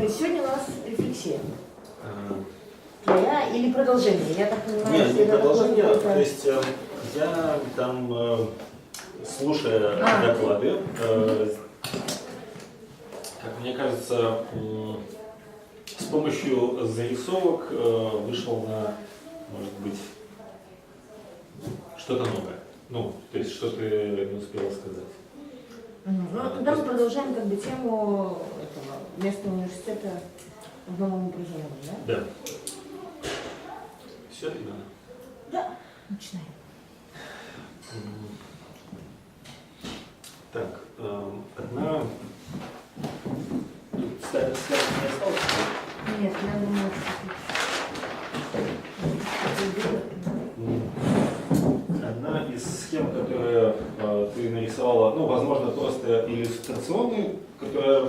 есть сегодня у нас рефлексия. Твоя или продолжение? Я так понимаю, нет, что не это продолжение, такое... то есть я там, слушая доклады, как мне кажется, с помощью зарисовок вышел на, может быть, что-то новое. Ну, то есть, что ты не успела сказать. Ну, тогда мы продолжаем как бы тему этого места университета в новом образовании, да? Да. Все, Ирина? Да, начинаем. Так, одна... Связь не осталось? Нет, я думаю, что... Одна из схем, которые ты нарисовала, ну, возможно, просто иллюстрационные, которая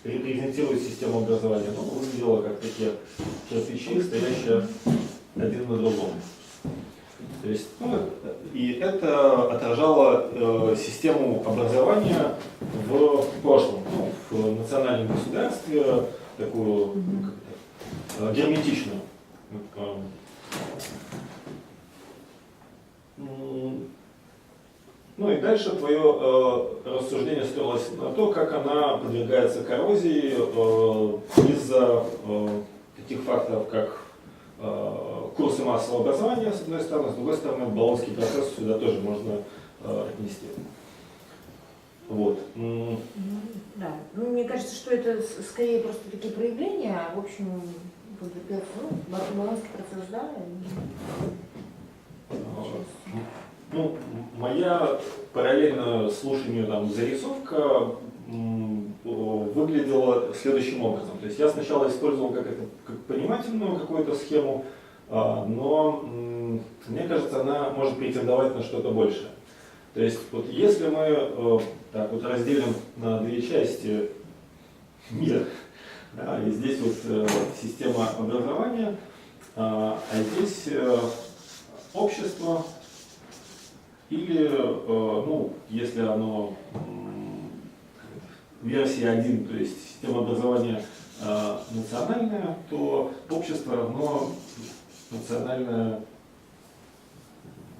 репрезентирует систему образования, но выглядела как такие кирпичи, стоящие один на другом. То есть, и это отражало систему образования в прошлом, в национальном государстве, такую герметичную. Ну и дальше твое рассуждение строилось на то, как она подвергается коррозии из-за таких факторов, как курсы массового образования, с одной стороны, с другой стороны, Болонский процесс сюда тоже можно отнести. Вот. Да. Ну, мне кажется, что это скорее просто такие проявления, в общем, Болонский процесс, да? Ну, моя параллельно слушанию там зарисовка выглядела следующим образом. То есть я сначала использовал как понимательную какую-то схему, но мне кажется, она может претендовать на что-то большее. То есть вот если мы так вот разделим на две части мир, да, и здесь вот система образования, а здесь общество, или, ну, если оно версия 1, то есть система образования национальная, то общество равно национальное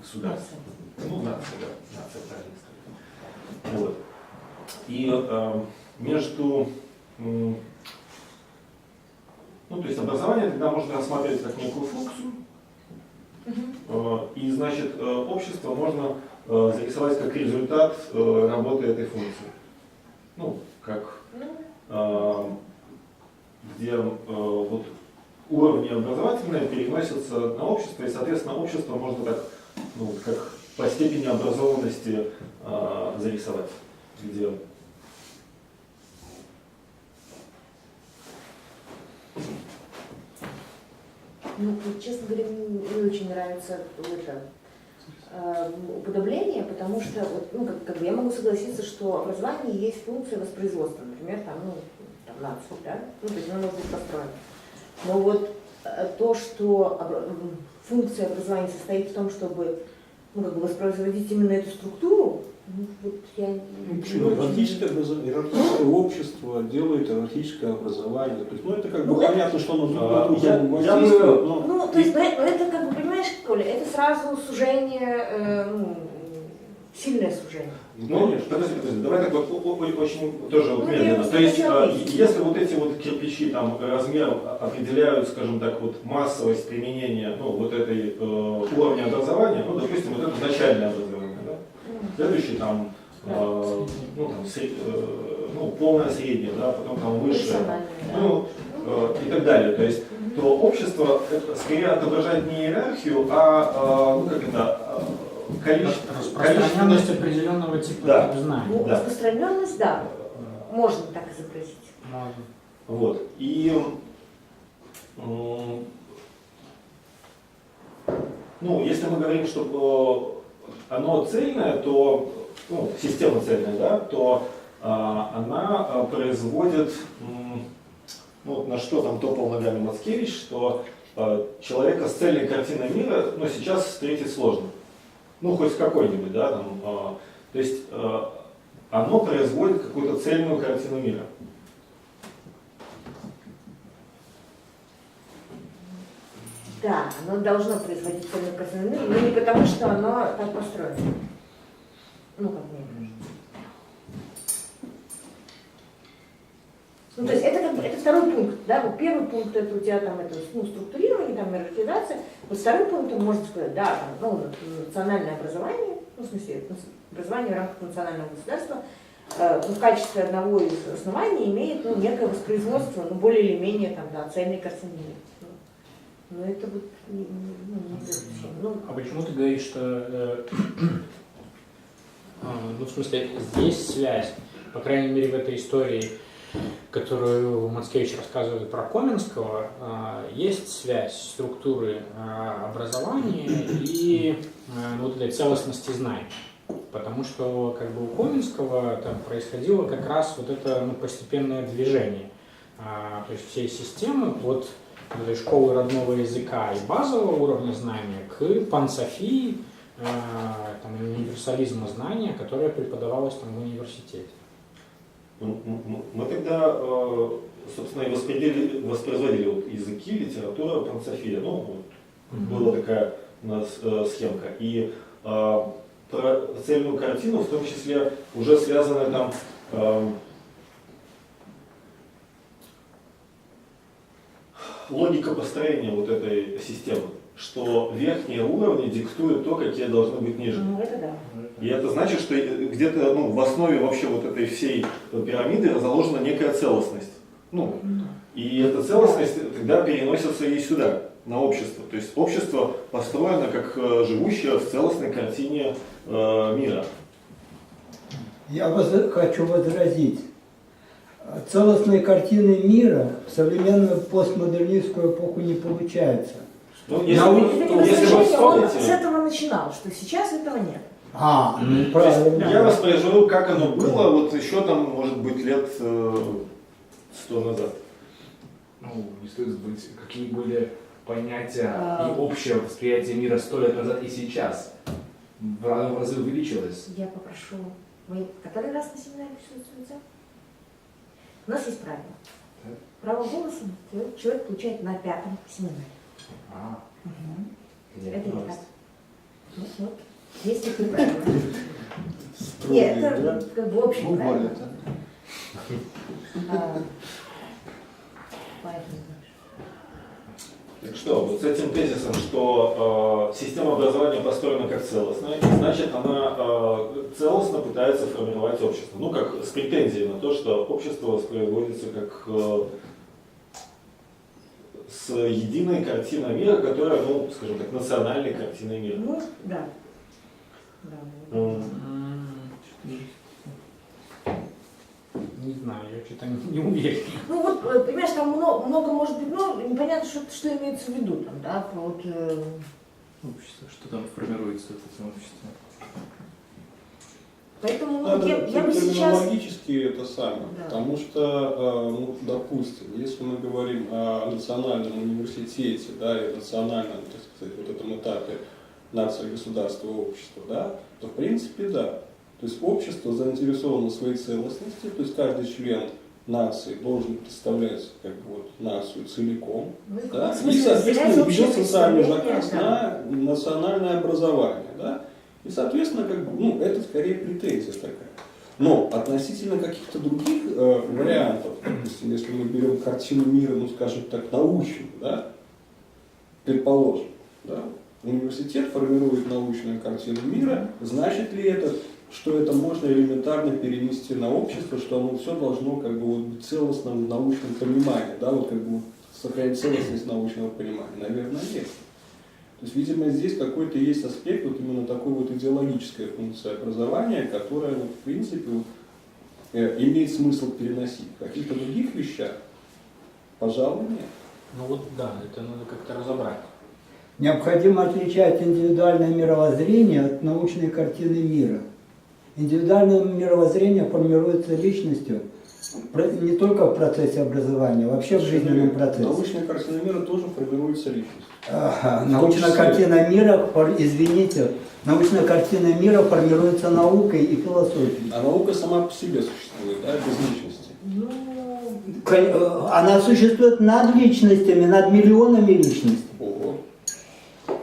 государство. Ну, нация, да, нация, правильно сказать. Вот. И между, ну, то есть образование тогда можно рассматривать как некую функцию, и, значит, общество можно зарисовать как результат работы этой функции. Ну, как, где вот уровни образовательные переносятся на общество, и, соответственно, общество можно так, ну, как по степени образованности зарисовать, где Ну, честно говоря, мне не очень нравится это уподобление, потому что вот, ну, как бы я могу согласиться, что образование есть функция воспроизводства, например, там, ну, там, нацию, да? Ну, то есть она может быть построена. Но вот то, что функция образования состоит в том, чтобы, ну, как бы воспроизводить именно эту структуру, ну, вот я иерархическое общество делает иерархическое образование. То есть, ну, это как бы понятно, что оно друг на друга воздействует. Ну, то есть, это как бы, понимаешь, Коля, это сразу сужение, ну, сильное сужение. Ну, подожди, давай так вот очень тоже вот медленно. То есть, если вот эти вот кирпичи, там, размер определяют, скажем так, вот массовость применения, ну, вот этой уровня образования, ну, допустим, вот это начальное образование, да? Следующий там, ну, там, ну, полное среднее, да, потом там высшее, ну, и так далее. То есть, то общество скорее отображает не иерархию, а, ну, как это, распространенность определенного типа знаний. Ну, распространенность, да, можно так изобразить. Можно. Вот. И ну, если мы говорим, что оно цельное, то, ну, система цельная, да, то она производит, ну, на что там топал ногами Мацкевич, что человека с цельной картиной мира, ну, сейчас встретить сложно. Ну, хоть с какой-нибудь, да, там, то есть оно производит какую-то цельную картину мира. Да, оно должно производить цельную картину мира, но не потому, что оно так построено. Ну, как мне кажется. Ну, то есть это, как бы, это второй пункт, да, вот первый пункт это у тебя там это, ну, структурирование, там, иерархизация, вот второй пункт можно сказать, да, там, ну, национальное образование, ну, в смысле, образование в рамках национального государства, в качестве одного из оснований имеет, ну, некое воспроизводство, ну, более или менее, там, да, цельной картины мира. Но это вот, не совсем, ну, А почему ты говоришь, что, ну, в смысле, есть связь, по крайней мере, в этой истории, которую Мацкевич рассказывает про Коминского, есть связь структуры образования и вот этой целостности знаний. Потому что как бы у Коминского там происходило как раз вот это, ну, постепенное движение. То есть всей системы от этой школы родного языка и базового уровня знания к пансофии, там, универсализма знания, которое преподавалось там в университете. Мы тогда, собственно, и воспроизводили вот языки, литература, пансофия. Ну, вот, была такая у нас схемка. И про цельную картину, в том числе, уже связано там логика построения вот этой системы, что верхние уровни диктуют то, какие должны быть ниже. ну, это да. И это значит, что где-то, ну, в основе вообще вот этой всей пирамиды заложена некая целостность. Ну, и эта целостность тогда переносится и сюда, на общество. То есть общество построено как живущее в целостной картине мира. Я хочу возразить. Целостной картины мира в современную постмодернистскую эпоху не получается. Ну, Это не если вы возражение, он с вспомните, этого начинал, что сейчас этого нет. Ну то есть правильно. я воспроизвожу, как оно было, вот еще там, может быть, лет 100 назад. Ну, не стоит забыть, какие были понятия и общее восприятие мира 100 лет назад и сейчас. В разы увеличилось. Я попрошу, вы который раз на семинаре присутствуете? У нас есть правило. Так. Право голоса человек получает на 5-м семинаре. Это не так. Вот. Есть такие правила. Нет, это как бы общее правило. Поэтому, Так что, вот с этим тезисом, что система образования построена как целостная, значит, она целостно пытается формировать общество. Ну, как с претензией на то, что общество воспроизводится как с единой картиной мира, которая, ну, скажем так, национальной картиной мира. ну, да. Да. Не знаю, я что-то не уверен. Ну вот, понимаешь, там много может быть, ну, непонятно, что имеется в виду там, да, вот, Общество, что там формируется в этом обществе. поэтому, ну, я бы сейчас... Терминологически это самое, Да. потому что, ну, допустим, если мы говорим о национальном университете, да, и национальном, так сказать, вот этом этапе нации, государства, общества, да, то в принципе да. То есть общество заинтересовано в своей целостности, то есть каждый член нации должен представлять как бы вот нацию целиком, Ну, в да, каком и, смысле соответственно, разделять ведет общее социальный представление, заказ да. на национальное образование, да, и, соответственно, как бы, ну, это скорее претензия такая. Но относительно каких-то других вариантов, допустим, если мы берем картину мира, ну, скажем так, научную, да, предположим, да, университет формирует научную картину мира, значит ли это, что это можно элементарно перенести на общество, что оно все должно как бы вот быть целостным в научном понимании, да, вот как бы вот сохранять целостность научного понимания? Наверное, нет. То есть, видимо, здесь какой-то есть аспект вот именно такой вот идеологической функции образования, которая вот, в принципе вот, имеет смысл переносить. В каких-то других вещах, пожалуй, нет. Ну вот да, это надо как-то разобрать. Необходимо отличать индивидуальное мировоззрение от научной картины мира. Индивидуальное мировоззрение формируется личностью не только в процессе образования, вообще в жизненном процессе. Научная картина мира тоже формируется личностью. Научная картина мира, извините, научная картина мира формируется наукой и философией. А наука сама по себе существует, да, без личности. Ну, Она существует над личностями, над миллионами личностей. Ого.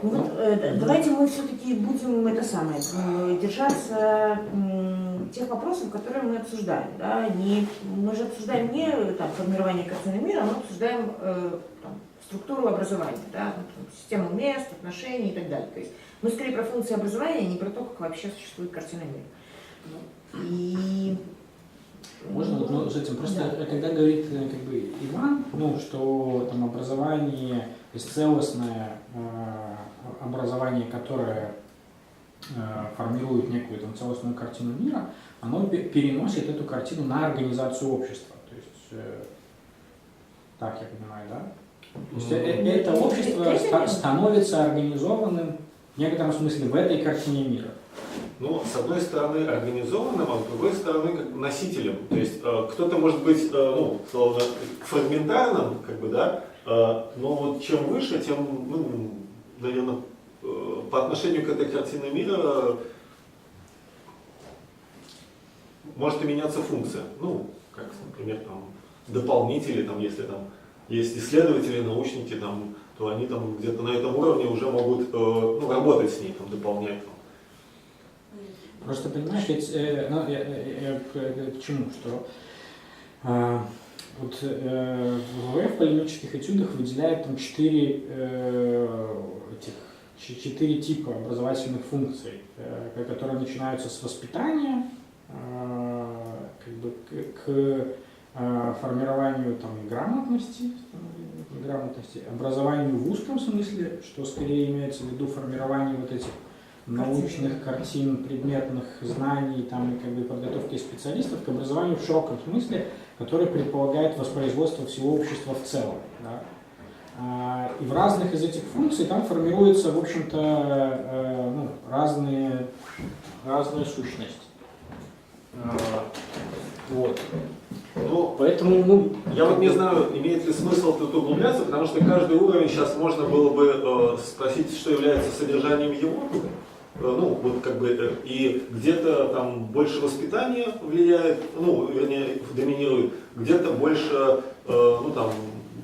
Ну вот, давайте мы все-таки будем держаться тех вопросов, которые мы обсуждаем. Да? Мы же обсуждаем не там, формирование картины мира, мы обсуждаем структуру образования, да? Систему мест, отношений и так далее. То есть мы скорее про функции образования, а не про то, как вообще существует картина мира. И... Можно с этим? Просто когда говорит как бы Иван, что там образование, то есть целостное образование, которое формирует некую там целостную картину мира, оно переносит эту картину на организацию общества. То есть, так я понимаю, да? То есть это общество становится организованным в некотором смысле в этой картине мира. Ну, с одной стороны организованным, а с другой стороны как бы носителем. То есть кто-то может быть, словно фрагментарным, как бы, да, но вот чем выше, тем, наверное, по отношению к этой картине мира может и меняться функция. Ну, как, например, там, дополнители, там, если там есть исследователи, научники, там, то они там где-то на этом уровне уже могут работать с ней, там, дополнять. Там. Просто понимаешь, ведь, я к чему, что вот ВВФ в полемических этюдах выделяет там 4 типа образовательных функций, которые начинаются с воспитания, как бы к формированию там, грамотности, образованию в узком смысле, что скорее имеется в виду формирование вот этих научных картин, предметных знаний там, и как бы подготовки специалистов к образованию в широком смысле, который предполагает воспроизводство всего общества в целом. Да? И в разных из этих функций там формируются, в общем-то, разные сущности. Вот. Ну, поэтому, я вот не знаю, имеет ли смысл тут углубляться, потому что каждый уровень сейчас можно было бы спросить, что является содержанием его. Вот как бы и где-то там больше воспитания влияет, вернее, доминирует, где-то больше, там,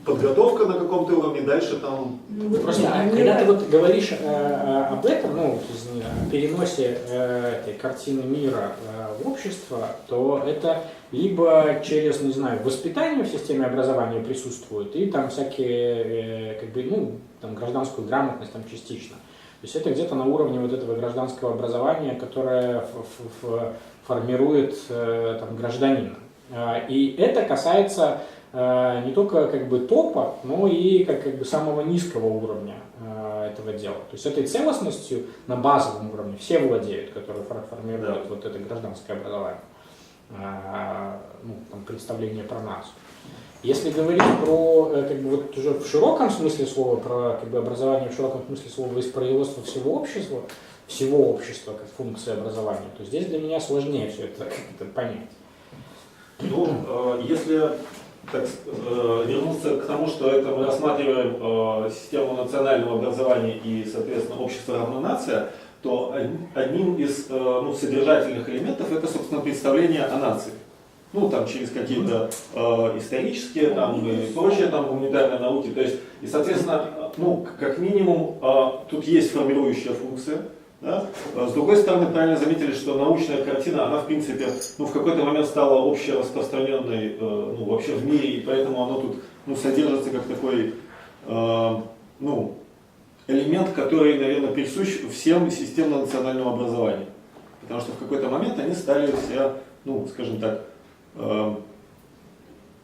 подготовка на каком-то уровне, дальше там... Просто, когда ты вот говоришь об этом, о переносе этой картины мира в общество, то это либо через, не знаю, воспитание в системе образования присутствует, и там всякие, как бы, там гражданскую грамотность там частично. То есть это где-то на уровне вот этого гражданского образования, которое формирует там, гражданина. И это касается не только как бы топа, но и как бы самого низкого уровня этого дела. То есть этой целостностью на базовом уровне все владеют, которые формируют вот это гражданское образование, там, представление про нацию. Если говорить про, как бы, вот уже в широком смысле слова, про как бы, образование в широком смысле слова воспроизводство всего общества как функции образования, то здесь для меня сложнее все это как-то понять. Если так, вернуться к тому, что это мы рассматриваем систему национального образования и, соответственно, общество равно нация, то одним из содержательных элементов это, собственно, представление о нации. Там через какие-то исторические там, и прочие там, гуманитарные науки. То есть, и, соответственно, как минимум, тут есть формирующая функция. Да? С другой стороны, правильно заметили, что научная картина, она, в принципе, в какой-то момент стала общераспространенной вообще в мире, и поэтому она тут содержится как такой элемент, который, наверное, присущ всем системам национального образования. Потому что в какой-то момент они стали все, скажем так,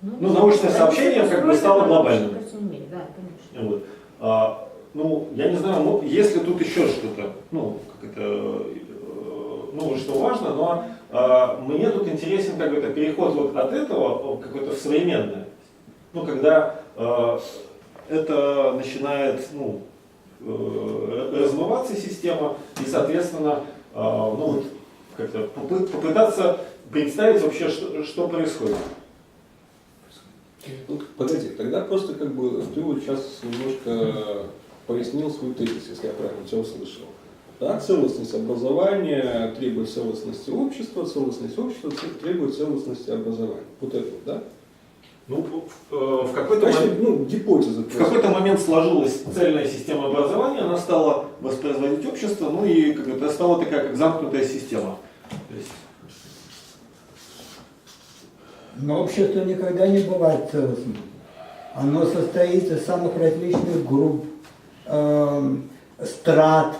научное сообщение как бы стало глобальным. Вот. Я не знаю, есть ли тут еще что-то, что важно, но мне тут интересен как бы переход вот от этого какой-то в современное. Когда это начинает размываться система и, соответственно, как-то попытаться представить вообще, что происходит. Погоди, тогда просто как бы ты вот сейчас немножко пояснил свой тезис, если я правильно тебя услышал. Да, целостность образования требует целостности общества, целостность общества требует целостности образования. Вот это вот, да? Ну, в какой-то Значит, момент... ну, гипотеза. В какой-то момент сложилась цельная система образования, она стала воспроизводить общество, ну и как это стала такая как замкнутая система. То есть, Но общество никогда не бывает целостным. Оно состоит из самых различных групп, страт,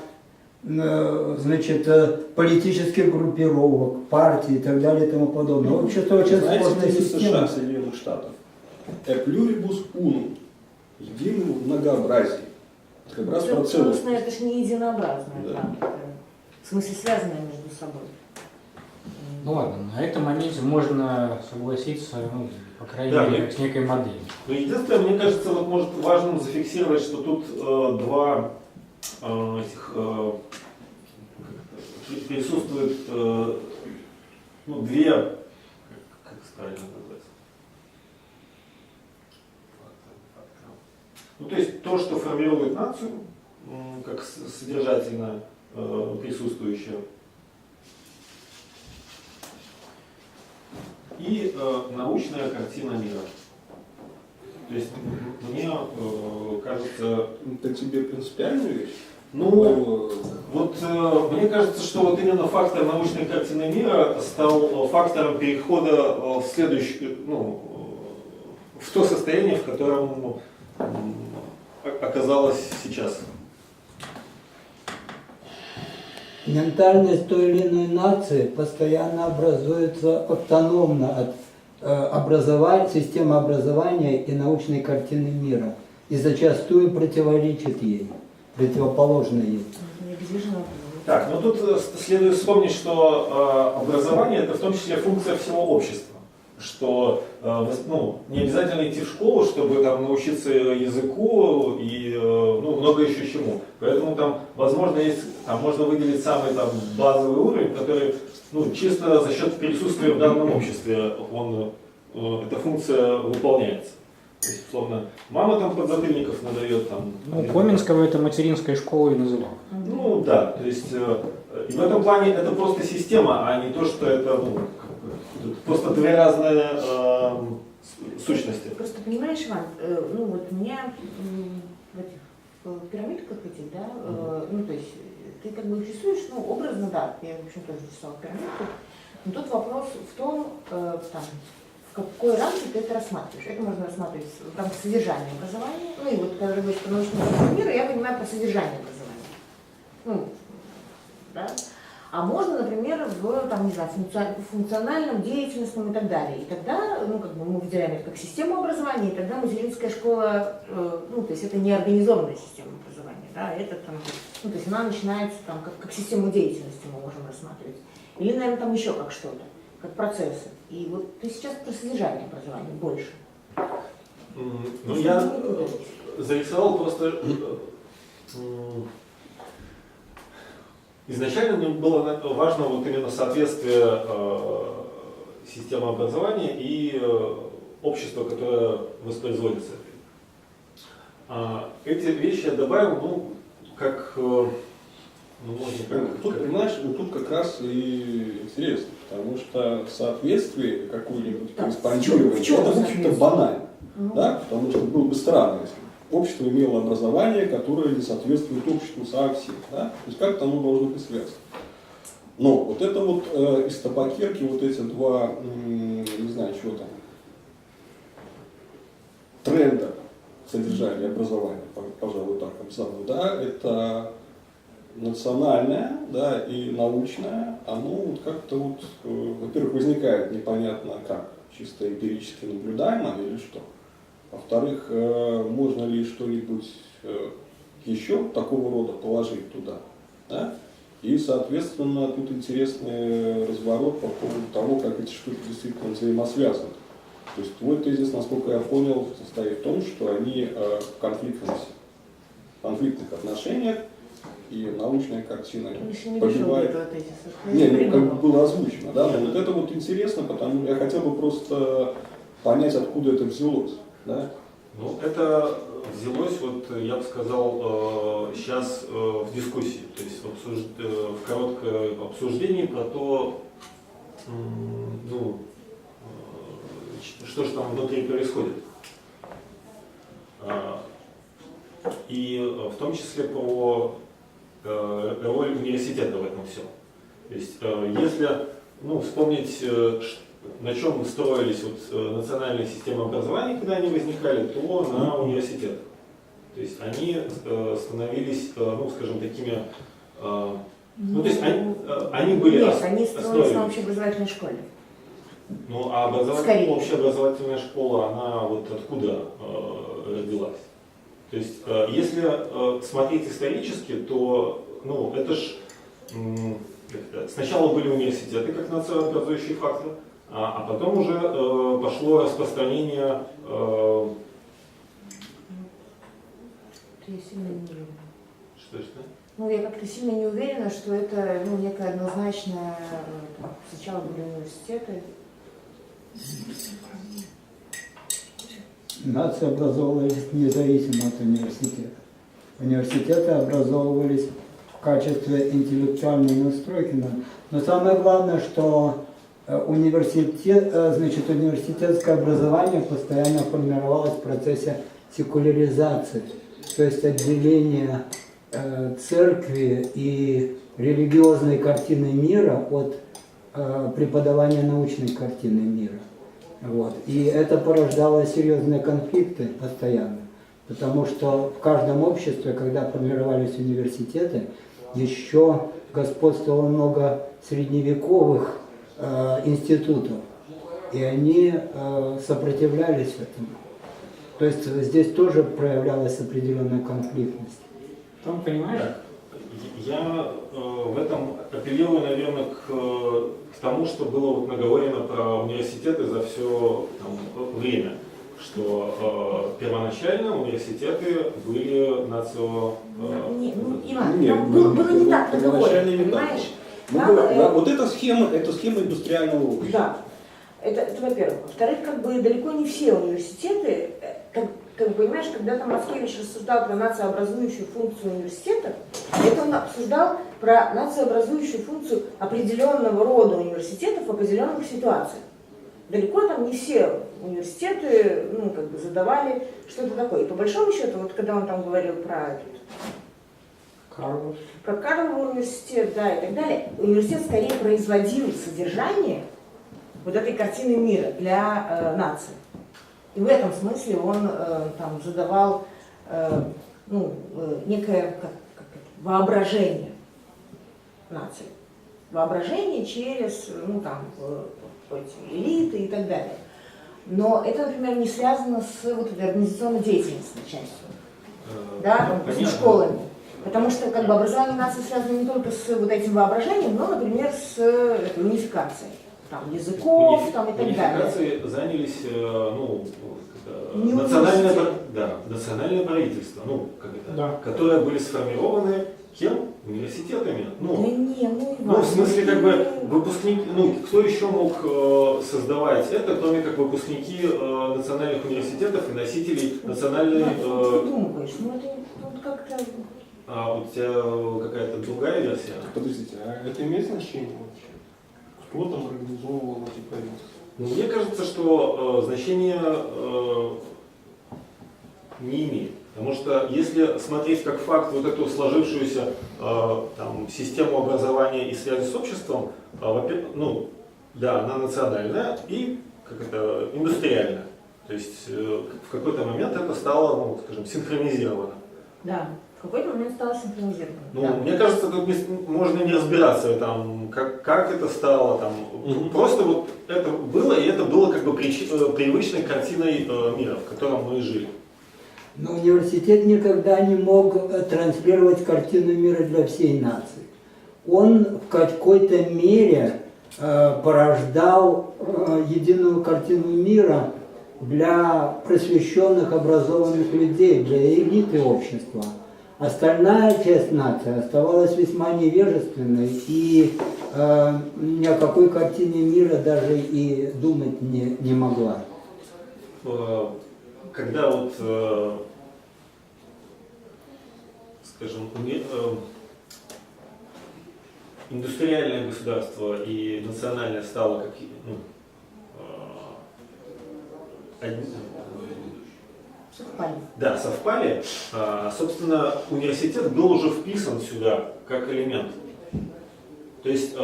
значит, политических группировок, партий и так далее и тому подобное. Общество очень знаете, сложная это система. США, Соединенных Штатов. E pluribus unum. Единый в многообразии. Это как раз про целостность. Целостное, это же не единообразное, Да. да. Это, в смысле, связанное между собой. Ну ладно, на этом моменте можно согласиться, ну, по крайней Да, мере, мне- с некой моделью. ну, единственное, мне кажется, вот может важным зафиксировать, что тут два этих присутствует ну, две, как правильно назвать? Ну, то есть то, что формирует нацию, как содержательно присутствующее, и научная картина мира. То есть мне кажется, Это тебе принципиальная вещь? ну, вот мне кажется, что вот именно фактор научной картины мира стал фактором перехода в следующий, ну, в то состояние, в котором оказалось сейчас. Ментальность той или иной нации постоянно образуется автономно от системы образования и научной картины мира. И зачастую противоречит ей, противоположно ей. Неизбежно. Так, ну тут следует вспомнить, что образование это в том числе функция всего общества. Что ну, не обязательно идти в школу, чтобы там научиться языку и ну, много еще чему. Поэтому там, возможно, есть, там можно выделить самый там, базовый уровень, который ну, чисто за счет присутствия в данном обществе эта функция выполняется. То есть, условно, мама там подзатыльников надает там. Ну, Коминского это материнской школой и называл. Ну да, то есть и в этом плане это просто система, а не то, что это ну, просто две разные сущности. Просто понимаешь, Иван, ну вот у меня в этих пирамидках этих, да, ну то есть ты как бы их рисуешь, ну образно, да, я в общем тоже рисовала пирамидку, но тут вопрос в том, там, в какой рамке ты это рассматриваешь. Это можно рассматривать в рамках содержания образования, ну и вот когда вы говорите про научную мира, я понимаю про содержание образования. Ну, да. А можно, например, в там, не знаю, функциональном, деятельностном и так далее. И тогда, ну, как бы мы выделяем это как систему образования, и тогда материнская школа, ну, то есть это не организованная система образования, да, это там, ну, то есть она начинается там как систему деятельности мы можем рассматривать. Или, наверное, там еще как что-то, как процессы. И вот ты сейчас про содержание образования больше. Ну, я зарисовал просто изначально мне было важно вот именно соответствие системы образования и общества, которое воспроизводится. Эти вещи я добавил, ну, как, ну, можно Тут, понимаешь, вот тут как раз и интересно, потому что соответствие какое-нибудь Да, корреспондирование, в чем это, в общем-то, соответствие? банально. Ну. Да? Потому что было бы странно, если общество имело образование, которое не соответствует обществу совсем. Да? То есть как-то оно должно быть связано. Но вот это вот из табакерки вот эти два, не знаю, чего там, тренда содержания образования, пожалуй, так назову, да, это национальное, да, и научное, оно вот как-то вот, во-первых, возникает непонятно как, чисто эмпирически наблюдаемо или что. Во-вторых, можно ли что-нибудь еще такого рода положить туда, да? И, соответственно, тут интересный разворот по поводу того, как эти штуки действительно взаимосвязаны. То есть твой тезис, насколько я понял, состоит в том, что они в конфликтных отношениях, и научная картина Еще не дошел до погибает. этого тезиса. Не, ну как бы было озвучено, да, но вот это вот интересно, потому что я хотел бы просто понять, откуда это взялось, да. Ну, это взялось, вот, я бы сказал, сейчас в дискуссии, то есть в коротком обсуждении про то, ну, что же там внутри происходит. И в том числе про роль университета в этом всем. То есть, если вспомнить, на чем строились национальные системы образования, когда они возникали, то на университетах. То есть они становились, скажем, такими, то есть они были Нет, они строились на общеобразовательной школе. Ну, а общеобразовательная школа, она вот откуда родилась? То есть, если смотреть исторически, то, это ж сначала были университеты как национообразующий фактор, а потом уже пошло распространение. Я сильно не уверена. Что? Я как-то сильно не уверена, что это некое однозначное. Сначала были университеты. Нации образовывались независимо от университета. Университеты образовывались в качестве интеллектуальной настройки. Но самое главное, что университетское образование постоянно формировалось в процессе секуляризации, то есть отделения церкви и религиозной картины мира от преподавания научной картины мира. И это порождало серьезные конфликты постоянно, потому что в каждом обществе, когда формировались университеты, еще господствовало много средневековых институтов, и они сопротивлялись этому. То есть здесь тоже проявлялась определенная конфликтность. Том, понимаешь? Я в этом апеллирую, наверное, к тому, что было наговорено про университеты за все время, что первоначально университеты были Иван, было не так наговорено, понимаешь? Вот эта схема индустриального общества. Да, это во-первых. Во-вторых, далеко не все университеты, понимаешь, когда там Мацкевич рассуждал про нациообразующую функцию университета, это он обсуждал про нациообразующую функцию определенного рода университетов в определенных ситуациях. Далеко там не все университеты задавали что-то такое. И по большому счету, когда он там говорил про Карлов университет, да, и так далее, университет скорее производил содержание вот этой картины мира для нации. И в этом смысле он задавал некое воображение нации. Воображение через эти элиты и так далее. Но это, например, не связано с этой организационной деятельностью частью, с школами. Потому что образование нации связано не только с этим воображением, но, например, с унификацией. Языков и так далее. Унификацией занялись национальное правительство, которые были сформированы кем? Университетами. В смысле, выпускники, кто еще мог создавать это, кроме как выпускники национальных университетов и носителей национальной... Ты думаешь, это как-то... А у тебя какая-то другая версия? Подождите, а это имеет значение вообще? Кто там организовывал эти правительства? Мне кажется, что значение не имеет. Потому что если смотреть как факт эту сложившуюся систему образования и связи с обществом, она национальная и индустриальная. То есть в какой-то момент это стало, синхронизировано. Да. В какой-то момент стало синхронизировано. Мне кажется, тут можно не разбираться, как это стало. Просто это было, и это было привычной картиной мира, в котором мы жили. Но университет никогда не мог транслировать картину мира для всей нации. Он в какой-то мере порождал единую картину мира для просвещенных, образованных людей, для элиты общества. Остальная часть нации оставалась весьма невежественной и ни о какой картине мира даже и думать не могла. Когда индустриальное государство и национальное стало Совпали. Да, совпали. Собственно, университет был уже вписан сюда как элемент. То есть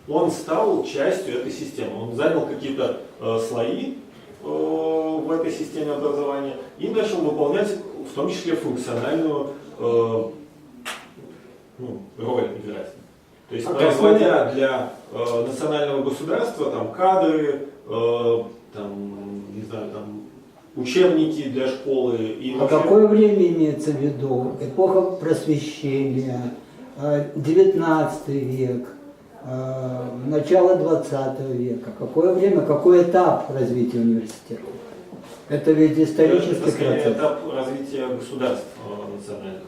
он стал частью этой системы. Он занял какие-то слои в этой системе образования и начал выполнять в том числе функциональную роль играть. То есть производя для национального государства там, кадры, там, не знаю, там, учебники для школы. И А какое время имеется в виду? Эпоха просвещения, 19 век, начало 20 века. Какое время, какой этап развития университета? Это ведь исторический это, скорее, процесс. этап развития государств национальных.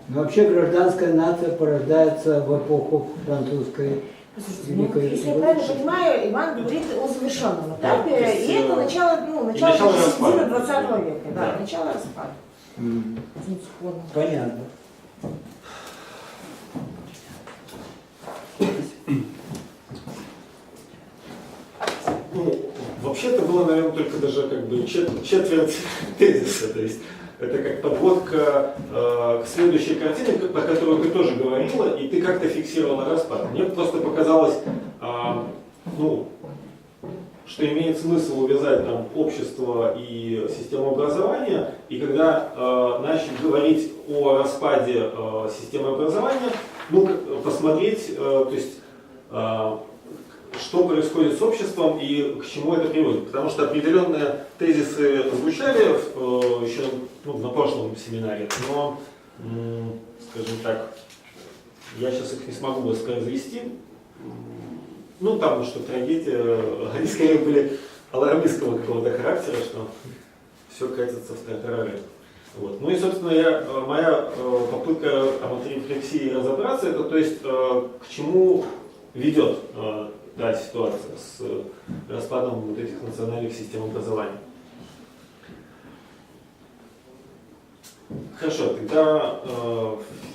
Но вообще гражданская нация порождается в эпоху французской Великой Если я Революции. правильно понимаю, Иван говорит о завершенном этапе, Да, то есть, и это начало, начало середины распада. 20 века, да, Да. начало распада. М, Бесспорно. Понятно. Ну, вообще это было, наверное, только даже как бы четверть тезиса. То есть это как подводка к следующей картине, про которую ты тоже говорила, и ты как-то фиксировала распад. Мне просто показалось, что имеет смысл увязать там общество и систему образования, и когда начали говорить о распаде системы образования, посмотреть, то есть что происходит с обществом и к чему это приводит. Потому что определенные тезисы звучали еще на прошлом семинаре, но, скажем так, я сейчас их не смогу воспроизвести. Там, что трагедии, они скорее были алармистского какого-то характера, что все катится в тартарары. Вот. Ну и, собственно, моя попытка рефлексии разобраться, это то есть к чему ведет ситуация с распадом вот этих национальных систем образования. Хорошо, тогда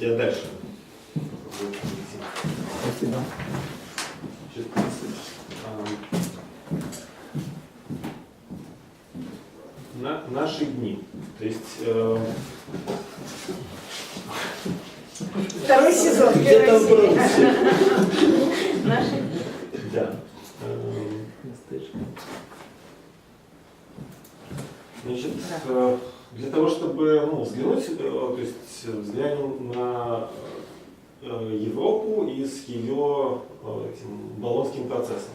я дальше. Спасибо. Наши дни. То есть Второй сезон, Где там первая серия. Наши да. Значит, для того, чтобы взглянуть, то есть взглянем на Европу и с ее этим болонским процессом.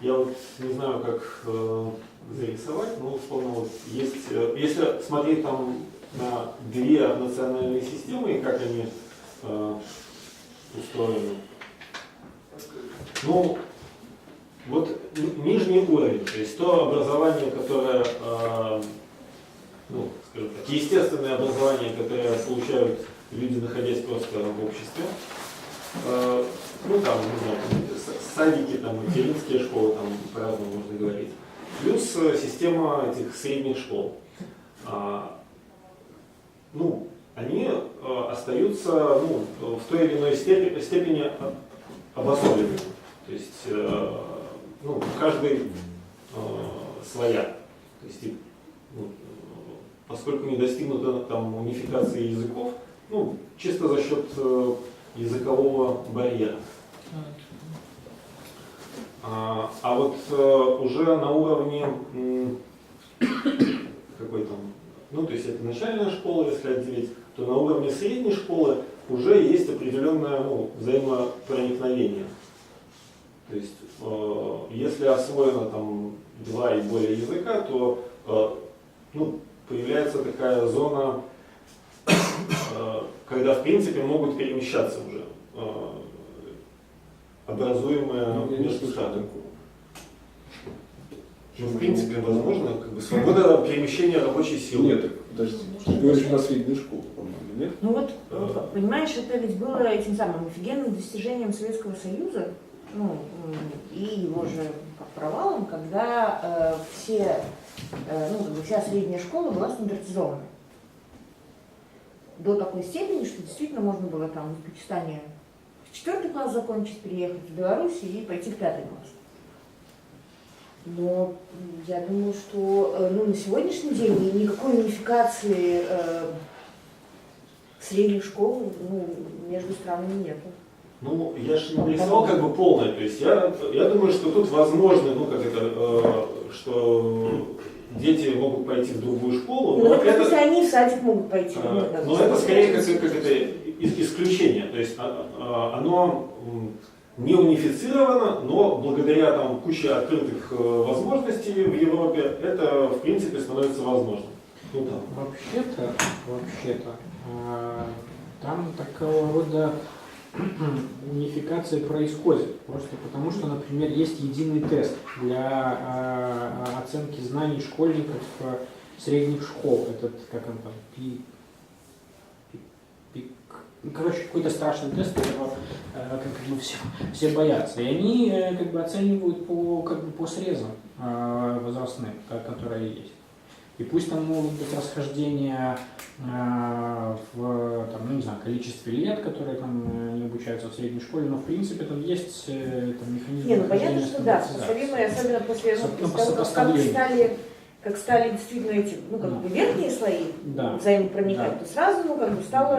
Я вот не знаю, как зарисовать, но условно есть, если смотреть там на две национальные системы и как они устроены. Нижний уровень, то есть то образование, которое, скажем так, естественное образование, которое получают люди, находясь просто в обществе. Не знаю, садики, материнские школы, по-разному можно говорить. Плюс система этих средних школ. Они остаются в той или иной степени обособленными. То есть каждый своя. То есть, поскольку не достигнута унификации языков, чисто за счет языкового барьера. А вот уже на уровне то есть это начальная школа, если отделить, то на уровне средней школы уже есть определенное взаимопроникновение. То есть если освоено 2 и более языка, то появляется такая зона, когда в принципе могут перемещаться уже образуемые между штатами. В принципе, возможно, свобода перемещения рабочей силы. Нет, так, подожди, ты говоришь на среднюю школу, по-моему, нет? Понимаешь, это ведь было этим самым офигенным достижением Советского Союза, и его же провалом, когда вся средняя школа была стандартизована. до такой степени, что действительно можно было там в Узбекистане 4 класс закончить, переехать в Беларусь и пойти в 5 класс. Но я думаю, что на сегодняшний день никакой унификации средних школ между странами нет. Ну, я же не рисовал как бы полное, то есть я думаю, что тут возможно, что дети могут пойти в другую школу, но это, они в садик могут пойти. Но это скорее как это исключение, то есть оно не унифицировано, но благодаря там куче открытых возможностей в Европе это в принципе становится возможным. Ну, да. Вообще-то, там такого рода унификация происходит. Просто потому, что, например, есть единый тест для оценки знаний школьников средних школ. Этот, как он там, короче, какой-то страшный тест, которого все боятся. И они как бы оценивают по срезам возрастным, которые есть. И пусть там могут быть расхождения в количестве лет, которые там не обучаются в средней школе, но в принципе там есть механизм. Понятно, что да, сопоставимые, особенно после того, как стали действительно эти, верхние слои взаимопроникать, то сразу, стала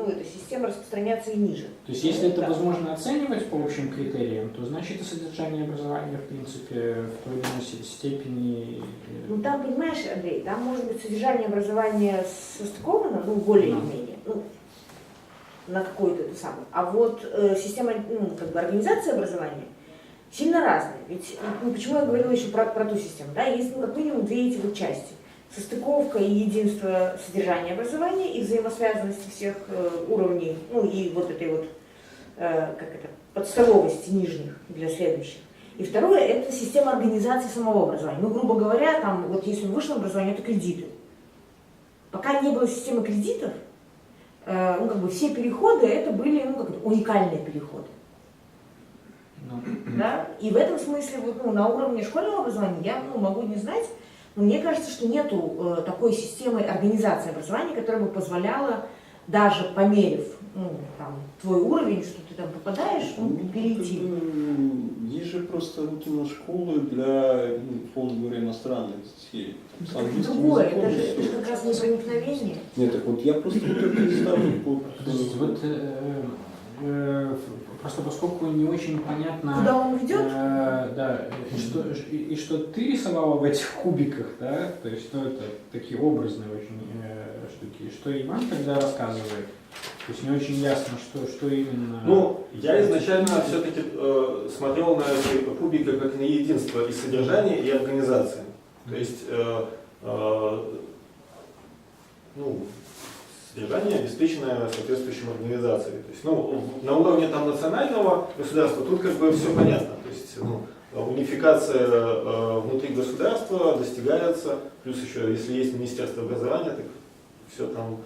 эта система распространяться и ниже. То есть, если это возможно оценивать по общим критериям, то значит и содержание образования, в принципе, в той или иной степени... Там, понимаешь, Андрей, там может быть содержание образования состыковано, более или менее, на какую-то эту самую. А вот система, организация образования сильно разные. Ведь, почему я говорила еще про ту систему, да, есть как минимум две эти вот части. Состыковка и единство содержания образования и взаимосвязанности всех уровней, и вот этой вот, подставовости нижних для следующих. И второе, это система организации самого образования. Грубо говоря, там, вот если высшее образование, то кредиты. Пока не было системы кредитов, все переходы, это были, уникальные переходы. Да? И в этом смысле на уровне школьного образования я могу не знать, но мне кажется, что нету такой системы организации образования, которая бы позволяла, даже померив твой уровень, что ты там попадаешь, перейти. Есть же просто школы для, условно говоря, иностранных детей. Другое, это же как раз не проникновение. Нет, так вот я просто представлю. Просто поскольку не очень понятно, куда он ведет, и что ты рисовала в этих кубиках, да, то есть это такие образные очень штуки, что Иван тогда рассказывает, то есть не очень ясно, что именно. Я изначально все-таки смотрел на эти кубики как на единство и содержание, и организации. То есть содержание, обеспеченное соответствующим организацией. То есть, на уровне национального государства тут все понятно. То есть, унификация внутри государства достигается, плюс еще, если есть Министерство образования, так все там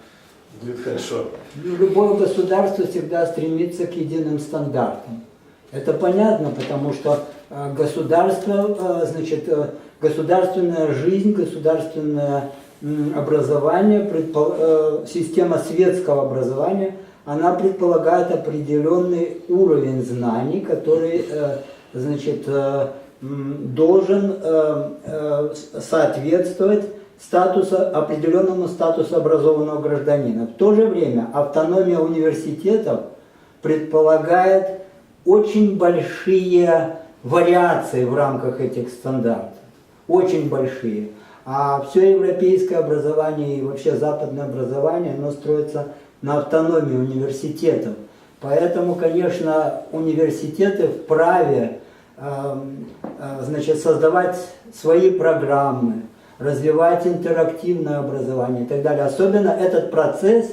будет хорошо. Любое государство всегда стремится к единым стандартам. Это понятно, потому что государство, государственная жизнь, государственное образование, система светского образования, она предполагает определенный уровень знаний, который должен соответствовать определенному статусу образованного гражданина. В то же время автономия университетов предполагает очень большие вариации в рамках этих стандартов. Очень большие. А все европейское образование и вообще западное образование, оно строится на автономии университетов. Поэтому, конечно, университеты вправе создавать свои программы, развивать интерактивное образование и так далее. Особенно этот процесс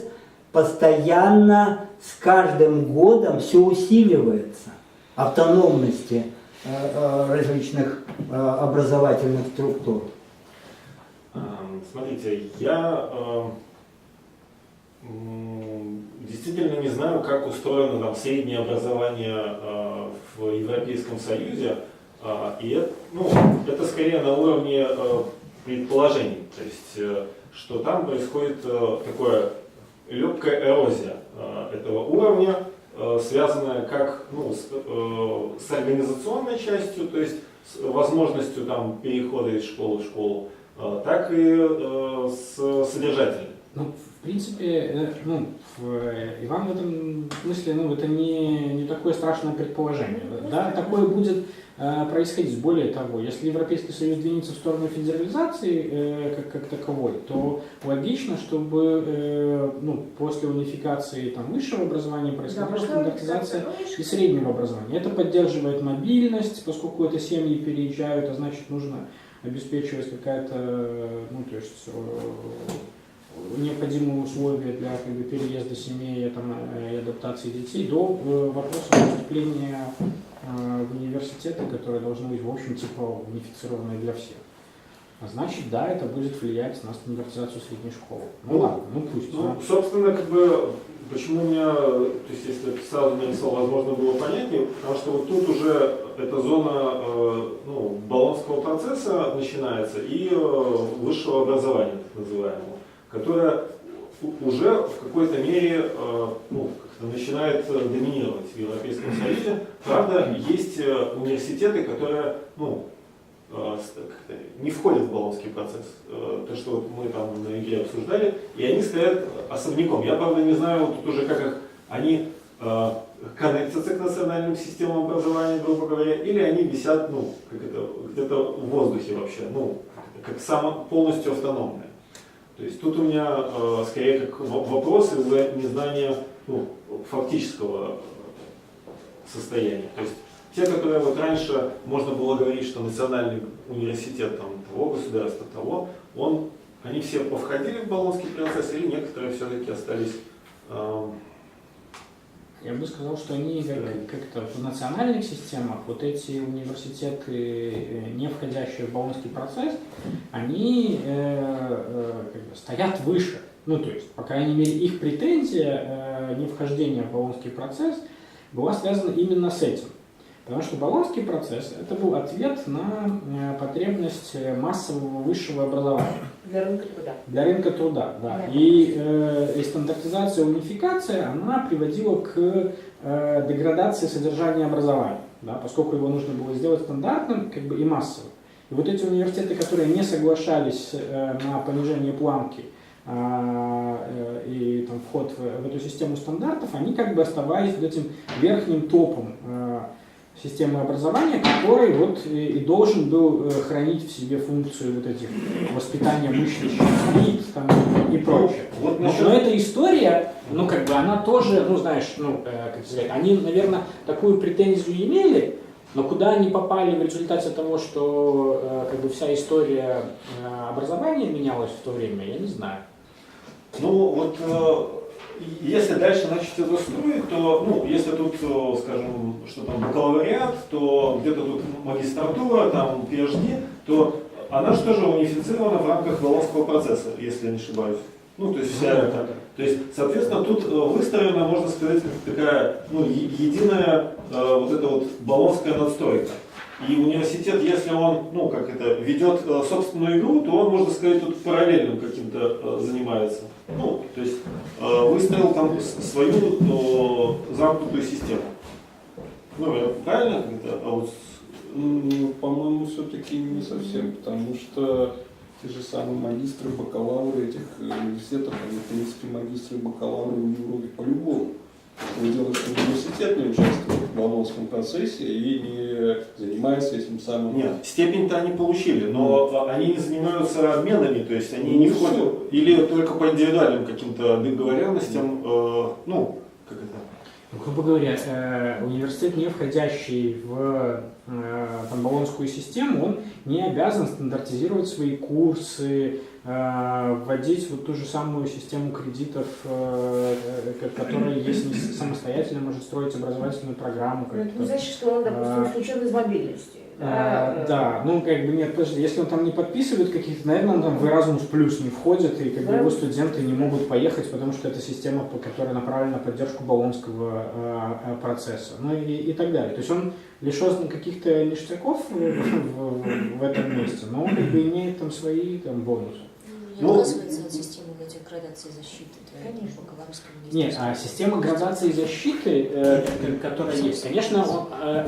постоянно с каждым годом все усиливается, автономности различных образовательных структур. Смотрите, я действительно не знаю, как устроено среднее образование в Европейском Союзе, и это скорее на уровне предположений, то есть что там происходит такое легкая эрозия этого уровня, связанная как с организационной частью, то есть с возможностью там, перехода из школы в школу, так и с содержательной. Ну, в принципе, Иван в этом смысле, это не такое страшное предположение. Да, такое будет происходить. Более того, если Европейский Союз двинется в сторону федерализации как таковой, то логично, чтобы после унификации высшего образования происходила стандартизация и среднего образования. Это поддерживает мобильность, поскольку это семьи переезжают, а значит нужно обеспечивать какая-то, необходимые условия для переезда семей и адаптации детей до вопроса поступления в университеты, которые должны быть, в общем, унифицированные для всех. А значит, да, это будет влиять на стандартизацию средней школы. Пусть. Собственно, почему у меня, то есть если сразу нарисовал, возможно, было понятнее, потому что вот тут уже эта зона болонского процесса начинается и высшего образования, так называемого, которое уже в какой-то мере начинает доминировать в Европейском Союзе. Правда, есть университеты, которые не входят в болонский процесс. То, что мы там на игре обсуждали, и они стоят особняком. Я, правда, не знаю тут уже, как они коннектятся к национальным системам образования, грубо говоря, или они висят где-то в воздухе вообще, как полностью автономные. То есть тут у меня скорее как вопрос из-за незнания фактического состояния. То есть те, которые раньше можно было говорить, что национальный университет того государства, они все повходили в болонский процесс, или некоторые все-таки остались. Я бы сказал, что они как-то в национальных системах, эти университеты, не входящие в болонский процесс, они стоят выше. То есть, по крайней мере, их претензия не вхождения в болонский процесс была связана именно с этим. Потому что болонский процесс – это был ответ на потребность массового высшего образования. Для рынка труда. Для рынка труда, да. И стандартизация, унификация, она приводила к деградации содержания образования, да, поскольку его нужно было сделать стандартным и массовым. И эти университеты, которые не соглашались на понижение планки и вход в эту систему стандартов, они оставались этим верхним топом системы образования, который и должен был хранить в себе функцию этих воспитания мыслящих элит и прочее. Но эта история, она тоже, они, наверное, такую претензию имели, но куда они попали в результате того, что вся история образования менялась в то время, я не знаю. Если дальше начать это строить, то, если тут, скажем, что бакалавриат, то где-то тут магистратура, PhD, то она же тоже унифицирована в рамках болонского процесса, если я не ошибаюсь. То есть вся эта. То есть, соответственно, тут выстроена, можно сказать, такая, единая болонская надстройка. И университет, если он, ведет собственную игру, то он, можно сказать, тут параллельным каким-то занимается. То есть выстроил свою замкнутую систему. Я правильно как-то? По-моему, все-таки не совсем, потому что те же самые магистры, бакалавры этих университетов, они, в принципе, магистры, бакалавры в Европе по-любому. Вы делаете, что университет не участвует в болонском процессе и не занимается этим самым. Нет, степень-то они получили, но они не занимаются обменами, то есть они не входят, или только по индивидуальным каким-то договоренностям, как это? Грубо говоря, университет, не входящий в болонскую систему, он не обязан стандартизировать свои курсы, вводить ту же самую систему кредитов, которая, если самостоятельно, может строить образовательную программу. Это не значит, что он, допустим, исключен из мобильности. Да, нет, подожди, если он не подписывает каких-то, наверное, он в Erasmus Plus не входит, и его студенты не могут поехать, потому что это система, которая направлена на поддержку болонского процесса, и так далее. То есть он лишен каких-то ништяков в этом месте, но он имеет свои бонусы. не Ну, отказывается от системы этих градаций защиты? Конечно. Нет, а система градации защиты, которая есть, конечно,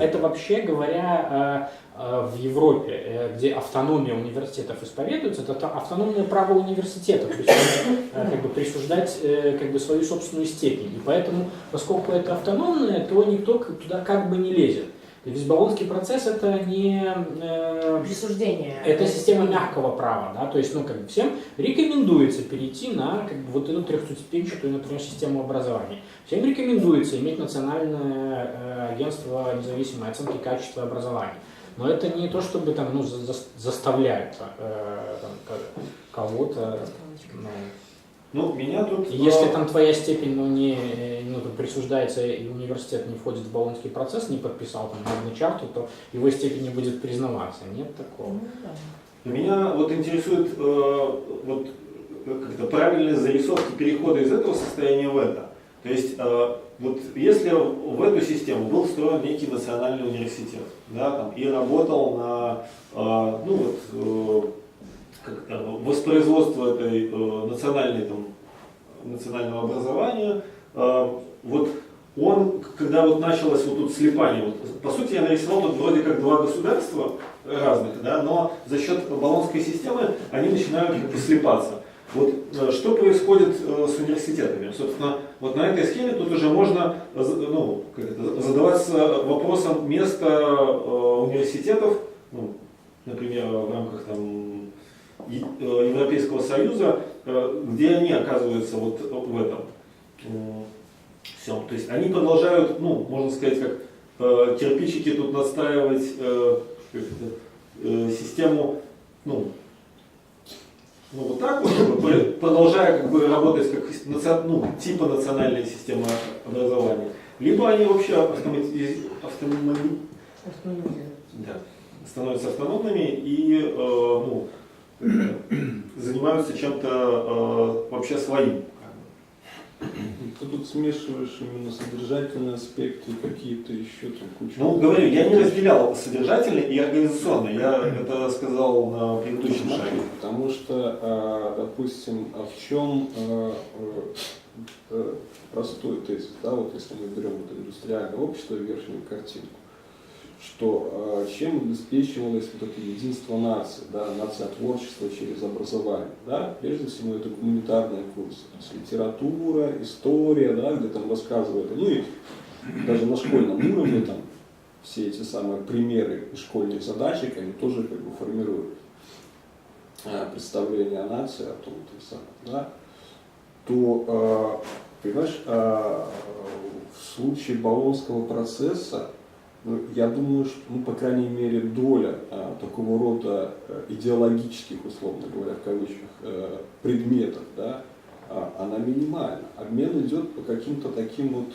это вообще говоря в Европе, где автономия университетов исповедуется, это автономное право университета, как бы присуждать как бы свою собственную степень. И поэтому, поскольку это автономное, то никто туда как бы не лезет. Ведь Болонский процесс это не Присуждение. это система мягкого права, да, то есть, ну, как бы всем рекомендуется перейти на как бы, вот эту трехступенчатую, например, систему образования. Всем рекомендуется иметь национальное агентство независимой оценки качества образования. Но это не то, чтобы там, ну, заставляют кого-то. Ну, меня тут... И если там твоя степень присуждается, и университет не входит в Болонский процесс, не подписал там Магну Чарту, то его степень не будет признаваться. Нет такого. Меня вот интересует вот как-то правильная зарисовка перехода из этого состояния в это. То есть вот если в эту систему был встроен некий национальный университет, да, там, и работал на воспроизводство этой национального образования, вот он, когда вот началось вот тут слипание, вот, по сути я нарисовал тут вроде как два государства разных, да, но за счет Болонской системы они начинают как бы слипаться. Вот что происходит с университетами? Собственно, вот на этой схеме тут уже можно задаваться вопросом места университетов, ну, например, в рамках там, Европейского Союза, где они оказываются вот в этом всем. То есть они продолжают, ну, можно сказать, как кирпичики тут настраивать систему, вот так вот, продолжая как бы работать как типа национальная система образования. Либо они вообще становятся автономными и занимаются чем-то вообще своим. Ты тут смешиваешь именно содержательные аспекты и какие-то еще там кучу. Ну, говорю, я не разделял содержательный и организационный. Я это сказал на предыдущем шаге. Потому что, допустим, в чем простой тезис, да, вот если мы берем вот индустриальное общество, верхнюю картинку, что чем обеспечивалось вот это единство нации, да, нациотворчество через образование, да, прежде всего это гуманитарные курсы, то есть литература, история, да, где там рассказывают, ну и даже на школьном уровне там все эти самые примеры школьных задачек, они тоже как бы формируют представление о нации, о том, да, то, понимаешь, в случае Болонского процесса, я думаю, что, по крайней мере, доля такого рода идеологических, условно говоря, в кавычках, предметов, да, она минимальна. Обмен идет по каким-то таким вот,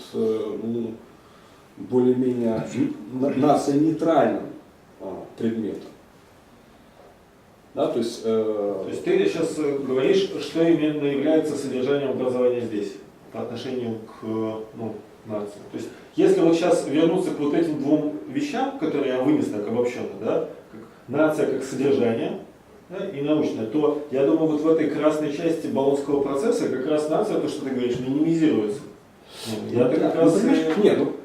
более-менее нейтральным предметам. Да, то есть ты сейчас говоришь, что именно является содержанием образования здесь, по отношению к нации. То есть, если вот сейчас вернуться к вот этим двум вещам, которые я вынес так обобщенно, да, как нация как содержание, да, и научное, то я думаю, вот в этой красной части Болонского процесса как раз нация, то, что ты говоришь, минимизируется.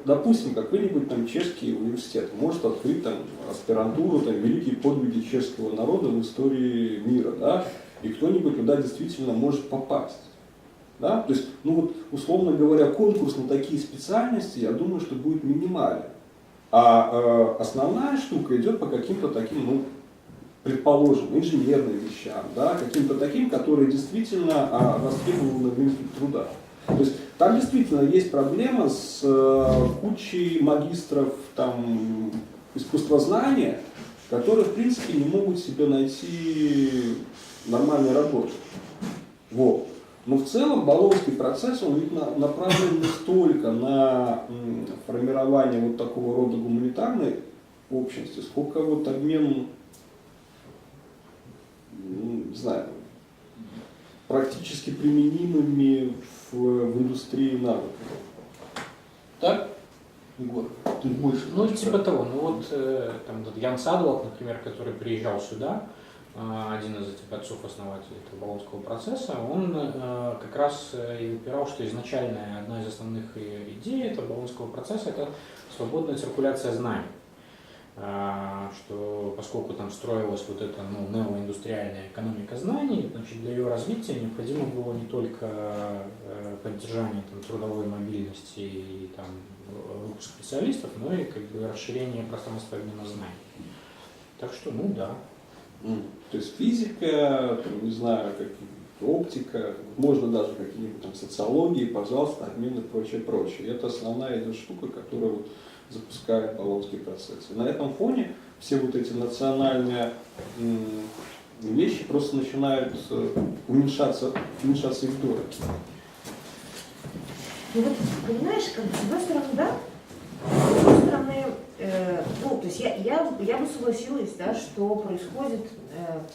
Допустим, какой-нибудь там чешский университет может открыть там аспирантуру, там великие подвиги чешского народа в истории мира, да, и кто-нибудь туда действительно может попасть. Да? То есть, условно говоря, конкурс на такие специальности, я думаю, что будет минимален. А основная штука идет по каким-то таким, предположим, инженерным вещам, да, каким-то таким, которые действительно востребованы в рынке труда. То есть там действительно есть проблема с кучей магистров там, искусствознания, которые, в принципе, не могут себе найти нормальной работы. Вот. Но в целом Болонский процесс, он ведь направлен не столько на формирование вот такого рода гуманитарной общности, сколько вот обмен, не знаю, практически применимыми в индустрии навыков. Так? Егор, ты больше. Типа того. Там Ян Садлов, например, который приезжал сюда, один из этих отцов-основателей этого Болонского процесса, он как раз и упирал, что изначальная одна из основных идей этого Болонского процесса – это свободная циркуляция знаний. Что поскольку там строилась вот эта неоиндустриальная экономика знаний, значит, для ее развития необходимо было не только поддержание там, трудовой мобильности и там, выпуск специалистов, но и как бы расширение пространства обмена знаний. Так что, ну да. То есть физика, там, не знаю, оптика, можно даже какие-нибудь там социологии, пожалуйста, обмен и прочее, прочее. Это основная идет штука, которая вот запускает Болонский процесс. И на этом фоне все вот эти национальные вещи просто начинают уменьшаться их доля. Ну вот, понимаешь, как бы, с одной стороны, да, с другой стороны, ну, то есть я бы согласилась, да, что происходит,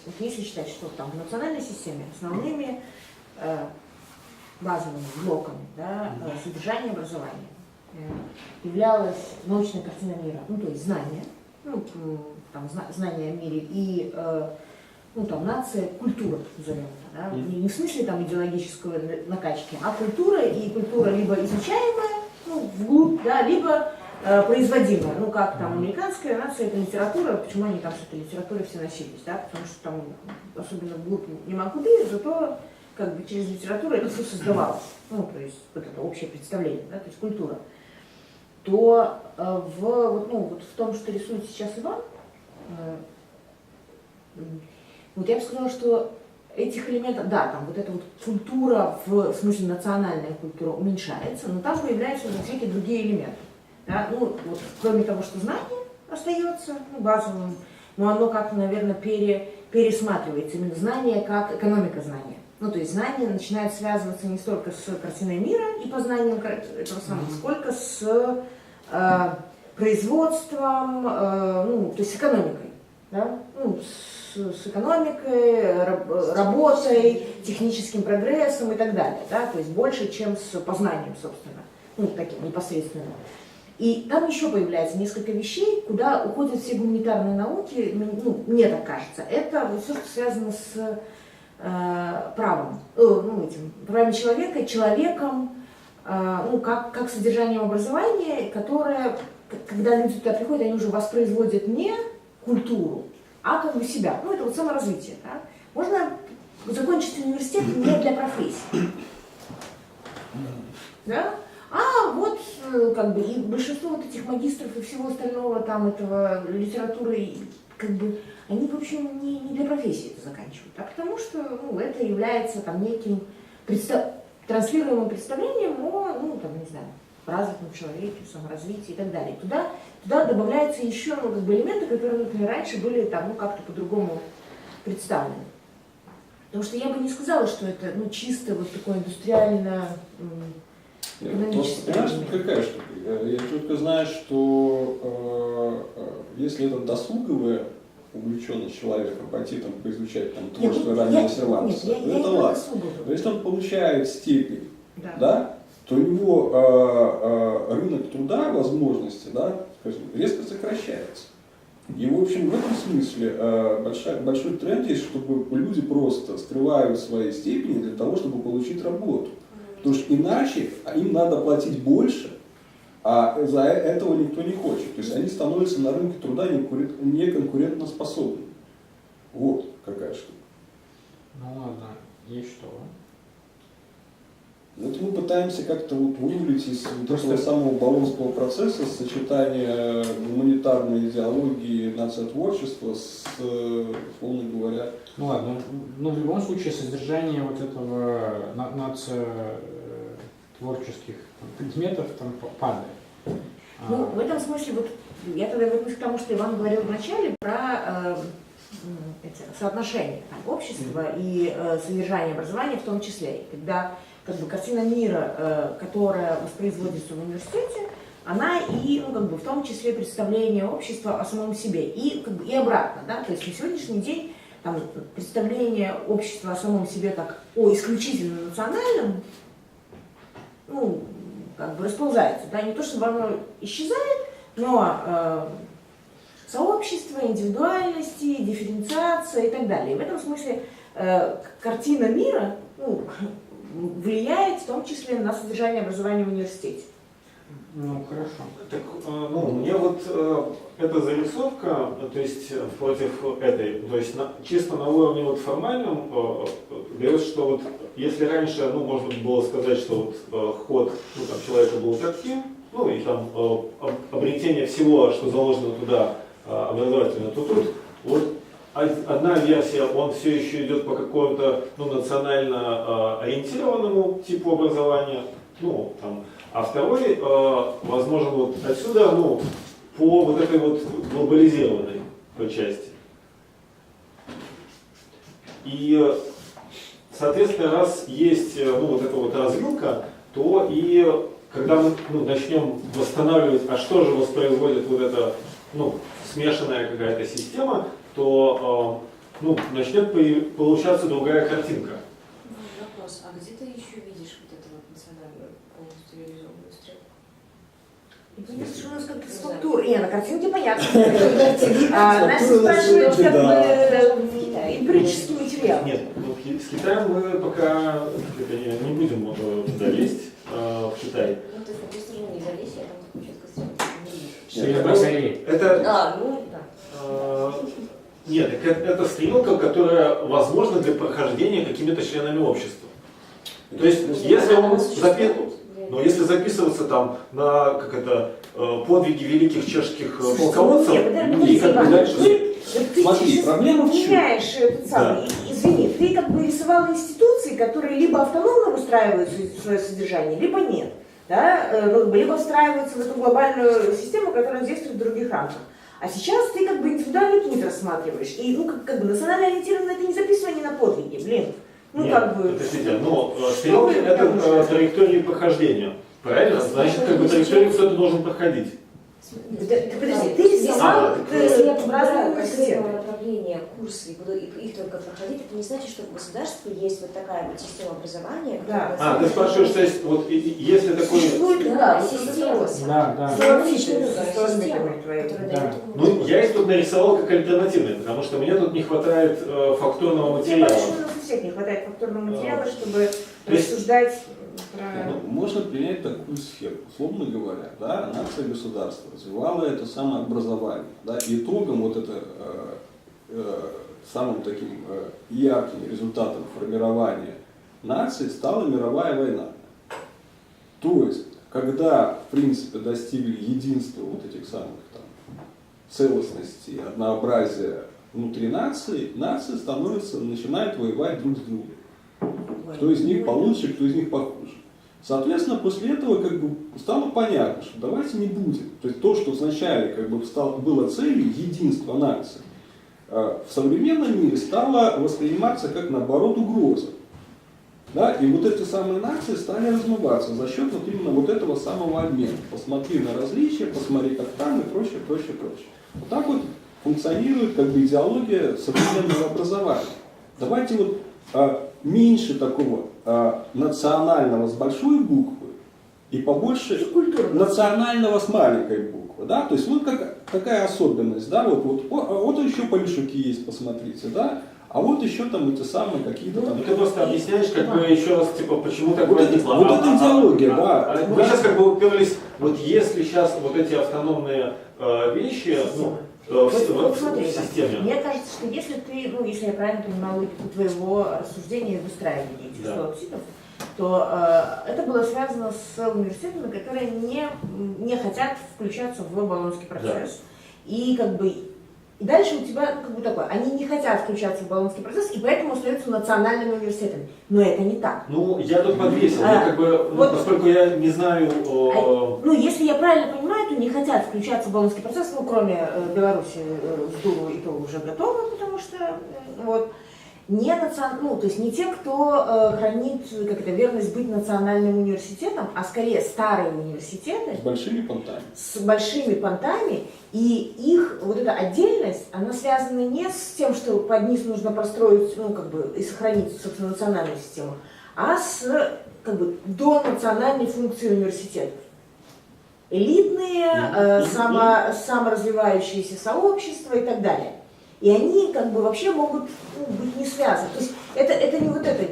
вот если считать, что там в национальной системе основными базовыми блоками, да, содержания образования являлась научная картина мира, ну, то есть знания, ну, там, знания о мире и, ну, там, нация, культура, назовем это, да, не в смысле там идеологической накачки, а культура, и культура либо изучаемая, ну, вглубь, да, либо производимая, ну, как там американская нация, это литература, почему они там с этой литературой все носились, да, потому что там, особенно вглубь не могу, зато как бы через литературу это все создавалось, ну, то есть вот это общее представление, да, то есть культура, то вот в том, что рисует сейчас Иван, вот я бы сказала, что этих элементов, да, там вот эта вот культура, в смысле национальная культура уменьшается, но там появляются уже всякие другие элементы. Да? Ну, вот, кроме того, что знание остается базовым, но оно как-то, наверное, пересматривается. Именно знание как экономика знания. Ну, то есть знание начинает связываться не столько с картиной мира и познанием этого самого, сколько с производством, ну, то есть с экономикой. Да? Ну, с экономикой, работой, техническим прогрессом и так далее. Да? То есть больше, чем с познанием, собственно, ну, таким непосредственным. И там еще появляется несколько вещей, куда уходят все гуманитарные науки, ну, мне так кажется. Это все, что связано с правом, правами человека, человеком, ну, как содержанием образования, которое, когда люди туда приходят, они уже воспроизводят не культуру, а как бы себя. Ну, это вот саморазвитие. Да? Можно закончить университет не для профессии. Да? А вот как бы и большинство вот этих магистров и всего остального там этого литературы, как бы они в общем не для профессии это заканчивают, а потому что ну, это является там неким транслируемым представлением о, ну там не знаю, развитом человеке, саморазвитии и так далее. Туда добавляются еще ну, как бы элементы, которые, например, раньше были там ну как-то по-другому представлены. Потому что я бы не сказала, что это ну чисто вот такое индустриально экономическое. Понимаешь, какая штука? Я четко знаю, что если это досуговая увлеченность человека, пойти там поизучать там, творчество раннего Сервантеса, это ладно. Но если он получает степень, да, то у него рынок труда, возможности, да, скажем, резко сокращается. И, в общем, в этом смысле большой тренд есть, чтобы люди просто скрывают свои степени для того, чтобы получить работу. Потому что иначе им надо платить больше, а за этого никто не хочет. То есть они становятся на рынке труда неконкурентоспособными. Вот какая штука. Ну ладно, есть что? Вот мы пытаемся как-то вот вывалить из вот этого самого Болонского процесса сочетание гуманитарной идеологии нациотворчества с, условно говоря... Ну ладно, ну в любом случае содержание вот этого творческих предметов там падает. Ну, в этом смысле, вот я тогда вернусь к тому, что Иван говорил вначале про соотношения там, общества и содержания образования в том числе. И когда как бы, картина мира, которая воспроизводится в университете, она и ну, как бы, в том числе представление общества о самом себе. И, как бы, и обратно. Да? То есть на сегодняшний день там, представление общества о самом себе как о исключительно национальном, ну, как бы расползается. Да? Не то, чтобы оно исчезает, но сообщества, индивидуальности, дифференциация и так далее. И в этом смысле картина мира влияет в том числе на содержание образования в университете. Ну, хорошо. Так, мне вот эта зарисовка, то есть против этой, то есть чисто на уровне вот формальном, говорит, что вот если раньше, можно было сказать, что вот ход там, человека был таким, и там обретение всего, что заложено туда образовательно, то тут вот одна версия, он все еще идет по какому-то национально ориентированному типу образования, а второй, возможно, вот отсюда, по вот этой вот глобализированной части. И, соответственно, раз есть вот эта вот развилка, то и когда мы начнем восстанавливать, а что же воспроизводит вот эта смешанная какая-то система, то начнет получаться другая картинка. Вопрос, а где ты еще видишь вот эту вот национальную полностью реализованную стрелку? Понятно, что у нас как-то структура. На картинке понятно. Настя спрашивает, как бы эмпирический материал. Нет, с Китаем мы пока не будем туда лезть, в Китай. Ну, ты в какую сторону не залезь, я там такую четко стрелку не вижу. Это, нет, это стрелка, которая возможна для прохождения какими-то членами общества. То есть, если записываться там на подвиги великих чешских полководцев, и как бы дальше. Смотри, проблема в чем? Меняешь этот самый, извини, ты как бы рисовал институции, которые либо автономно выстраивают свое содержание, либо нет. Да? Либо встраиваются в эту глобальную систему, которая действует в других рамках. А сейчас ты как бы индивидуальный путь рассматриваешь. И как бы национально ориентированно это не записывание на подвиги, блин. Нет, как бы. подождите, стрелки это траектории прохождения. Правильно? Значит, как бы траекторию кто-то должен проходить. Подожди, ты рисовал если я подбираю разные конкретного университеты. направления курсы и буду их только проходить, это не значит, что в государстве есть вот такая вот система образования. Да. Ты спрашиваешь, то есть, вот если такой... Да, система. Да. Я их тут нарисовал как альтернативные, потому что мне тут не хватает фактурного материала. У всех не хватает фактурного материала, чтобы рассуждать про... Можно принять такую схему. Условно говоря, нация государства развивала это самообразование. И итогом вот это самым таким ярким результатом формирования нации стала мировая война. То есть, когда, в принципе, достигли единства вот этих самых целостности, однообразия внутри нации, нация начинает воевать друг с другом. Кто из них получше, кто из них похуже. Соответственно, после этого стало понятно, что давайте не будем. То есть то, что вначале было целью, единство нации, в современном мире стало восприниматься как, наоборот, угроза. И вот эти самые нации стали размываться за счет именно вот этого самого обмена. Посмотри на различия, посмотри, как там, и прочее. Вот так вот функционирует идеология современного образования. Давайте меньше такого национального с большой буквы и побольше национального с маленькой буквы. То есть вот какая особенность. Вот еще Полишуки есть, посмотрите. А вот еще эти самые какие-то там... Ты просто объясняешь, еще раз, почему так возникло. Вот эта идеология, Мы сейчас уперлись, если сейчас вот эти автономные вещи, Смотри, в системе. Мне кажется, что если ты, если я правильно понимаю логику твоего рассуждения и выстраивания этих столбцов, то это было связано с университетами, которые не хотят включаться в Болонский процесс. И и дальше у тебя такое, они не хотят включаться в Болонский процесс, и поэтому остаются национальными университетами. Но это не так. Я тут подвесил, поскольку я не знаю... Если я правильно понимаю, то не хотят включаться в Болонский процесс, кроме Беларуси, в Дуру, и то уже готовы, потому что то есть не те, кто хранит верность быть национальным университетом, а скорее старые университеты с большими понтами, и их эта отдельность, она связана не с тем, что под низ нужно простроить, и сохранить, собственно, национальную систему, а с донациональной функцией университетов. элитные, саморазвивающиеся сообщества и так далее. И они как бы вообще могут быть не связаны. То есть это не вот это,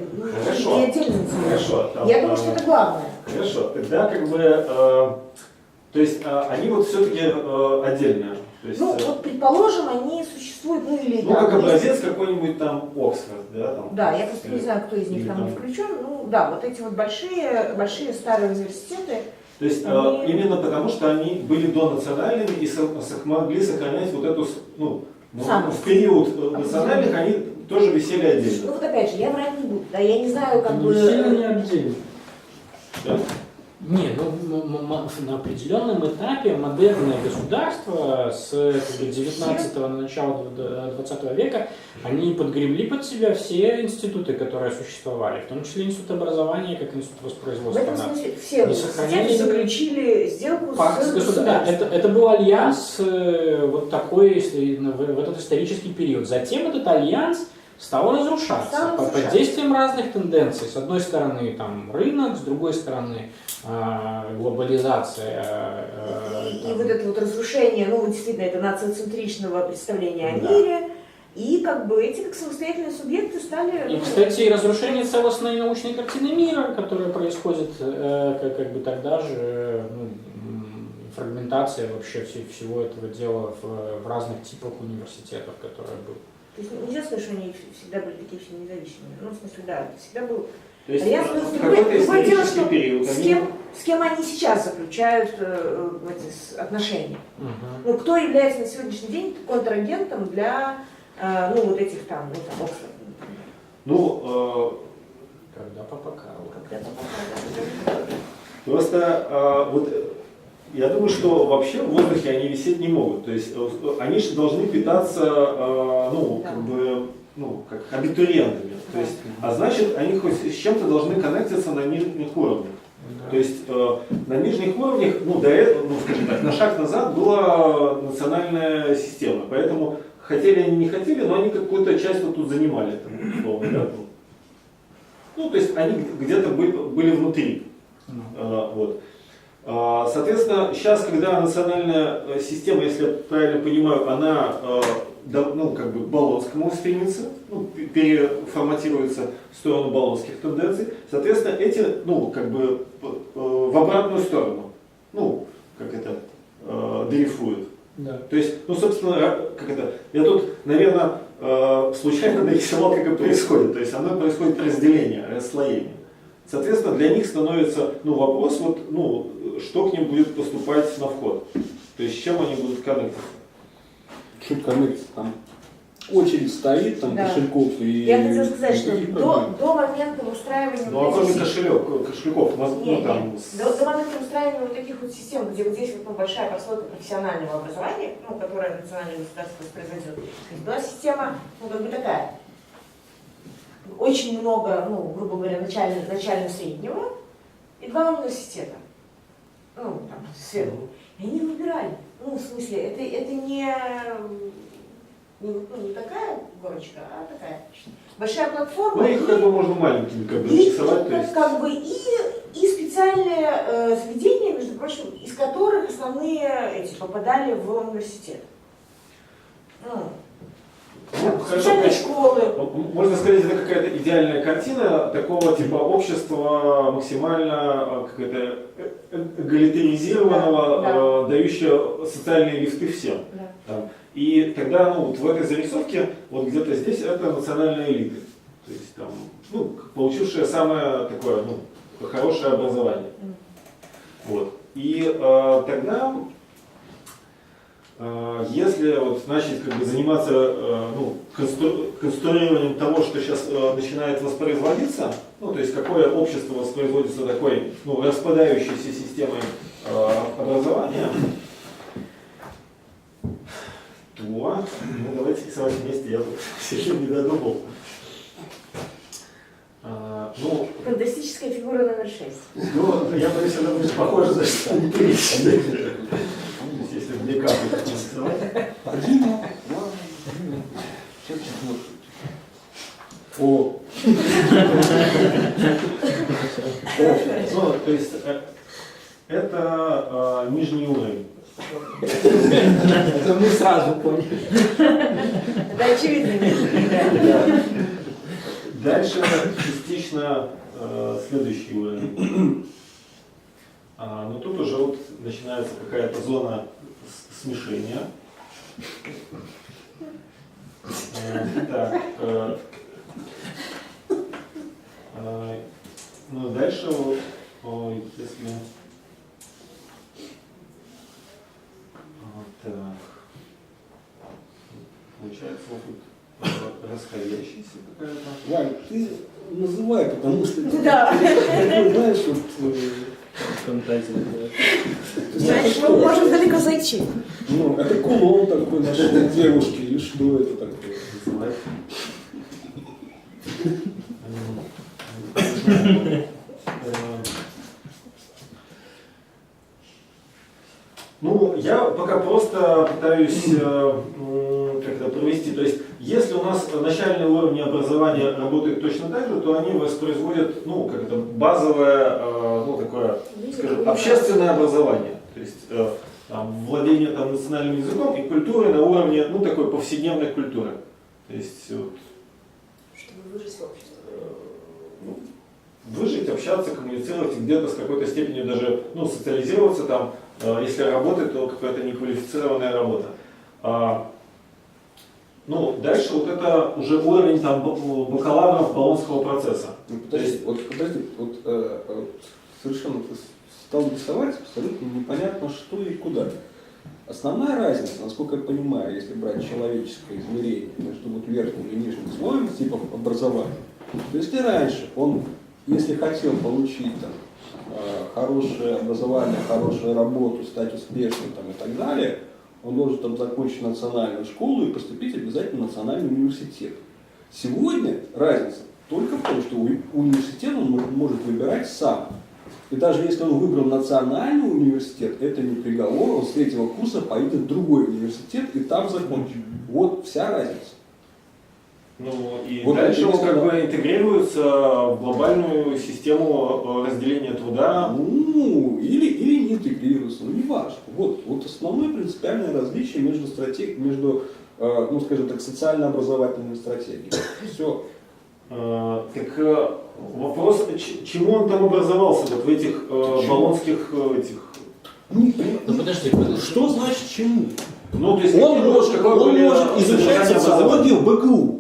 Хорошо. не отдельно. Хорошо. Там, Я думаю, что это главное. Хорошо, тогда как бы, то есть они вот все-таки отдельные. То есть, Ну, вот предположим, они существуют, ну или ну, да, как то есть- образец какой-нибудь там Оксфорд, да? Там, Да, я просто не знаю, кто из них или там не включен. Ну да, вот эти вот большие старые университеты. То есть Они- именно потому, что они были донациональными и могли сохранять вот эту, ну, Самость. в период национальных они тоже висели Ну отдельно. вот опять же, я врать не буду, да, я не знаю, как бы. Сильно не отдельно. Да? Не, на определенном этапе модерное государство с 19-го на начало 20 века, они подгребли под себя все институты, которые существовали, в том числе институт образования, как институт В воспроизводства. этом Да. смысле все Не сохраняли университеты заключили сделку Пакт с с государством. государством. Это был альянс вот такой, в этот исторический период. Затем этот альянс стал разрушаться под действием разных тенденций. С одной стороны там рынок, с другой стороны глобализация. И вот это вот разрушение, ну, действительно, это нациоцентричного представления о Да. мире. И как бы эти как самостоятельные субъекты стали... И, ну, кстати, и разрушение целостной научной картины мира, которая происходит как бы тогда же, фрагментация вообще всего этого дела в разных типах университетов, которые были. То есть нельзя сказать, что они всегда были такие все независимые. Ну, в смысле, да, всегда был... То есть Альянс, в другое какой-то дело, исторический что период с кем они сейчас заключают отношения. Ну, кто является на сегодняшний день контрагентом для, ну, вот этих там, ну, там, Оксфорд. Ну, Когда Папа Карло. Когда-то пока, да. просто вот я думаю, что вообще в воздухе они висеть не могут. То есть они же должны питаться, ну, Да. как бы, ну, как абитуриентами. То есть, а значит, они хоть с чем-то должны коннектиться на нижних уровнях. То есть на нижних уровнях, ну, до этого, ну, скажем так, на шаг назад была национальная система. Поэтому хотели они не хотели, но они какую-то часть вот тут занимали, там, условно, да? Ну, то есть они где-то были внутри. Вот. Соответственно, сейчас, когда национальная система, если я правильно понимаю, она ну, как бы к Болонскому стремится, ну, переформатируется в сторону болонских тенденций, соответственно, эти, ну, как бы в обратную сторону, ну, как это, дрейфуют. Да. То есть, ну, собственно, как это, я тут, наверное, случайно нарисовал, как это происходит. То есть, оно происходит разделение, расслоение. Соответственно, для них становится, ну, вопрос, вот, ну, что к ним будет поступать на вход. То есть, с чем они будут коннектиться. Чуть коннектиться там. Очередь стоит, там, Да. кошельков и... Я хотела сказать, что никаких проблем. до момента устраивания... Ну, а вот кроме этих- кошельков, Не, ну, там... до момента устраивания вот таких вот систем, где вот здесь вот, ну, большая прослойка профессионального образования, ну, которое национальное государство воспроизводит, была система, ну, как бы такая. Очень много, ну, грубо говоря, начально-среднего и 2 университета. Ну, там, сверху. И они выбирали. Ну, в смысле, это не такая горочка, а такая большая платформа. Ну, их как бы можно маленькими как бы И рисовать, то есть... как бы и специальные заведения, между прочим, из которых основные эти попадали в университет. Ну, хорошо, Специальные конечно. школы. Можно сказать, это какая-то идеальная картина такого типа общества максимально как это, эгалитаризированного, дающего социальные лифты всем. Да. Там. И тогда, ну, вот в этой зарисовке, вот где-то здесь, это национальные элиты. То есть там, ну, получившие самое такое, ну, хорошее образование. Вот. И тогда, если вот начать как бы заниматься ну, конструированием того, что сейчас начинает воспроизводиться, ну, то есть какое общество воспроизводится такой, ну, распадающейся системой образования, то, ну, давайте рисовать вместе, я тут еще не додумал. Ну, Фантастическая фигура номер 6. ну, я боюсь, она будет похожа за что-нибудь. Если в две капли так нарисовать. Один, О, Ну, то есть, это нижний уровень. Это мы сразу поняли. Это очевидно. Дальше частично следующий уровень. Но тут уже вот начинается какая-то зона смешения. Так, ну дальше, если так, получается вот тут расходящаяся какая-то. Вань, ты называй, потому что ты Да. такой, знаешь, вот Фантазия. Знаешь, мы можем далеко зайти. ну, это кулон такой нашей девушки, или что это такое? Ну, я пока просто пытаюсь как-то провести, то есть, если у нас начальные уровни образования работают точно так же, то они воспроизводят, ну, как это, базовое, ну, такое, скажем, общественное образование, то есть, там, владение там, национальным языком и культурой на уровне, ну, такой повседневной культуры. То есть, вот, Чтобы выжить в обществе. ну, выжить, общаться, коммуницировать, где-то с какой-то степенью даже, ну, социализироваться там, если работать, то какая-то неквалифицированная работа. Ну, дальше вот это уже уровень там бакалавров болонского процесса. Ну, подожди, вот совершенно ты стал рисовать абсолютно непонятно что и куда. Основная разница, насколько я понимаю, если брать человеческое измерение между вот верхним и нижним слоем типов образования, то если раньше он, если хотел получить там, хорошее образование, хорошую работу, стать успешным там, и так далее, он должен там закончить национальную школу и поступить обязательно в национальный университет. Сегодня разница только в том, что университет он может выбирать сам. И даже если он выбрал национальный университет, это не приговор, он с 3-го курса поедет в другой университет и там закончит. Вот вся разница. Ну и Вот дальше он интересно, как бы интегрируется в глобальную систему разделения труда. Ну, или не интегрируется, ну не важно. Вот основное принципиальное различие между ну, скажем так, социально-образовательными стратегиями. Все. Так вопрос, чему он там образовался вот в этих болонских этих. Ну подожди. Что значит чему? Ну, то есть Он какое были может изучать содержание социологию в БГУ.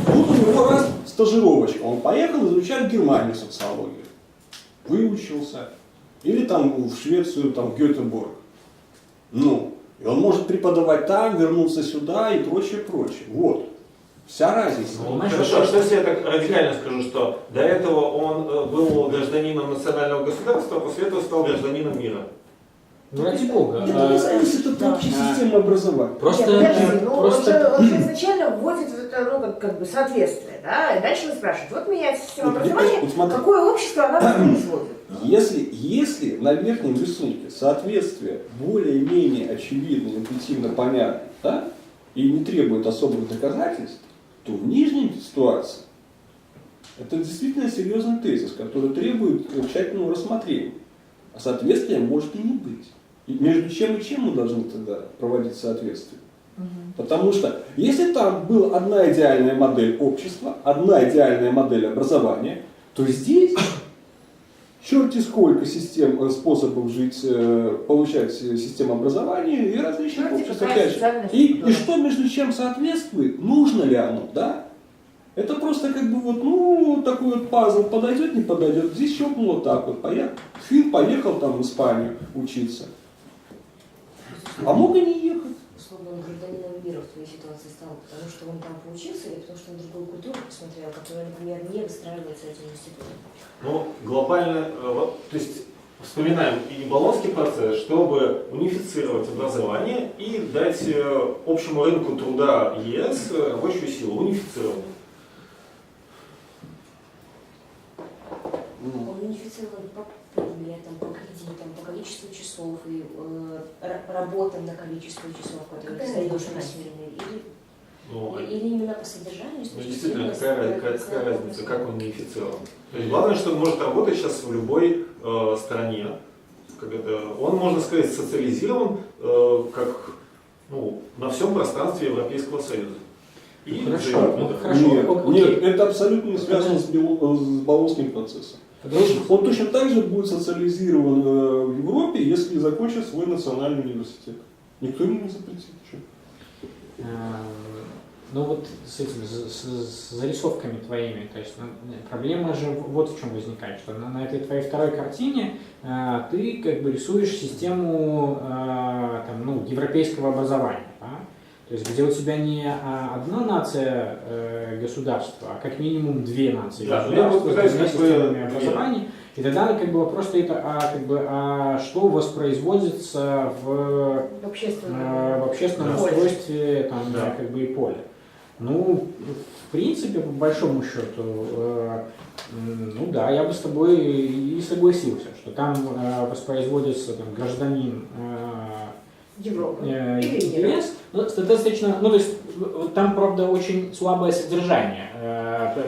Тут у него раз стажировочка. Он поехал изучать в Германию социологию. Выучился. Или там в Швецию, там в Гетеборг. Ну, и он может преподавать там, вернуться сюда и прочее, прочее. Вот. Вся разница. Ну, хорошо, что если я так радикально скажу, что до этого он был гражданином национального государства, а после этого стал гражданином мира? Ну, ради бога. Это не зависит от общей системы образования. Просто, Нет, подожди, ну, просто... он же изначально вводит в это, ну, как бы соответствие, да, и дальше он спрашивает, вот меняется система образования, Вот смотри. какое общество она производит? Если на верхнем рисунке соответствие более-менее очевидно, интуитивно понятно, да, и не требует особых доказательств, то в нижней ситуации это действительно серьезный тезис, который требует тщательного рассмотрения. А соответствия может и не быть. И между чем и чем мы должны тогда проводить соответствие? Потому что если там была одна идеальная модель общества, одна идеальная модель образования, то здесь черти сколько систем, способов жить, получать систему образования и различных Черти обществ. какая Опять же. социальная И структура. что между чем соответствует, нужно ли оно, да? Это просто как бы вот, ну, такой вот пазл, подойдет, не подойдет. Здесь щелкнул вот так вот, Фин поехал там в Испанию учиться. А мог и не ехать. Условно, он гражданином мира в твоей ситуации стал, потому что он там поучился или потому что он другую культуру посмотрел, которая, например, не выстраивается этим институтом? Ну, глобально, то есть вспоминаем и болонский процесс, чтобы унифицировать образование и дать общему рынку труда ЕС рабочую силу, унифицированную. Он унифицирован по предметам, по кредитам, по количеству часов и работам на количество часов, которые Какая сдаешь разница? на смирные. Или Ну, Или именно по содержанию? с ну, точки действительно, зрения какая разница, как он унифицирован. То есть главное, что он может работать сейчас в любой стране. Как это, он, можно сказать, социализирован как на всем пространстве Европейского Союза. И Хорошо, взаимодействует. хорошо. Нет, окей. нет, это абсолютно не связано с Болонским процессом. Он точно так же будет социализирован в Европе, если закончит свой национальный университет. Никто ему не запретит. Что? Ну вот с этими с зарисовками твоими, то есть проблема же вот в чем возникает, что на этой твоей второй картине ты как бы рисуешь систему европейского образования, да? То есть где у тебя не одна нация государства, а как минимум две нации Да, государства я с пытаюсь двумя как бы системами образования, и тогда как бы вопрос стоит что воспроизводится в общественном Поле. устройстве там, Да. как бы и поле. Ну, в принципе, по большому счету, ну да, я бы с тобой и согласился, что там воспроизводится там, гражданин Европы. интерес, но достаточно, ну то есть там, правда, очень слабое содержание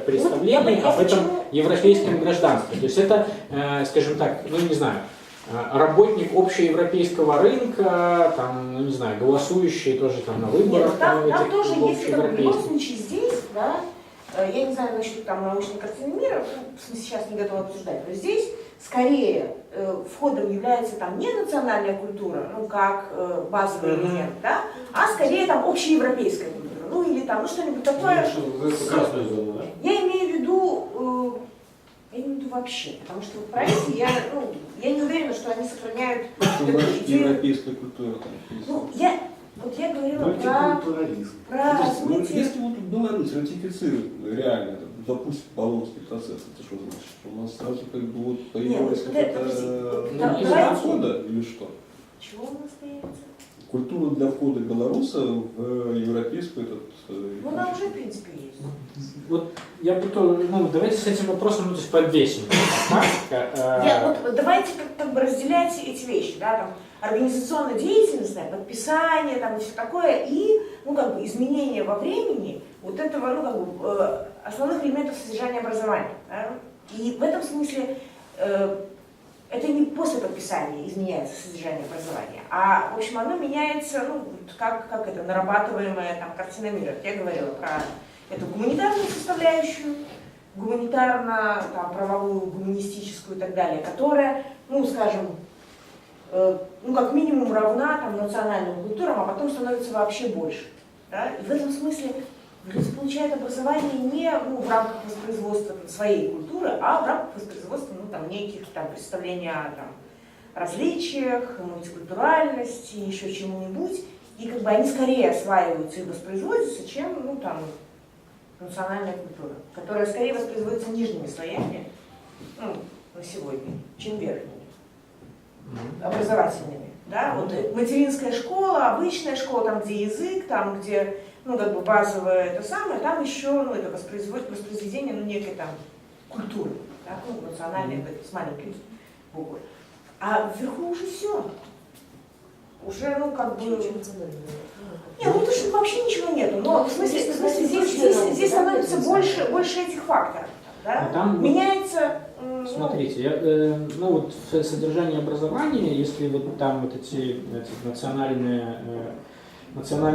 представления об этом европейском гражданстве. То есть это, скажем так, ну не знаю, работник общеевропейского рынка, там, ну, не знаю, голосующий тоже там на выборах. Нет, там тоже есть, в любом общеевропейских. случае здесь, да, я не знаю насчет там научной картины мира, в смысле сейчас не готова обсуждать, но здесь скорее входом является там не национальная культура, ну как базовый элемент, да, а скорее там общеевропейская культура, ну или там, ну что-нибудь такое. Это красная зона, да? Я имею в виду вообще, потому что в проекте я не уверена, что они сохраняют эту идею. Европейская культура. Ну, я говорила про развитие. Если вот Беларусь ратифицирует реально, допустим, Болонский процесс, это что значит? Что у нас сразу как бы вот появилась давайте. входа или что? Чего у нас появится? Культура для входа белоруса в европейскую Ну, она уже, в принципе, есть. Вот я бы тоже, давайте с этим вопросом то есть подвесим. Давайте как бы разделять эти вещи, да, там, организационная деятельность, да, подписание, там, и все такое, и, как бы, изменение во времени вот этого, основных элементов содержания образования. Да? И в этом смысле это не после подписания изменяется содержание образования, а, в общем, оно меняется, как это, нарабатываемая там картина мира. Я говорила про эту гуманитарную составляющую, гуманитарно-правовую, гуманистическую и так далее, которая, скажем, как минимум равна там, национальным культурам, а потом становится вообще больше. Да? И в этом смысле люди получают образование не в рамках воспроизводства своей культуры, а в рамках воспроизводства неких представлений о различиях, мультикультуральности, еще чему-нибудь. И как бы они скорее осваиваются и воспроизводятся, чем национальная культура, которая скорее воспроизводится нижними слоями на сегодня, чем верхними, образовательными. Да? Вот материнская школа, обычная школа, там где язык, там где базовое это самое, там еще это воспроизведение некой там культуры, да? Национальной с маленькой буквы. А вверху уже все. Уже, Нет, то, что вообще ничего нету. Но в смысле здесь становится больше этих факторов. Да? Там, меняется. Смотрите, содержание образования, если вот там вот эти национальное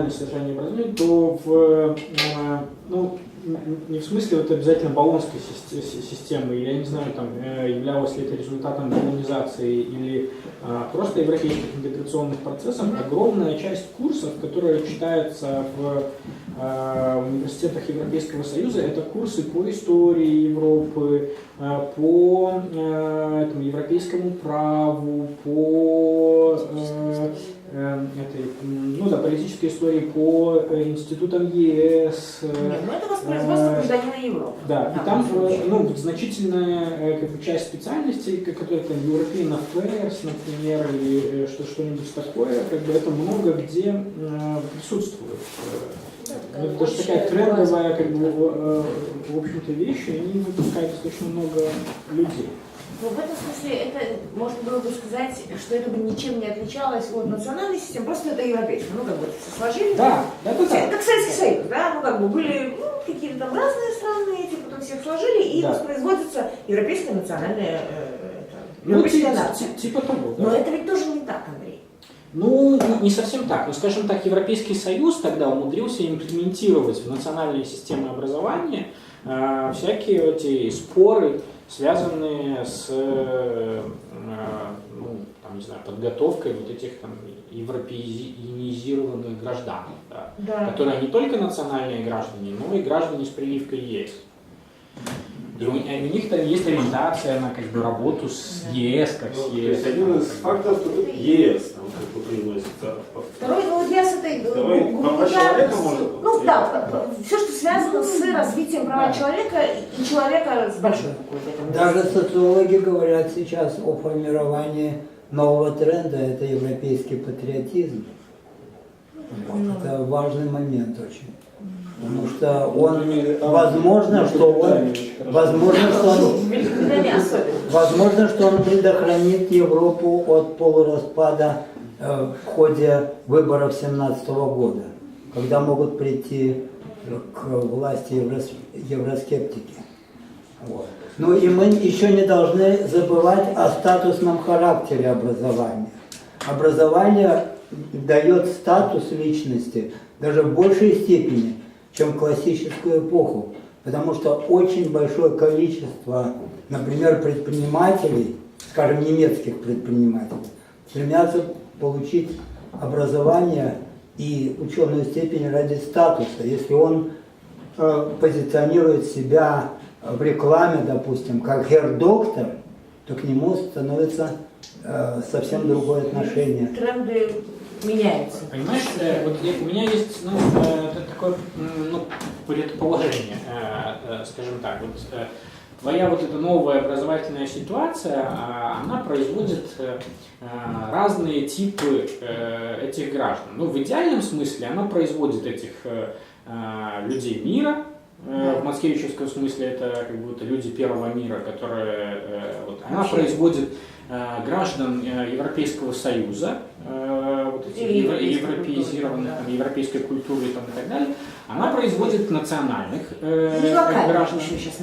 содержание образования, то не в смысле обязательно болонской системы, я не знаю, там, являлось ли это результатом колонизации или просто европейских интеграционных процессов, огромная часть курсов, которые читаются в университетах Европейского Союза, это курсы по истории Европы, по европейскому праву, по политической истории, по институтам ЕС. Нет, это воспроизводство гражданина Европы. Да, и там значительная часть специальностей, которые там European Affairs, например, или что-нибудь такое, это много где присутствует. Ну, это даже такая трендовая, как бы, в общем-то, вещь, и они выпускают достаточно много людей. Ну, в этом смысле это можно было бы сказать, что это бы ничем не отличалось от национальной системы, просто это европейская. Ну, как бы все сложили. Да, да, да. Это как Советский Союз, да, ну, как бы были какие-то там разные страны, эти потом всех сложили, и Да. воспроизводится европейская национальная Ну, европейская нация. типа того, да. Но это ведь тоже не так, Андрей. Ну, не совсем так. Но, скажем так, Европейский Союз тогда умудрился имплементировать в национальные системы образования всякие эти споры, связанные с ну, там, не знаю, подготовкой вот этих там европеизированных граждан, да, Да. которые не только национальные граждане, но и граждане с прививкой ЕС. И у них там есть ориентация на как бы работу с ЕС, как с То ЕС. есть один из фактов ЕС там как бы привносится. Второй, ну вот я с этой Давай, права человека, может? ну да, все, что связано с развитием права человека и человека с большой буквы в этом. Даже социологи говорят сейчас о формировании нового тренда, это европейский патриотизм. Вот, это важный момент очень. Потому что он, возможно, что он предохранит Европу от полураспада в ходе выборов 2017 года, когда могут прийти к власти евроскептики. Вот. Ну и мы еще не должны забывать о статусном характере образования. Образование дает статус личности даже в большей степени, чем в классическую эпоху, потому что очень большое количество, например, предпринимателей, скажем, немецких предпринимателей, стремятся получить образование и ученую степень ради статуса. Если он позиционирует себя в рекламе, допустим, как гер-доктор, то к нему становится совсем другое отношение. Тренды меняются. Понимаешь, вот у меня есть такое предположение, скажем так, вот твоя вот эта новая образовательная ситуация, она производит разные типы этих граждан. Ну, в идеальном смысле она производит этих людей мира, в москевичевском смысле это как будто люди первого мира, которые вот, она производит граждан Европейского Союза, вот этих европеизированных, там, европейской культуры там, и так далее, она производит национальных граждан,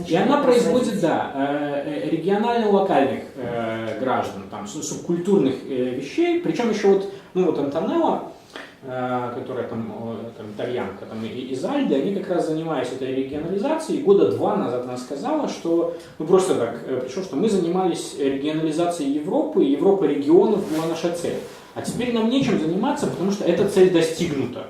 и она производит, да, регионально-локальных граждан, там, субкультурных вещей, причем еще вот, ну вот Антонелла, которая там итальянка, там, из Альды, они как раз занимались этой регионализацией. Года 2 назад она сказала, что, ну просто так пришло, что мы занимались регионализацией Европы, и Европа регионов была наша цель. А теперь нам нечем заниматься, потому что эта цель достигнута.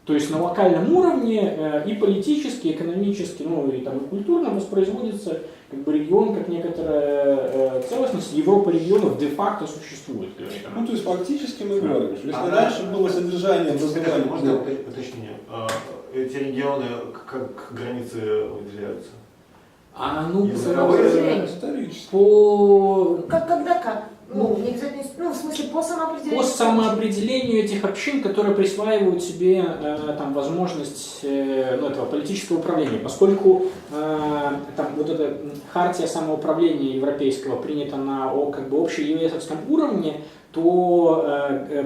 То есть на локальном уровне и политически, и экономически, ну и, там, и культурно воспроизводится как бы регион как некоторая целостность. Европа регионов де-факто существует. Ну, то есть фактически мы говорим, что если раньше было содержание образования... Можно уточнение? Эти регионы как границы выделяются? Исторически. Когда как? Ну, не обязательно, ну, в смысле, по самоопределению. По самоопределению этих общин, которые присваивают себе там, возможность этого политического управления. Поскольку там, вот эта хартия самоуправления европейского принята на как бы, общеевропейском уровне, то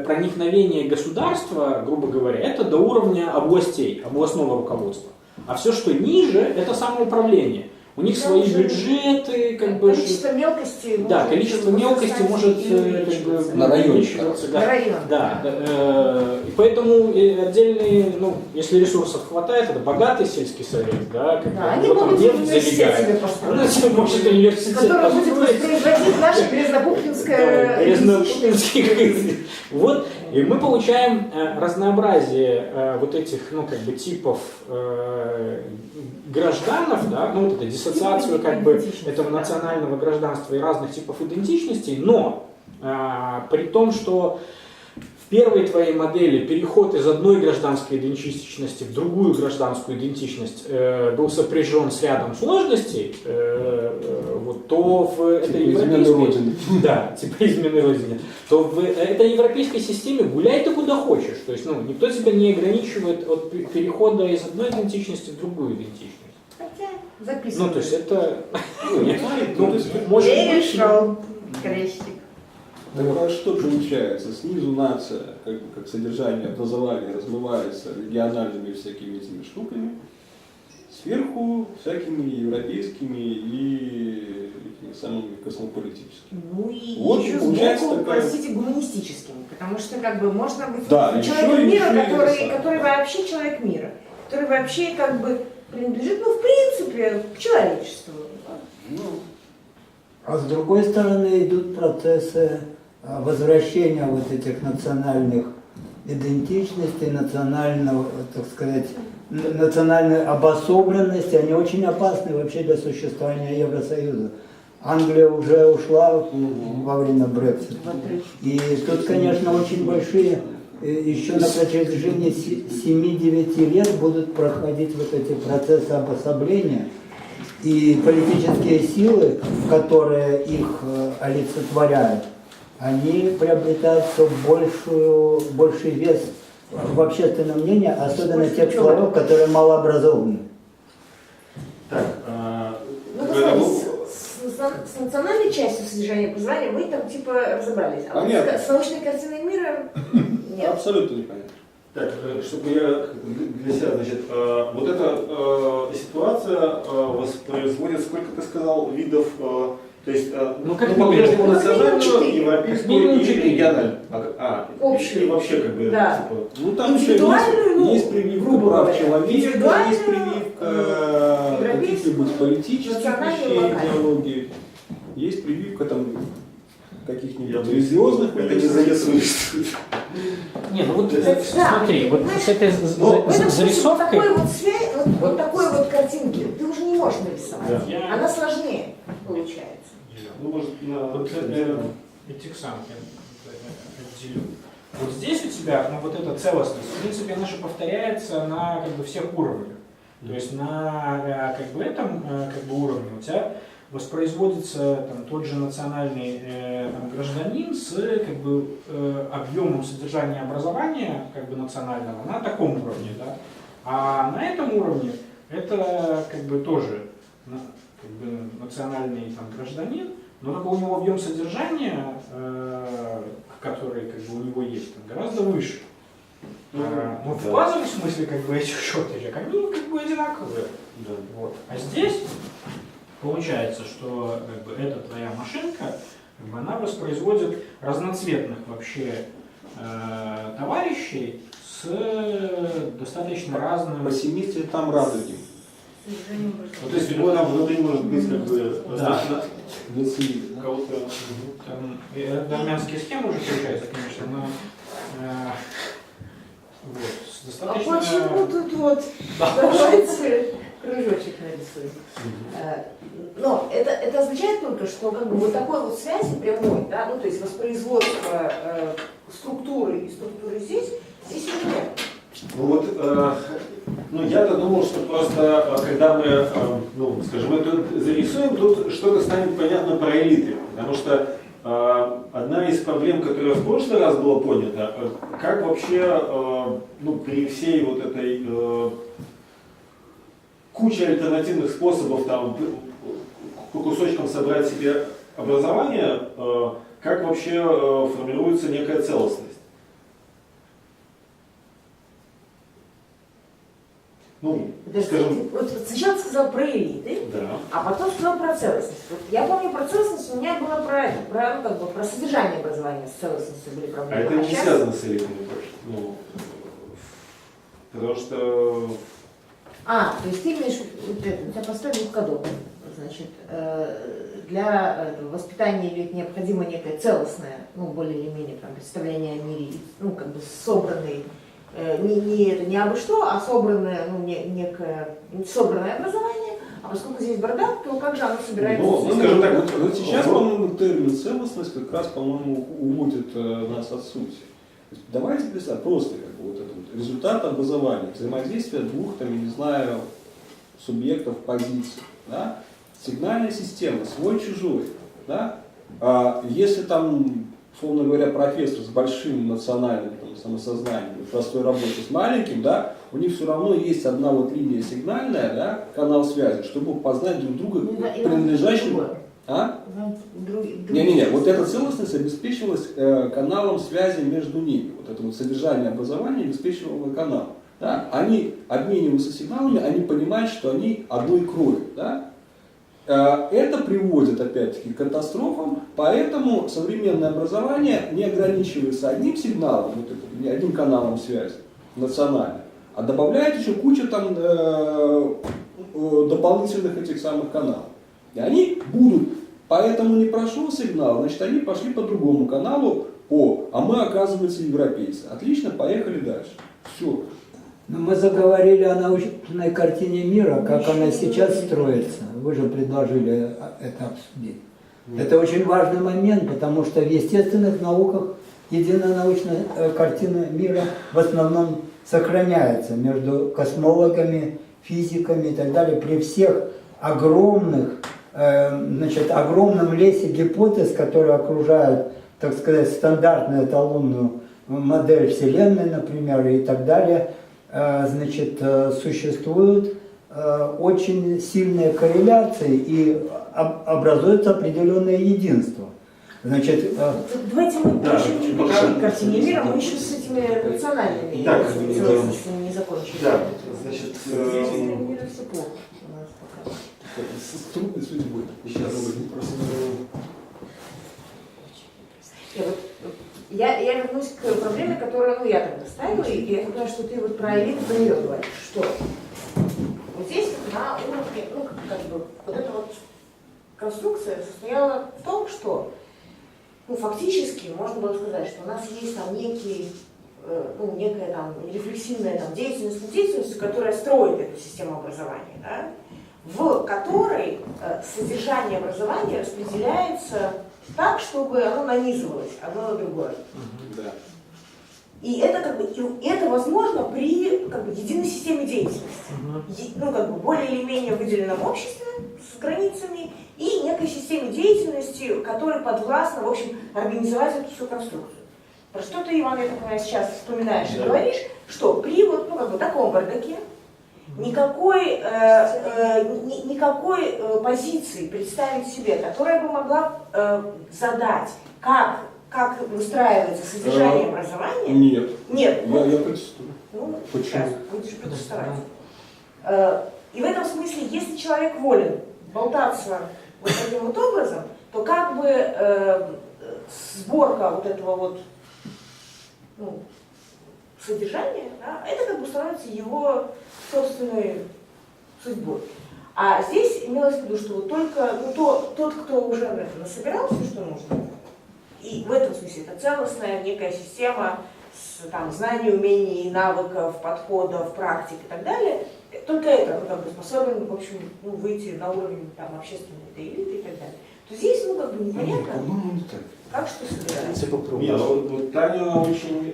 проникновение государства, грубо говоря, это до уровня областей, областного руководства. А все, что ниже, это самоуправление. У них свои бюджеты, как бы. Количество мелкости. Да, количество мелкости может как бы, на район. увеличиваться. Да. На район. Да, и поэтому отдельные, ну, если ресурсов хватает, это богатый сельский совет, да, как Да, бы, они вот могут он нефть университет себе залегает. построить. Может университет Который будет построить. воспроизводить наше Грязнопупкинское Грязнопупкинский. Вот, и мы получаем разнообразие вот этих, ну, как бы, типов гражданов, да, ну, вот это диссоциацию, как бы, этого национального гражданства и разных типов идентичностей, но при том, что в первой твоей модели переход из одной гражданской идентичности в другую гражданскую идентичность был сопряжен с рядом сложностей, вот, то в этой европейской, да, типа измены родине, то в этой европейской системе гуляй ты куда хочешь. То есть, ну, никто тебя не ограничивает от перехода из одной идентичности в другую идентичность. Хотя записываю. Ну, то есть это... Может решил крестик. Так а что получается? Снизу нация, как содержание образования, размывается региональными всякими этими штуками, сверху всякими европейскими и этими самыми космополитическими. Ну и Вот еще получается сбоку, такая... простите, гуманистическими, потому что как бы можно быть Да, человеком еще мира, и который вообще человек мира, который вообще как бы принадлежит, ну, в принципе, к человечеству. А с другой стороны идут процессы возвращения вот этих национальных идентичностей, национального, так сказать, национальной обособленности. Они очень опасны вообще для существования Евросоюза. Англия уже ушла во время Брексита. И тут, конечно, очень большие, еще на протяжении 7-9 лет будут проходить вот эти процессы обособления. И политические силы, которые их олицетворяют, они приобретают все больший вес в общественном мнении, особенно тех слоев, которые малообразованы. Так, Ну, вы знаете, с национальной частью содержания образования мы там типа разобрались, а вот с научной картиной мира нет. Абсолютно непонятно. Так, чтобы я для себя, значит, вот эта ситуация воспроизводит, сколько ты сказал, видов, то есть, Ну, как по-прежнему минимум национальную, 4. европейскую и региональную. Общую. И вообще, как бы, Да. типа, Ну там еще Индивидуальную, ну, есть прививка грубо прав говоря, человека, есть индивидуальную, прививка каких-нибудь политических национальную, вещей, локальную. идеологии, есть прививка там каких-нибудь я религиозных это не зарисуешь. Не, ну вот Да, смотри, вот с этой В этом смысле зарисовкой... такой вот связь, вот такой вот картинки ты уже не можешь нарисовать. Да. Она сложнее получается. Ну, может, на Вот этих самых я отделю. Вот здесь у тебя, ну, вот эта целостность, в принципе, она же повторяется на как бы всех уровнях. То есть на как бы этом как бы уровне у тебя воспроизводится там, тот же национальный там, гражданин с как бы объемом содержания образования как бы национального на таком уровне, да. А на этом уровне это как бы тоже как бы национальный там, гражданин, но только у него объем содержания, который как бы у него есть, там, гораздо выше. Но в базовом смысле как бы этих шоточек, они как бы одинаковые. Да. Вот. А здесь получается, что как бы, эта твоя машинка, как бы, она воспроизводит разноцветных вообще товарищей с достаточно разным... По семейству там радуги. Ну, то есть у него там внутри может быть как бы Да. кого-то. Там, армянские схемы уже получается, конечно, но вот, с достаточно... А почему тут вот? Давайте кружочек нарисуем. Но это означает только, что как бы вот такой вот связи прямой, да, ну то есть воспроизводство структуры и структуры здесь уже нет. Ну вот, ну я-то думал, что просто когда мы, ну, скажем, это зарисуем, тут что-то станет понятно про элиты, потому что одна из проблем, которая в прошлый раз была понята, как вообще, ну, при всей вот этой куче альтернативных способов там по кусочкам собрать себе образование, как вообще формируется некая целостность. Ну, скажем... Вот сначала ты сказал про элиты, Да. а потом сказал про целостность. Вот я помню, про целостность у меня было про это, про, ну, как бы, про содержание образования с целостностью были проблемы. А это не сейчас- связано с элитами точно. Ну, потому что... То есть ты имеешь, вот это, у тебя поставили двухходовку, значит, для воспитания ведь необходимо некое целостное, ну, более или менее, там, представление о мире, ну, как бы собранный, не абы что, а собранное, ну, некое, собранное образование, а поскольку здесь бардак, то как же оно собирается? Ну, скажем так, вот сейчас, по-моему, термин целостность как раз, по-моему, уводит нас от сути. есть давайте представим просто как бы, вот этот вот результат образования, взаимодействия двух, там, я не знаю, субъектов позиций. Да? Сигнальная система, свой-чужой. Да? Если там, условно говоря, профессор с большим национальным там, самосознанием, простой работой с маленьким, да, у них все равно есть одна вот линия сигнальная, да, канал связи, чтобы познать друг друга принадлежащим. Не-не-не, вот эта целостность обеспечивалась каналом связи между ними. Вот это вот содержание образования обеспечивало канал. Да? Они обмениваются сигналами, они понимают, что они одной крови. Да? Это приводит, опять-таки, к катастрофам, поэтому современное образование не ограничивается одним сигналом, вот это, одним каналом связи национальным, а добавляет еще кучу там, дополнительных этих самых каналов. И они будут, поэтому не прошел сигнал, значит, они пошли по другому каналу, а мы, оказывается, европейцы. Отлично, поехали дальше. Все. Но мы заговорили о научной картине мира, как она сейчас строится. Вы же предложили это обсудить. Это очень важный момент, потому что в естественных науках единая научная картина мира в основном сохраняется между космологами, физиками и так далее. При всех огромном лесе гипотез, которые окружают, так сказать, стандартную эталонную модель Вселенной, например, и так далее, существуют очень сильные корреляции и образуется определенное единство. Значит, давайте мы еще не перешли к картине мира, мы еще с этими национальными целостностями не закончили. Да, значит, мира все плохо у нас пока. С трудной судьбой. Я вернусь к проблеме, которую я тогда ставила, и я понимаю, что ты вот про элиту, про нее говоришь, что вот здесь на уровне, вот эта вот конструкция состояла в том, что, фактически можно было сказать, что у нас есть там некая там рефлексивная там, деятельность, которая строит эту систему образования, да, в которой содержание образования распределяется так, чтобы оно нанизывалось одно на другое. Да. И это возможно при единой системе деятельности. Более или менее выделенном обществе с границами и некой системе деятельности, которая подвластна, в общем, организовать эту всю конструкцию. Про что ты, Иван, я так понимаю, сейчас вспоминаешь и говоришь, что при таком бардаке никакой позиции представить себе, которая бы могла задать, как выстраивается содержание образования. Нет. Нет. Я протестую. Почему? Сейчас будешь протестовать. И в этом смысле, если человек волен болтаться вот таким вот образом, то сборка вот этого вот содержания, да, это становится его собственной судьбой. А здесь имелось в виду, что вот только тот, кто уже насобирал все, что нужно, и в этом смысле это целостная некая система с знаний, умений, навыков, подходов, практик и так далее, только это способен, в общем, выйти на уровень общественной элиты и так далее. То здесь, непонятно, как что собирается. Нет, вот Таня очень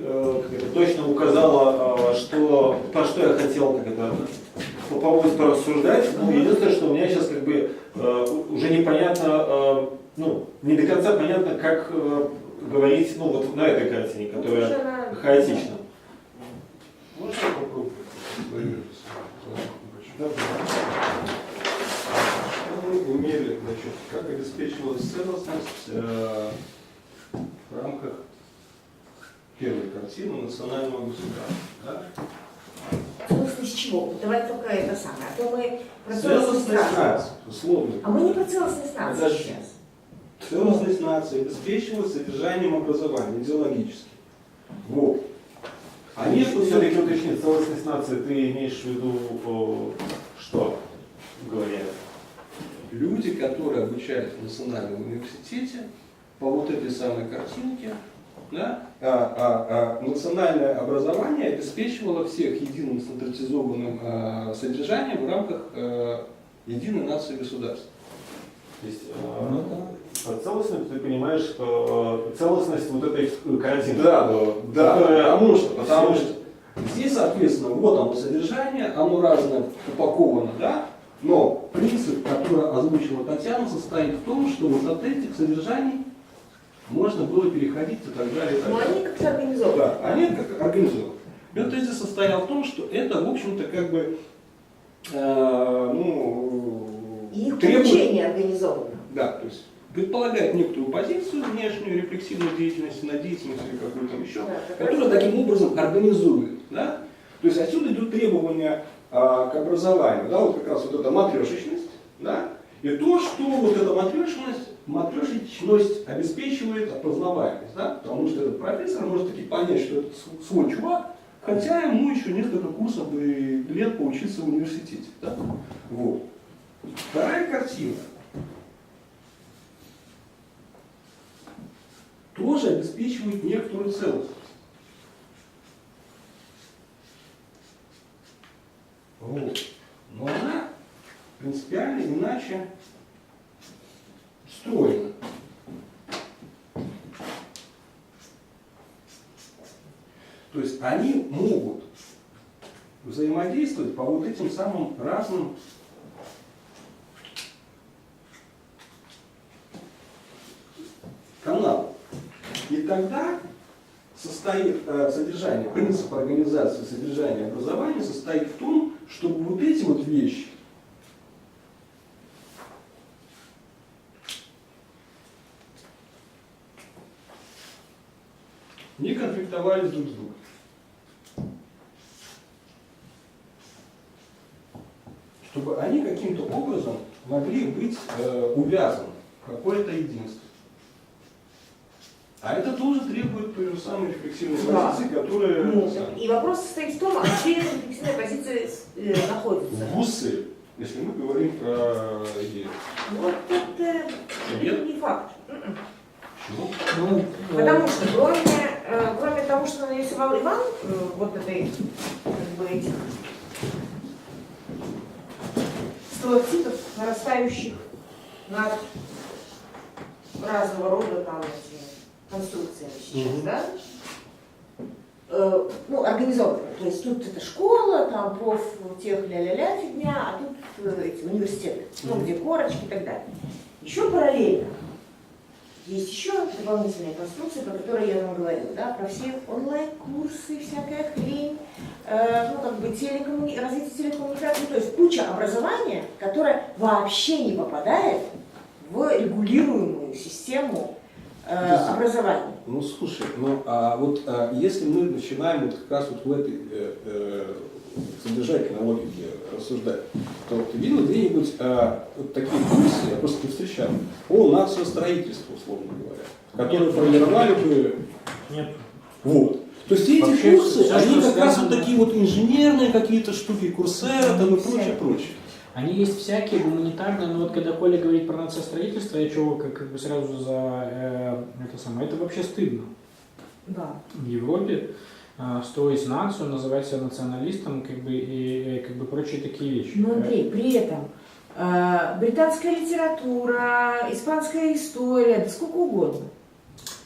точно указала, что я хотел попробовать порассуждать. Единственное, что у меня сейчас уже непонятно, не до конца понятно, как говорить вот на этой картине, которая хаотична. Можно попробовать? Мы имели, как обеспечивалась целостность в рамках первой картины национального государства. Да? Целостность чего? Давай только это самое. А то мы про Целостность нации, условно. А мы не про целостность нации сейчас. Целостность нации обеспечивалась содержанием образования, идеологически. Вот. А нет, все-таки уточнить, целостность нации, ты имеешь в виду что, говоря? Люди, которые обучаются в национальном университете, по вот этой самой картинке, да, национальное образование обеспечивало всех единым стандартизованным содержанием в рамках единой нации государства. То есть, Целостность, ты понимаешь, целостность вот этой картины. Да, Которая- потому что здесь, соответственно, вот оно содержание, оно разное упаковано, да, но принцип, который озвучила Татьяна, состоит в том, что вот от этих содержаний можно было переходить и так далее. И так Но далее. они как-то организованы. Да, они как организованы. И вот тезис состоял в том, что это, в общем-то, как бы, И их требует- получение организовано. Да, то есть предполагает некоторую позицию внешнюю, рефлексивную деятельность, на деятельность или какую-то еще, Да, которая таким образом организует. Да? То есть отсюда идут требования к образованию, да, вот как раз вот эта матрешечность, да, и то, что вот эта матрешечность обеспечивает опознаваемость, да, потому что этот профессор может таки понять, что это свой чувак, хотя ему еще несколько курсов и лет поучиться в университете. Да? Вот. Вторая картина тоже обеспечивает некоторую целостность. Вот. Но она принципиально иначе устроена. То есть они могут взаимодействовать по вот этим самым разным каналам. И тогда состоит содержание, принцип организации содержания образования состоит в том, чтобы вот эти вот вещи не конфликтовали друг с другом. Чтобы они каким-то образом могли быть увязаны в какое-то единство. А это тоже требует той же самой рефлексивной Да. позиции, которая Ну, и вопрос состоит в том, а где эта рефлексивная позиция находится. в УСы, если мы говорим про идею. Вот это Нет? не факт. Почему? Ну, Потому что кроме того, что нарисовал Иван, вот этой, как бы этих сталактитов, нарастающих над разного рода там эти конструкциями сейчас, да? Ну, организовано. То есть тут это школа, там профтех ля-ля-ля фигня, а тут эти университеты, ну, где корочки и так далее. Еще параллельно есть еще дополнительные конструкции, про которые я вам говорила, да, про все онлайн-курсы, всякая хрень, ну, как бы развитие телекоммуникаций, то есть куча образования, которое вообще не попадает в регулируемую систему образования. Ну слушай, если мы начинаем вот как раз вот в этой содержательной логике рассуждать, то ты видел где-нибудь вот такие курсы, я просто не встречал, по нациостроительству, условно говоря, которые формировали бы... Нет. Вот. То есть эти Вообще, курсы, всё, они что как раз связано- вот такие вот инженерные какие-то штуки, курсеры там и прочее, прочее. Они есть всякие гуманитарные, но вот когда Коля говорит про нациостроительство, я чего как бы сразу за это самое, это вообще стыдно. Да. В Европе строить нацию, называть себя националистом, как бы и как бы прочие такие вещи. Но, Андрей, при этом британская литература, испанская история, да сколько угодно.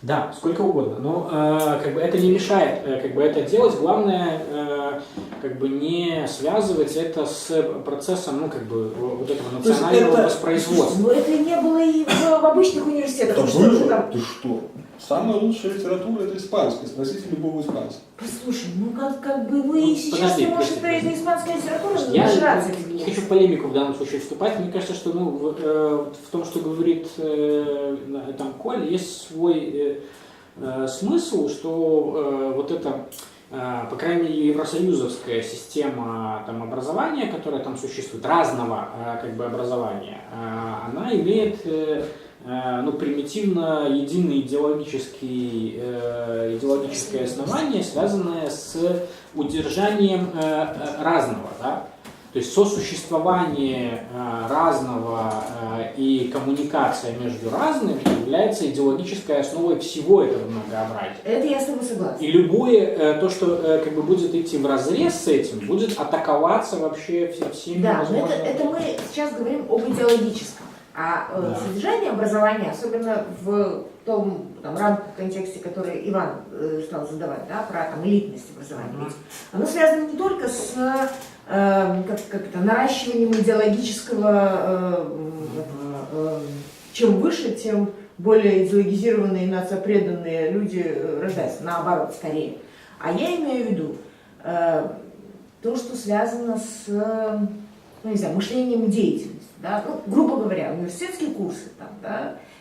Да, сколько угодно, но как бы это не мешает как бы это делать. Главное как бы не связывать это с процессом, ну как бы вот этого То есть национального это- воспроизводства. Но это не было и в обычных университетах. Да Ну, что же было? там? Ты что? Самая лучшая литература это испанская, спросите любого испанца. Послушай, ну как бы, ну и сейчас Подожди, ты можешь подожди. это испанская литература Я нажраться. не хочу в полемику в данном случае вступать. Мне кажется, что ну, в том, что говорит там Коль, есть свой смысл, что вот это, по крайней мере, евросоюзовская система там, образования, которая там существует, разного как бы образования, она имеет ну, примитивно единое идеологическое основание, связанное с удержанием разного, да? То есть сосуществование разного и коммуникация между разными является идеологической основой всего этого многообразия. Это я с тобой согласна. И любое то, что как бы будет идти вразрез с этим, будет атаковаться вообще всеми Да, но возможными. это мы сейчас говорим об идеологическом. Да. Содержание образования, особенно в том рамках, контексте, который Иван стал задавать, да, про элитность образования, ведь оно связано не только с наращиванием идеологического, чем выше, тем более идеологизированные, нациопреданные люди рождаются, наоборот, скорее. А я имею в виду то, что связано с, мышлением и деятельностью. Да? Грубо говоря, университетские курсы,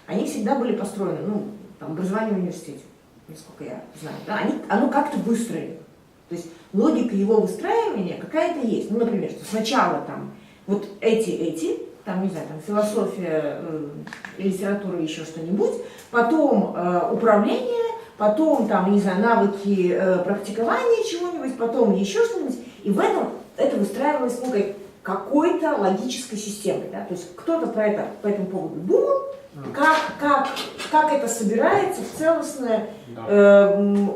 они всегда были построены, образование в университете, насколько я знаю, да? Оно как-то выстроено. То есть логика его выстраивания какая-то есть. Например, что сначала философия, литература, еще что-нибудь, потом управление, потом навыки практикования чего-нибудь, потом еще что-нибудь. И в этом это выстраивалось какой-то логической системой. Да? То есть кто-то по этому поводу думал, как это собирается в целостный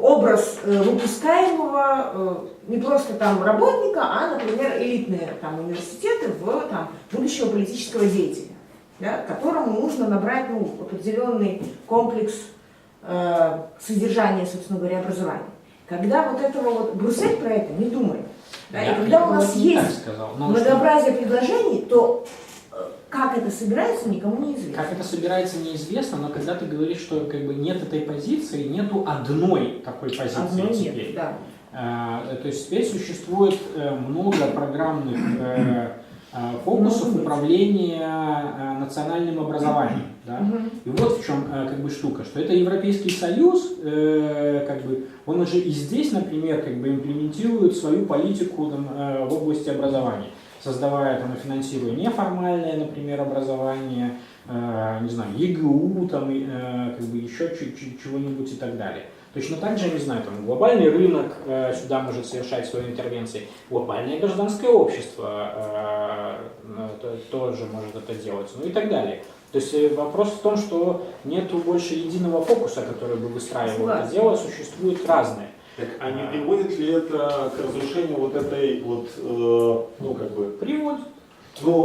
образ выпускаемого не просто работника, а, например, элитные университеты будущего политического деятеля, да, которому нужно набрать определенный комплекс содержания, собственно говоря, образования. Когда Брюссель про это не думает, да, и когда у нас есть многообразие предложений, то как это собирается, никому не известно. Как это собирается, неизвестно, но когда ты говоришь, что нет этой позиции, нету одной такой позиции теперь. Нет, да. То есть теперь существует много программных фокусов управления национальным образованием. Да? И вот в чем штука, что это Европейский Союз, он уже и здесь, например, имплементирует свою политику в области образования, создавая и финансируя неформальное, например, образование, ЕГУ, еще чего-нибудь и так далее. Точно так же, глобальный рынок сюда может совершать свои интервенции, глобальное гражданское общество тоже может это делать, и так далее. То есть вопрос в том, что нет больше единого фокуса, который бы выстраивал это дело, существуют разные. Так, а не приводит ли это к разрушению этой Приводит.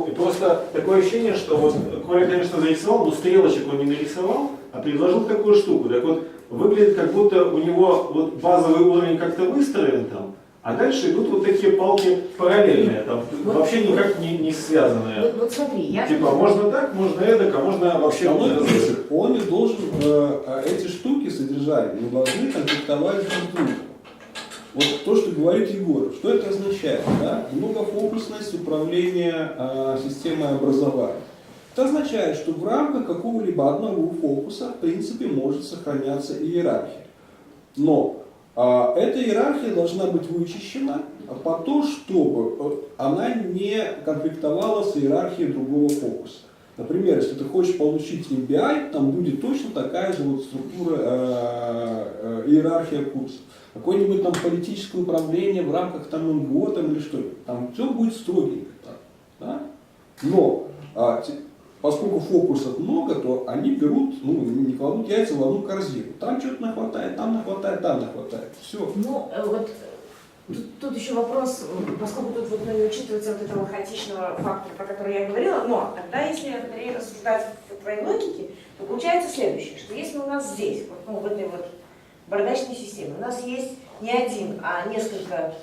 И просто такое ощущение, что Коля, конечно, зарисовал, но стрелочек он не нарисовал, а предложил такую штуку. Так выглядит, как будто у него базовый уровень как-то выстроен а дальше идут такие палки параллельные, вообще никак не связанные. Смотри, можно так, можно эдак, а можно вообще... Он не должен, эти штуки содержания не должны конфликтовать друг с другом. Вот то, что говорит Егор, что это означает? Да? Многофокусность управления системой образования. Это означает, что в рамках какого-либо одного фокуса, в принципе, может сохраняться иерархия. Но эта иерархия должна быть вычищена по то, чтобы она не конфликтовала с иерархией другого фокуса. Например, если ты хочешь получить MBA, там будет точно такая же структура, иерархия курсов. Какое-нибудь политическое управление в рамках МГО или что-нибудь. Там все будет строгенько. Да? Но поскольку фокусов много, то они берут, не кладут яйца в одну корзину. Там что-то нахватает, там нахватает, там нахватает. Все. Тут еще вопрос, поскольку тут не учитывается этого хаотичного фактора, про который я говорила, но тогда, если рассуждать в твоей логике, то получается следующее, что если у нас здесь, в этой бардачной системе, у нас есть не один, а несколько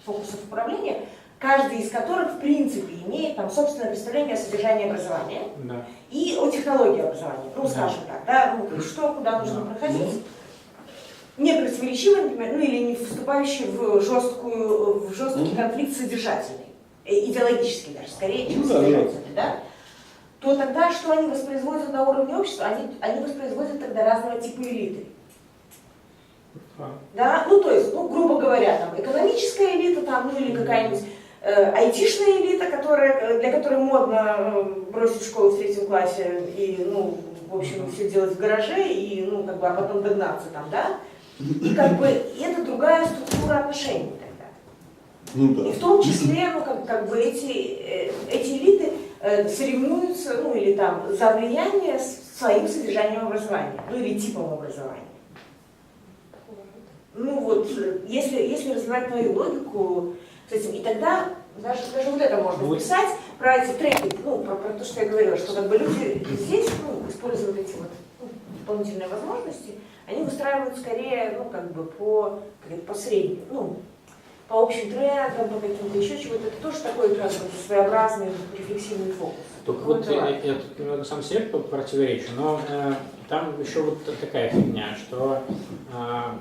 фокусов управления, каждый из которых, в принципе, имеет собственное представление о содержании образования и о технологии образования. Скажем так, что, куда нужно проходить. Не противоречивый, например, или не вступающий в жесткий конфликт содержательный, идеологический даже, скорее, чем содержательный, да? То тогда что они воспроизводят на уровне общества? Они воспроизводят тогда разного типа элиты. Да? То есть, грубо говоря, экономическая элита, или какая-нибудь айтишная элита, для которой модно бросить школу в 3 классе и, в общем, все делать в гараже и, а потом догнаться да? И это другая структура отношений тогда. И в том числе, эти элиты соревнуются, или за влияние своим содержанием образования, или типом образования. Если развивать мою логику с этим, и тогда Даже вот это можно Вот. писать про эти треки, ну, про то, что я говорила, что как бы люди здесь, ну, используя вот эти вот дополнительные возможности, они выстраивают скорее, ну, как бы по среднему, ну, по общим трендам, по каким-то еще чего-то. Это тоже такой как бы своеобразный рефлексивный фокус. Только Ну, вот это важно. я тут немного сам себе противоречу, но там еще вот такая фигня, что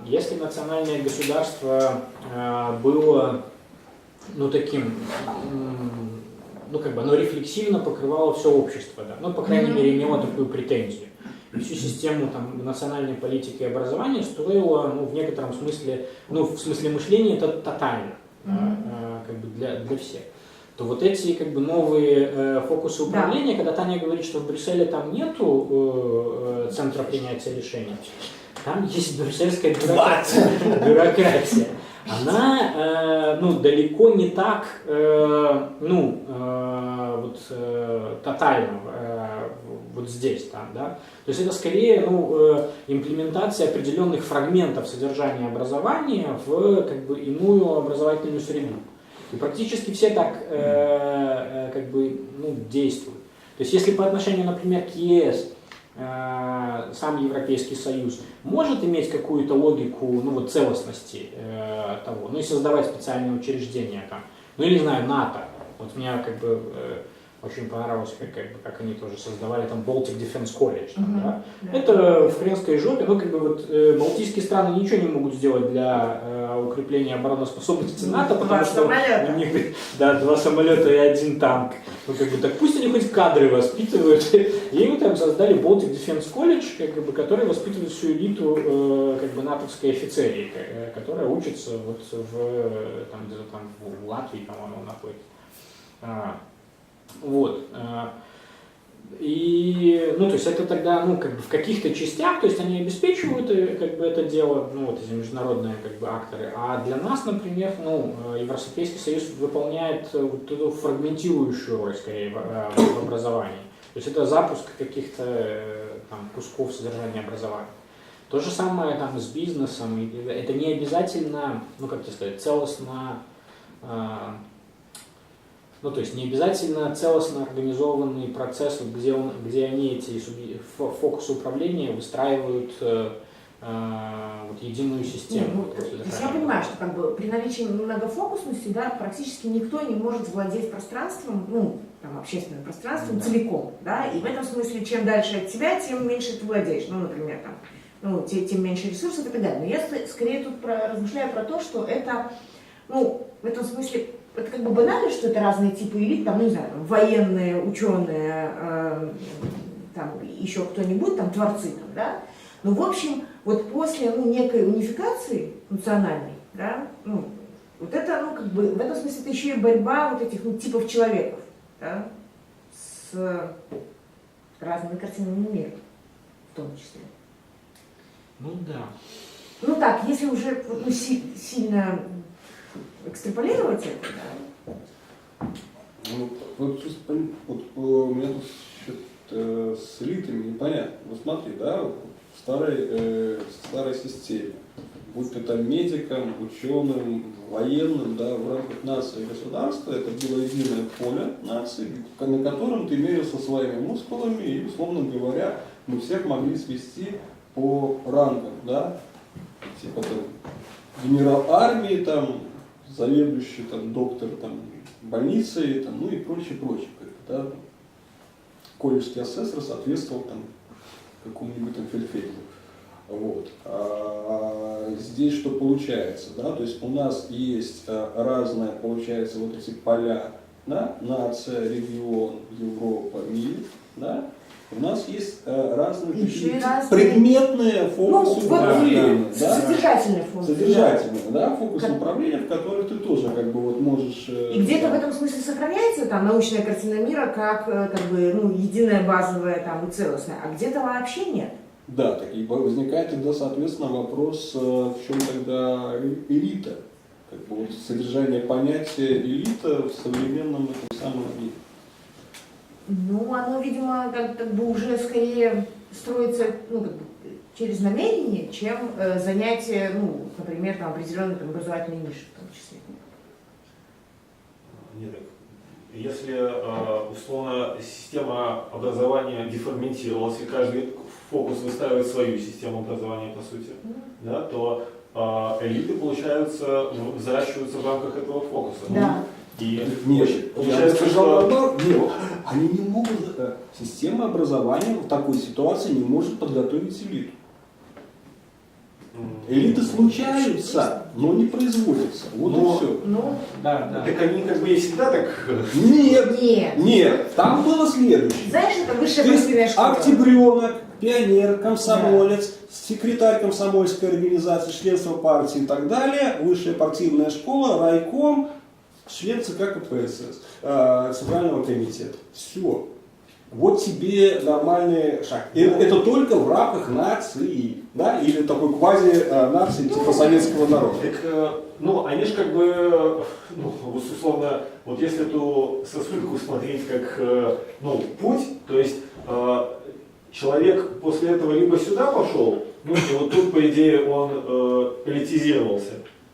если национальное государство было, ну, таким, ну, как бы оно рефлексивно покрывало все общество, да, ну, по крайней мере, имело такую претензию. И всю систему там, национальной политики и образования строила, ну, в некотором смысле, ну, в смысле мышления это тотально, как бы для всех. То вот эти как бы новые фокусы управления, когда Таня говорит, что в Брюсселе там нету центра принятия решений, там есть брюссельская бюрократия. Она ну, далеко не так тотально вот здесь, там, да. То есть это скорее имплементация определенных фрагментов содержания образования в как бы иную образовательную среду. И практически все так действуют. То есть если по отношению, например, к ЕС сам Европейский Союз может иметь какую-то логику целостности того, ну и создавать специальные учреждения там, ну или, не знаю, НАТО. Вот мне очень понравилось, как они тоже создавали там Baltic Defense College. Там, да? Это в хренской жопе, балтийские страны ничего не могут сделать для укрепления обороноспособности НАТО, потому что у них 2 самолета и 1 танк. Так пусть они хоть кадры воспитывают. И им там создали Baltic Defense College, который воспитывает всю элиту натовской офицерии, которая учится в Латвии, по-моему, находится. Вот. И, то есть это тогда, в каких-то частях, то есть они обеспечивают, это дело, эти международные, акторы. А для нас, например, Европейский Союз выполняет вот эту фрагментирующую роль, скорее, в образовании. То есть это запуск каких-то кусков содержания образования. То же самое с бизнесом. Это не обязательно, целостно. То есть не обязательно целостно организованный процесс, где они эти фокусы управления выстраивают единую систему. Я понимаю, что при наличии многофокусности, практически никто не может владеть пространством, общественным пространством целиком. Да? И в этом смысле, чем дальше от тебя, тем меньше ты владеешь. Например, тем меньше ресурсов и так далее. Но я скорее тут размышляю про то, что это, в этом смысле, это банально, что это разные типы элит, военные, ученые, еще кто-нибудь, творцы, да? Но в общем, вот после некой унификации национальной, да, вот это, в этом смысле это еще и борьба вот этих типов человеков, да, с разными картинами мира, в том числе. Да. Если уже сильно экстраполировать это, да? У меня тут что-то с элитами непонятно. Смотри, да, в старой системе, будь то медикам, ученым, военным, да, в рамках нации и государства, это было единое поле нации, на котором ты мерился своими мускулами и, условно говоря, мы всех могли свести по рангам, да, типа генерал армии, заведующий, доктор больницей, и прочее. Да? Колледжский асессор соответствовал какому-нибудь фельдфебелю. Вот. А здесь что получается? Да? То есть у нас есть разные, получается, вот эти поля, да? Нация, регион, Европа, мир, да? У нас есть разные предметные фокусы управления. Да? Содержательные функции. Содержательные, да, фокусы управления, в которых ты тоже можешь... И где-то в этом смысле сохраняется научная картина мира как единая базовая и целостная, а где-то вообще нет. Да, так и возникает тогда, соответственно, вопрос, в чем тогда элита. Содержание понятия элита в современном самом мире. Оно, видимо, уже скорее строится через намерение, чем занятие, например, определенной образовательной ниши в том числе. Не так. Если условно система образования дефрагментировалась, и каждый фокус выстраивает свою систему образования, по сути, да, то элиты, получается, взращиваются в рамках этого фокуса. Да. И Нет, получается, я что... наоборот, нет, они не могут, система образования в такой ситуации не может подготовить элиту. Элиты случаются, но не производятся. Вот Но- и все. Ну, Да, да. Так они как бы и всегда так... Нет, нет. нет, там было следующее. Знаешь, это высшая Ты партийная школа. октябренок, пионер, комсомолец, секретарь комсомольской организации, членство партии и так далее, высшая партийная школа, райком, член ЦК КПСС, Центрального комитета. Все. Вот тебе нормальный шаг. Это только в рамках нации, да, или такой квази-нации типа советского народа. Так, ну, они же как бы, ну, вот условно, вот если эту сосульку смотреть как, ну, путь, то есть человек после этого либо сюда пошел, ну, и вот тут, по идее, он элитизировался,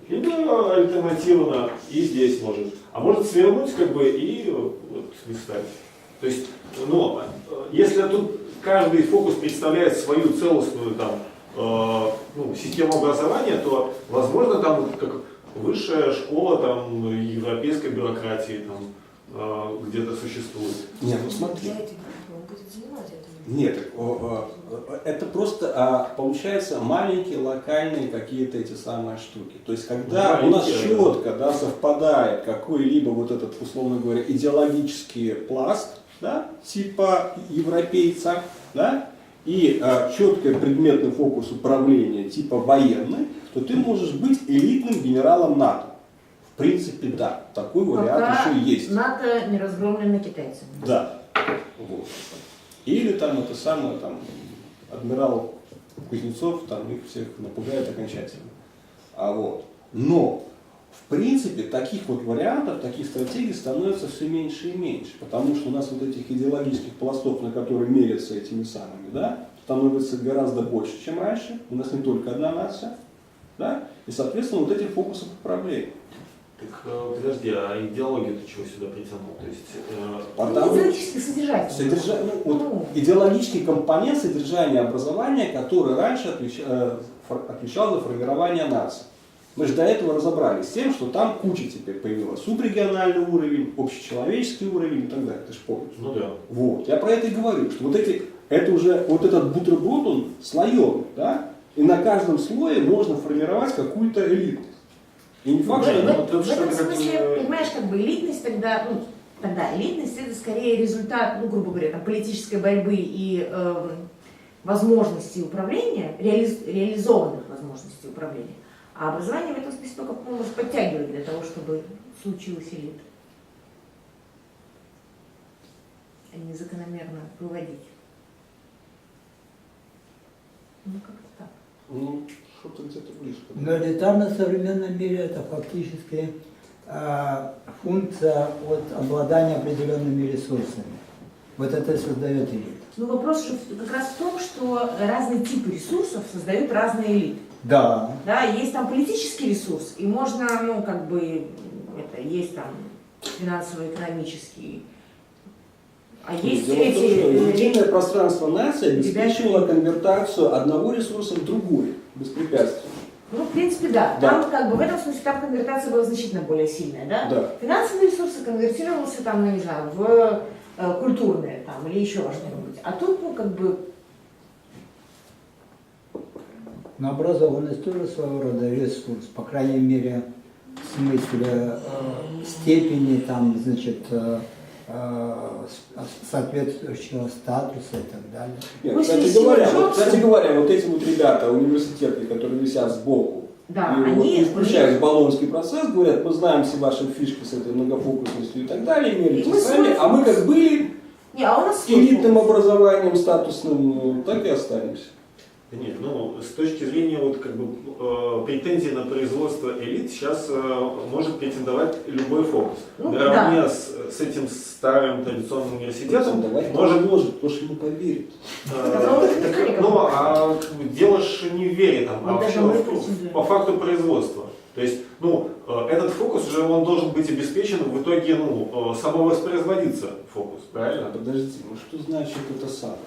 либо альтернативно и здесь может, а может свернуть как бы и вот не встать. То есть, ну, если тут каждый фокус представляет свою целостную там, ну, систему образования, то, возможно, там вот как высшая школа там, европейской бюрократии там, где-то существует. Нет, ну смотри. Для этого он будет занимать это. Нет, это просто получается маленькие локальные какие-то эти самые штуки. То есть когда у нас четко, да, совпадает какой-либо вот этот, условно говоря, идеологический пласт, да, типа европейца, да, и четкий предметный фокус управления типа военный, то ты можешь быть элитным генералом НАТО. В принципе, да, такой вариант Пока еще есть. НАТО не разгромлено китайцами. Да. Вот. Или там это самое, там, адмирал Кузнецов там их всех напугает окончательно. Вот. Но, в принципе, таких вот вариантов, таких стратегий становится все меньше и меньше. Потому что у нас вот этих идеологических пластов, на которые мерятся этими самыми, да, становится гораздо больше, чем раньше. У нас не только одна нация. Да? И, соответственно, вот этих фокусов управления. Так подожди, а идеологию ты чего сюда притянул? То есть, Потому- Идеологически содержательно. идеологический компонент содержания образования, который раньше отвечал за формирование нации. Мы же до этого разобрались с тем, что там куча теперь появилась. Субрегиональный уровень, общечеловеческий уровень и так далее. Ты же помнишь? ну да. Вот. Я про это и говорю, что это уже, вот этот бутерброд, он слоеный, да? И на каждом слое можно формировать какую-то элитность. И не факт, В что ну, тут этом что-то смысле, как бы- понимаешь, как бы элитность тогда, ну, тогда элитность это скорее результат, ну, грубо говоря, там, политической борьбы и возможностей управления, реализованных возможностей управления. А образование в этом смысле только может подтягивать для того, чтобы случилась элита. А не закономерно выводить. Ну, как-то так. Ну, что-то где-то близко. Но элитарно в современном мире это фактически функция от обладания определенными ресурсами. Вот это создает элиту. Ну, вопрос же как раз в том, что разные типы ресурсов создают разные элиты. Да. Да, есть там политический ресурс, и можно, ну, как бы, это, есть там финансово-экономический, а есть Дело в том, что эти... единое пространство нации обеспечивало конвертацию одного ресурса в другой, беспрепятственно. Ну, в принципе, да. Да. Там, как бы, в этом смысле, там конвертация была значительно более сильная, да? Да. Финансовые ресурсы конвертировался, там, ну, не знаю, в культурные, там, или еще во что-нибудь. А тут, ну, как бы, Но образованность тоже своего рода ресурс, по крайней мере, в смысле степени, там, значит, соответствующего статуса и так далее. Нет, Пусть кстати, не сила кстати Джобса. говоря, вот эти вот ребята, университеты, которые висят сбоку, да, и вот, они... включаясь в болонский процесс, говорят, мы знаем все ваши фишки с этой многофокусностью и так далее, мерите И мы сами, свой а мы как были Не, а у нас... элитным образованием статусным, так и останемся. Да нет, ну, с точки зрения вот, как бы, претензий на производство элит сейчас может претендовать любой фокус. Ну, Наравне да. с этим старым традиционным университетом Давайте может... может, кто же ему поверит. Ну, а как бы, дело же не в вере, там, Вот а даже в- мы в- претендуем. по факту производства. То есть, ну, этот фокус уже он должен быть обеспечен в итоге, ну, самовоспроизводиться фокус, правильно? Подождите, ну что значит это самое?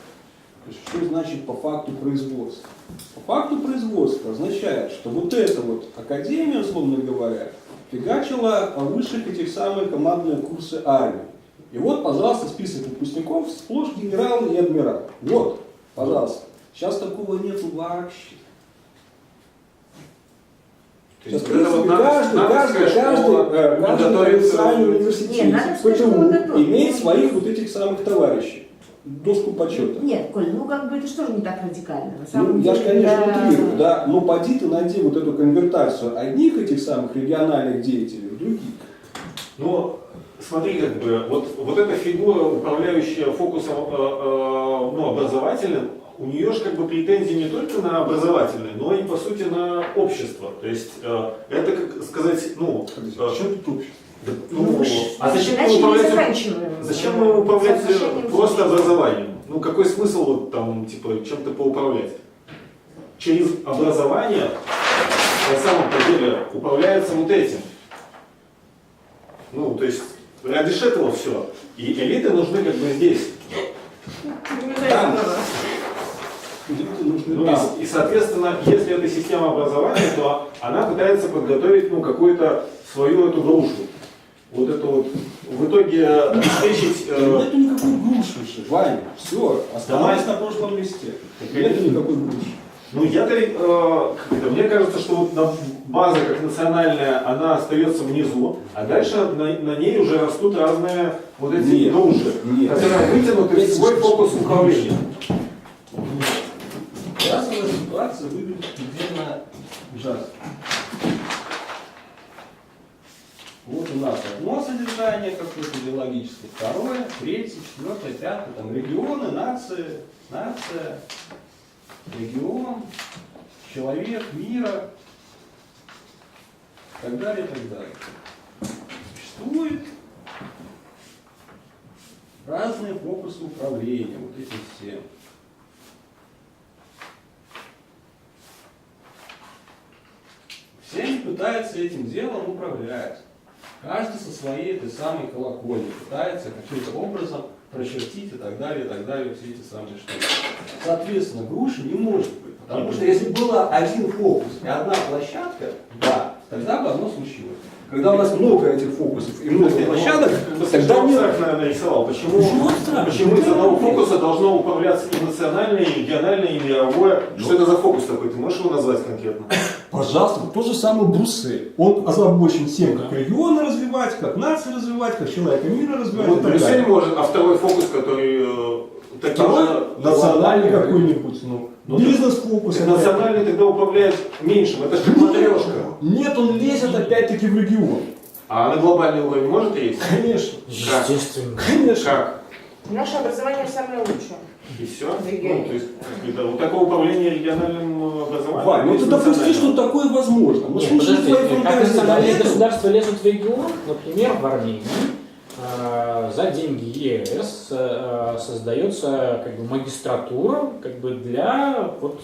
То есть, что значит по факту производства? По факту производства означает, что вот эта вот академия, условно говоря, фигачила высших этих самых командные курсы армии. И вот, пожалуйста, список выпускников сплошь генералы и адмиралы. Вот, пожалуйста. Сейчас такого нету вообще. То Сейчас, есть, в принципе, каждый готовится... официальный Не, университет, надо сказать, что он ПТУ, готов. имеет своих вот этих самых товарищей. Доску почета. Нет, Коль, ну как бы это что же не так радикально? На самом Ну, я же, конечно, да. утрирую, да, но поди ты найди вот эту конвертацию одних этих самых региональных деятелей в других. Ну, смотри, как бы, вот эта фигура, управляющая фокусом ну, образовательным, у нее же как бы претензии не только на образовательное, но и по сути на общество. То есть это, как сказать, ну... Что тут общество? да, Ну, ну, мы ж а зачем мы начали и управлять, заканчиваем. зачем мы управлять Соотношением просто жизни. образованием? Ну какой смысл вот там типа чем-то поуправлять? Через образование на самом-то деле управляется вот этим. Ну, то есть ради этого все. И элиты нужны как бы здесь. Там. Элиты нужны Ну, там. и, соответственно, если это система образования, то она пытается подготовить ну, какую-то свою эту грушу. Вот это вот в итоге обеспечить... Нету никакой груши, Ваня. Все, оставайся на прошлом листе. Нету никакой груши. Ну, мне кажется, что вот база как национальная, она остается внизу, а дальше на ней уже растут разные вот эти Нет, груши, нет. которые вытянуты в свой фокус управления. Расовая ситуация выглядит предельно ужасно. Вот у нас одно содержание какое-то идеологическое, второе, третье, четвертое, пятое, там регионы, нация, регион, человек, мира, и так далее, и так далее. Существует разные фокусы управления, вот этим всем. Все они пытаются этим делом управлять. Каждый со своей этой самой колокольни пытается каким-то образом прочертить и так далее, все эти самые штуки. Соответственно, груши не может быть. Потому что если было один фокус и одна площадка, да, тогда бы оно случилось. Когда у нас много этих фокусов и много площадок, тогда Тогда нет. наверное, нарисовал, почему Почему из одного фокуса должно управляться и национальное, и региональное, и мировое. Что это за фокус такой? Ты можешь его назвать конкретно? Пожалуйста, тот же самый Брюссель. Он озабочен тем, как регионы развивать, как нации развивать, как человека мира развивать. Вот и так Брюссель далее. может, а второй фокус, который таким Второй же национальный какой-нибудь, бизнес-фокус. Национальный тогда управляет меньшим, это же как матрешка. Нет, он лезет опять-таки в регион. А на глобальный уровень может есть? Конечно. Естественно. Конечно. Как? Наше образование самое лучшее. И все? Регионе. Ну, то есть, это вот такое управление региональным образованием. Вань, ну есть ты допусти, национальным. что такое возможно. Ну, Нет, слушай, подожди, твои как фантазии национальные до этого. государства лезут в регион, например, в Армении, за деньги ЕС создается как бы магистратура как бы для вот,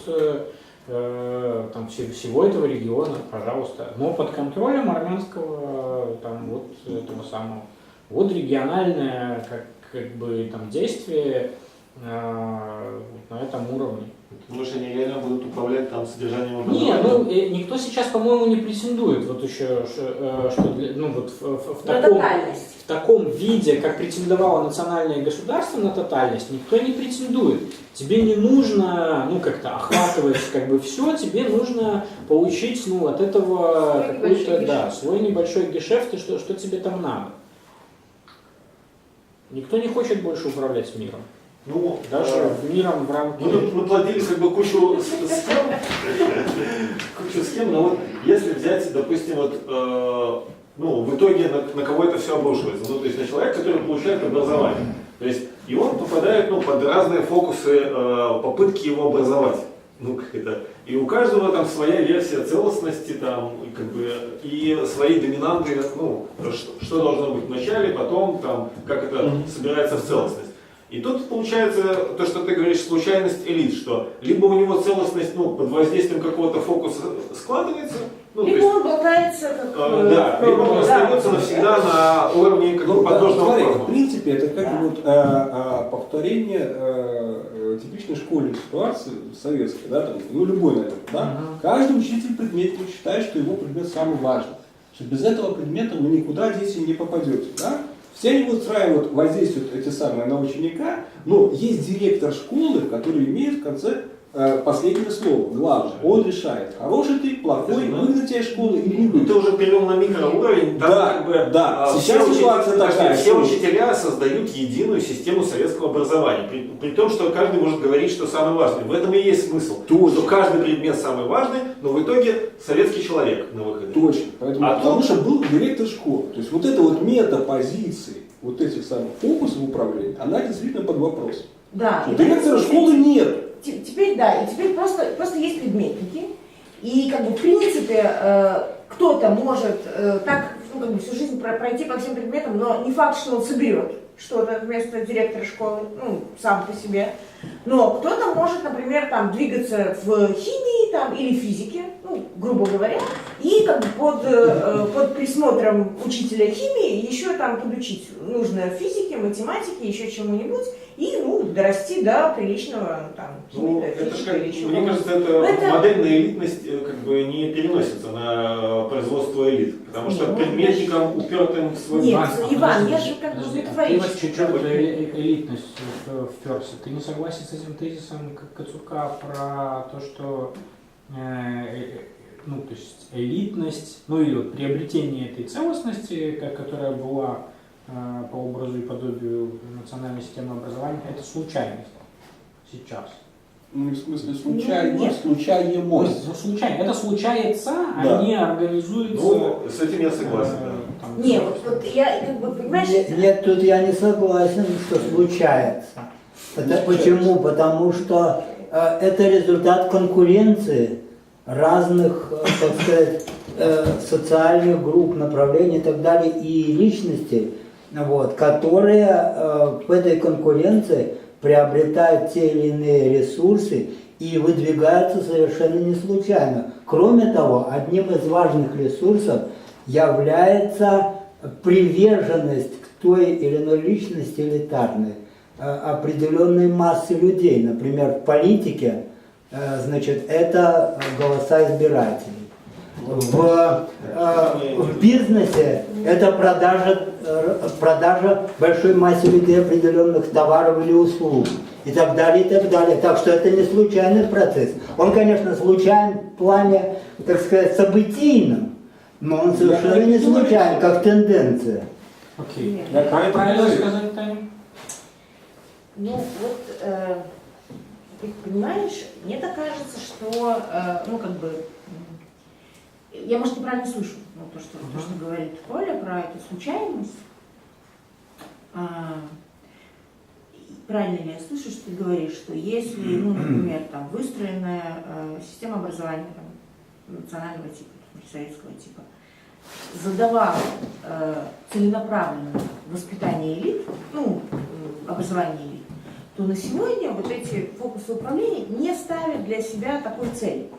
там, всего этого региона, пожалуйста, но под контролем армянского там, вот, этого самого. Вот региональное как бы, там, действие на этом уровне. Потому что они реально будут управлять там содержанием Не, образования. ну никто сейчас, по-моему, не претендует вот еще, что ну, вот в таком виде, как претендовало национальное государство на тотальность, никто не претендует. Тебе не нужно, ну, как-то охватывать как бы все, тебе нужно получить, ну, от этого какой-то, да, свой небольшой гешефт, и что тебе там надо. Никто не хочет больше управлять миром. Ну, Даже миром в рамках... мы тут наплодили как бы кучу схем, но вот если взять, допустим, вот, ну, в итоге на кого это все обрушивается, ну, то есть на человека, который получает образование, то есть и он попадает, ну, под разные фокусы попытки его образовать. ну, как это, и у каждого там своя версия целостности, там, и, как бы, и свои доминанты, ну, что должно быть в начале, потом, там, как это собирается в целостность. И тут получается то, что ты говоришь, случайность элит, что либо у него целостность, ну, под воздействием какого-то фокуса складывается, ну, Либо он болтается, как да, либо он остается навсегда на уровне как бы подложного смотри, формы. в принципе, это как вот повторение типичной школьной ситуации советской, да, там, ну любой, наверное, да. Каждый учитель предметник считает, что его предмет самый важный, что без этого предмета вы никуда, дети, не попадете, да. Все они устраивают, воздействуют эти самые на ученика, но есть директор школы, который имеет в конце последнее слово, главное. Он решает, хороший ты, плохой, выгнать тебя из школы или не Ну, выгнать. ты уже перевел на микроуровень, там, Да, как бы, да. все Сейчас ситуация такая, все что- учителя создают единую систему советского образования, при том, что каждый может говорить, что самый важный. В этом и есть смысл, что каждый предмет самый важный, но в итоге советский человек на выходе. Точно. Поэтому, А потому тут- что был директор школы. То есть вот эта вот метапозиция вот этих самых фокусов управления, она действительно под вопросом. Да. Что И директора поэтому школы нет. Теперь да, и теперь просто есть предметники, и как бы в принципе кто-то может так, ну, как бы всю жизнь пройти по всем предметам, но не факт, что он соберет что-то вместо директора школы, ну, сам по себе. Но кто-то может, например, там двигаться в химии там, или физике, ну, грубо говоря, и как бы под присмотром учителя химии еще там подучить нужно физике, математике, еще чему-нибудь, и ну, дорасти до приличного там, Ну, химика, это ж физика как, или еще мне кого-то. кажется, это Это- модельная элитность как бы не переносится на производство элит, потому что Нет, ну, предметникам упертым в свой Нет, банк. Иван, я же как бы Подожди, а ты метафорически вот чуть-чуть говорю. элитность вперся. Ты не согласен с этим тезисом Кацука про то, что ну, то есть элитность, ну или вот приобретение этой целостности, которая была по образу и подобию национальной системы образования, это случайность сейчас. Ну, в смысле, Нет. случайность, случаемость. Ну, случайно. Это случается, Да. а не организуется. Ну, с этим я согласен, да. там, Не, вот я как бы, понимаешь, Нет, тут я не согласен, что случается. Это почему? Потому что это результат конкуренции разных, так сказать, социальных групп, направлений и так далее, и личностей, вот, которые в этой конкуренции приобретают те или иные ресурсы и выдвигаются совершенно не случайно. Кроме того, одним из важных ресурсов является приверженность к той или иной личности элитарной определенной массы людей. Например, в политике, значит, это голоса избирателей. В бизнесе это продажа большой массе людей определенных товаров или услуг и так далее, и так далее. Так что это не случайный процесс. Он, конечно, случайен в плане, так сказать, событийном, но он совершенно не случайен, как тенденция. Окей. Нет. Как правильно сказать, Таня? ну вот, ты понимаешь, мне так кажется, что, ну как бы, я, может, неправильно слышу, ну, то, что говорит Коля про эту случайность. Правильно ли я слышу, что ты говоришь, что если, ну, например, там, выстроенная система образования там, национального типа, советского типа, задавала целенаправленное воспитание элит, ну, образование элит, то на сегодня вот эти фокусы управления не ставят для себя такой цели.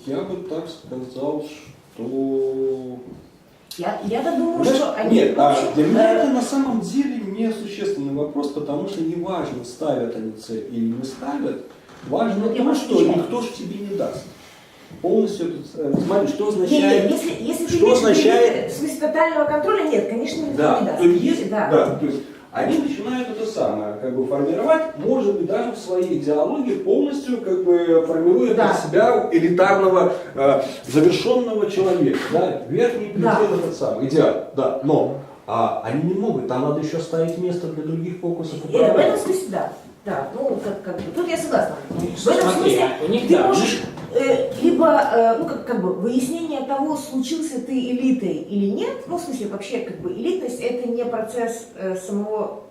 Я бы так сказал, что... Я-то думаю, Знаешь, что они... нет, в общем, для меня это на самом деле не существенный вопрос, потому что не важно, ставят они цель или не ставят, важно Вот я то, что отвечаю. никто же тебе не даст. Полностью, смотри, что Нет, означает... если что ты имеешь в виду означает- в смысле тотального контроля, нет, конечно, никто Да, не даст. то есть, Да. да, то есть они начинают это самое, как бы формировать, может быть, даже в своей идеологии полностью, как бы, формируя Да. из себя элитарного, завершенного человека, да, верхний Да. предел этот самый, идеал, да, но они не могут, там надо еще ставить место для других фокусов В этом управления. смысле, да. Да, ну, как бы, тут я согласна. В этом Смотри, смысле у них, ты да, можешь либо, ну, как бы, выяснение того, случился ты элитой или нет, ну, в смысле, вообще, как бы, элитность – это не процесс самого…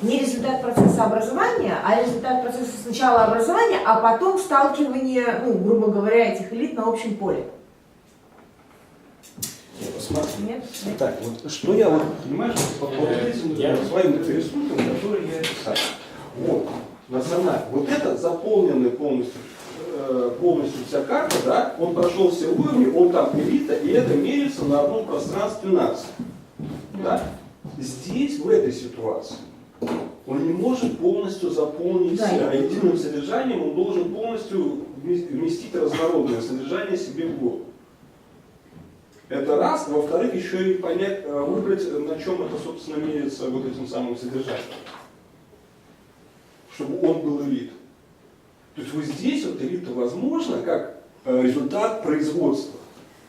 не результат процесса образования, а результат процесса сначала образования, а потом сталкивания, ну, грубо говоря, этих элит на общем поле. Смотри. Нет? Нет? Так, вот что я вот, понимаешь, по этим своим рисункам, которые я писал. Вот, вот это заполненный полностью вся карта, да, он прошел все уровни, он там элита, и это мерится на одном пространстве нации. Да? Здесь, в этой ситуации, он не может полностью заполнить единым содержанием, он должен полностью вместить разнородное содержание себе в голову. Это раз. Во-вторых, еще и понять, выбрать, на чем это, собственно, меряется вот этим самым содержанием. Чтобы он был элит. То есть вот здесь вот элита возможна как результат производства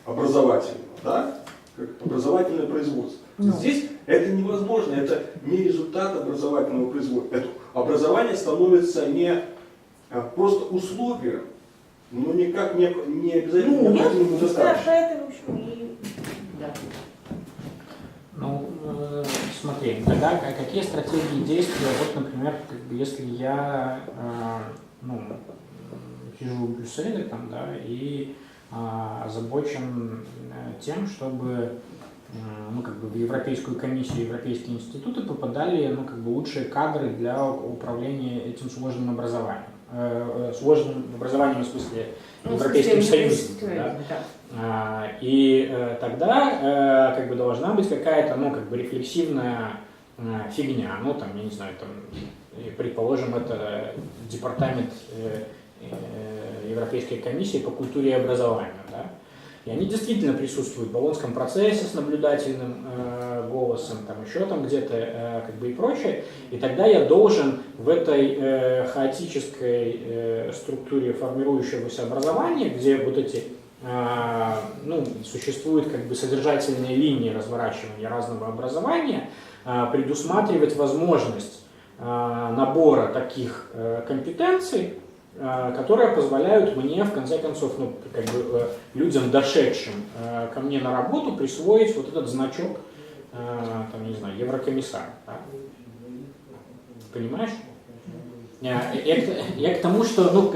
образовательного, да? Как образовательное производство. Здесь это невозможно, это не результат образовательного производства. Это образование становится не просто условием, но никак не обязательно необходимым достаточно. Это, в общем, и... Да. Ну, смотри, тогда какие стратегии действия, вот, например, если я сижу в Брюсселе там, да, и озабочен тем, чтобы в Европейскую комиссию, европейские институты попадали лучшие кадры для управления этим сложным образованием. Сложным образованием в смысле Европейским Союзом. Да? И тогда должна быть какая-то рефлексивная фигня. Ну, там, я не знаю, там, предположим, это департамент Европейской комиссии по культуре и образованию. Да? И они действительно присутствуют в Болонском процессе с наблюдательным голосом, там еще там где-то и прочее. И тогда я должен в этой хаотической структуре формирующегося образования, где вот эти существуют содержательные линии разворачивания разного образования, предусматривать возможность набора таких компетенций, которые позволяют мне, в конце концов, людям, дошедшим ко мне на работу, присвоить вот этот значок, там, не знаю, еврокомиссар. Да? Понимаешь? Я к тому, что,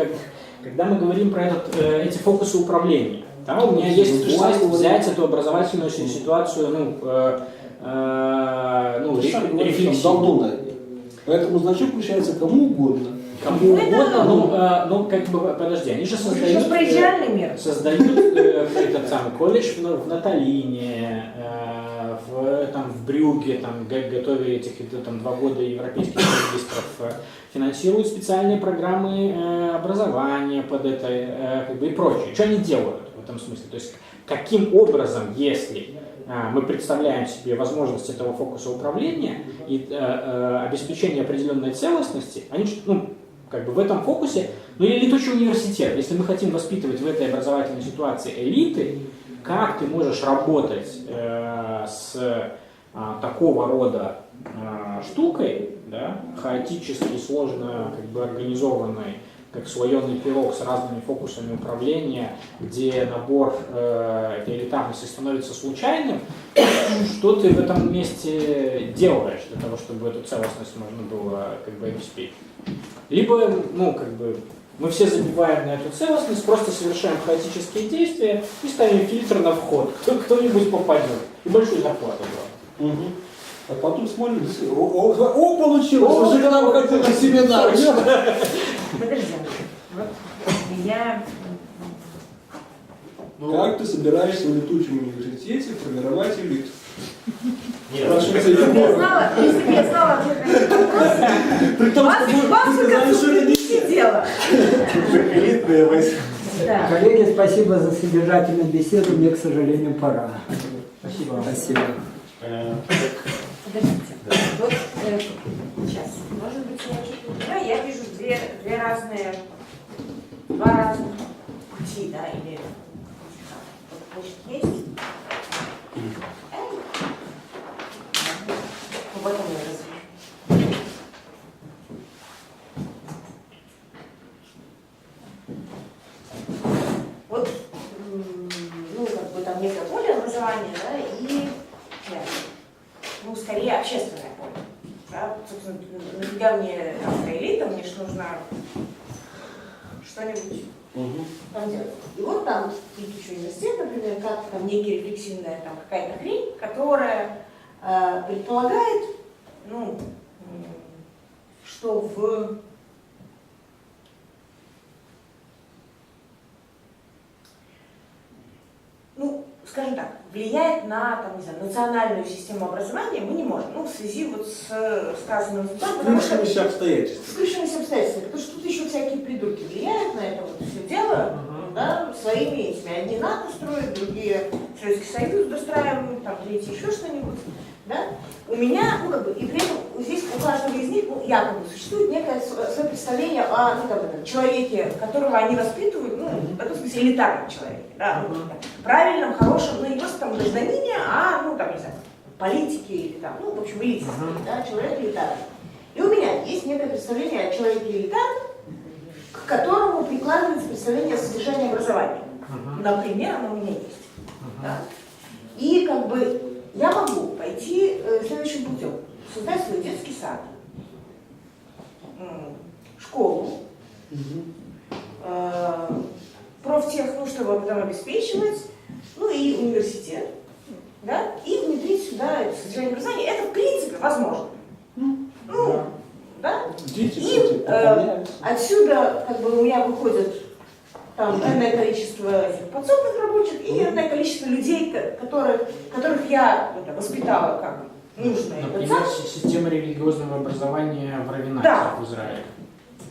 когда мы говорим про эти фокусы управления, да, у меня есть возможность взять эту образовательную ситуацию, рефлексивно. Поэтому значок включается кому угодно. Кому угодно, подожди, они же создают этот самый колледж в Наталине, в Брюгге, готовят этих 2 года европейских магистров, финансируют специальные программы образования под это и прочее. Что они делают в этом смысле? То есть каким образом, если мы представляем себе возможность этого фокуса управления и обеспечения определенной целостности, они в этом фокусе, или летучий университет, если мы хотим воспитывать в этой образовательной ситуации элиты, как ты можешь работать с такого рода штукой, да, хаотически, сложно организованной, как слоеный пирог с разными фокусами управления, где набор этой элитарности становится случайным, что ты в этом месте делаешь для того, чтобы эту целостность можно было обеспечить? Либо, мы все забиваем на эту целостность, просто совершаем хаотические действия и ставим фильтр на вход. Кто-нибудь попадет. И большую зарплату брал. Угу. А потом смотрим, получилось! Уже когда выходил на семинар. Подожди, вот я... Как ты собираешься в летучем университете формировать элиту? Нет, Если бы я знала ответ на этот вопрос, вас бы как-то не сидела. элитные войска. Да. Коллеги, спасибо за содержательную беседу. Мне, к сожалению, пора. Спасибо вам. Спасибо. Подождите. Вот сейчас. Может быть, я что-то не понимаю. Я вижу два разных пути, да, или вот, значит, есть. В этом я разве. Вот, там некое поле образования, да, и, скорее общественное поле. Да? Собственно, нафига мне там элита, мне же нужно что-нибудь там делать. И вот там еще университет, например, как там некая рефлексивная там какая-то хрень, которая предполагает, ну, что ну, скажем так, влиять на там, не знаю, национальную систему образования мы не можем. Ну, в связи вот с сказанным потому что Включившимися обстоятельства. с включенными обстоятельствами, потому что тут еще всякие придурки влияют на это вот все дело, да, своими этими. Одни НАТО строят, другие Советский Союз достраивают, там третьи еще что-нибудь, да. У меня, ну, как бы, и при этом здесь у каждого из них, ну, якобы существует некое свое представление о, ну, как бы, человеке, которого они воспитывают, ну, в этом смысле элитарном человеке, да, ну, правильном, хорошем, ну, не просто там гражданине, а, ну, там, не знаю, политике или там, ну, в общем, элитарный, да, человек элитарный. И у меня есть некое представление о человеке элитарном, к которому прикладывается представление о содержании образования. Например, оно у меня есть. Да? И как бы я могу пойти следующим путем. Создать свой детский сад, школу, профтех, ну, чтобы потом обеспечивать, ну и университет, да, и внедрить сюда содержание образования. Это в принципе возможно. Ну, да? Дети, И отсюда как бы у меня выходит там энное количество этих подсобных рабочих и энное количество людей, которых я воспитала как нужное. Например, система религиозного образования в Равенате, да. в Израиле.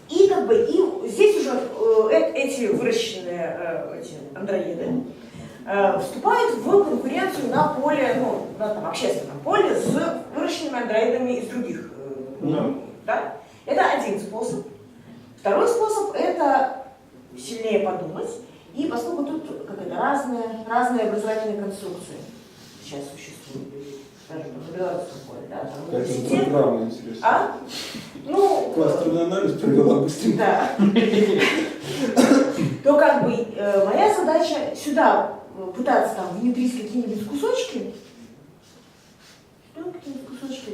И как бы и здесь уже эти выращенные эти андроиды вступают в конкуренцию на поле, ну, на там, общественном поле с выращенными андроидами из других. Да? Это один способ. Второй способ – это сильнее подумать. И поскольку тут разные образовательные конструкции сейчас существуют, скажем, на белорусском поле, да, там университет. программа интересная. А? Ну, кластерный анализ провела быстрее. Да. То как бы моя задача сюда пытаться там внедрить какие-нибудь кусочки,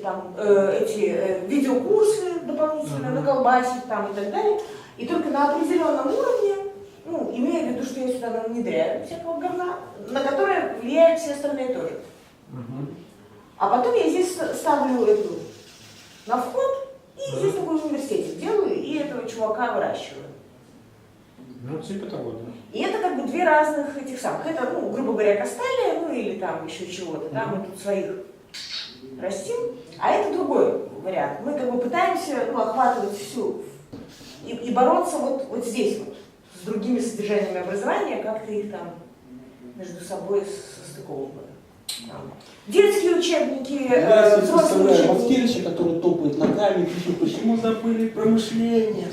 там, эти видеокурсы дополнительно наколбасить там и так далее. И только на определенном уровне, ну, имея в виду, что я сюда внедряю всякого говна, на которое влияют все остальные тоже. А потом я здесь ставлю эту на вход, и здесь такой университет делаю, и этого чувака выращиваю. Ну, типа того, да. И это как бы две разных этих самых. Это, ну, грубо говоря, касталия, ну или там еще чего-то, да, мы тут своих растим, а это другой вариант. Мы как бы пытаемся, ну, охватывать всю и бороться вот здесь вот с другими содержаниями образования, как-то их там между собой состыковывать. Детские учебники, взрослые учебники. Маскевича, который топает ногами, пишет, почему забыли про мышление.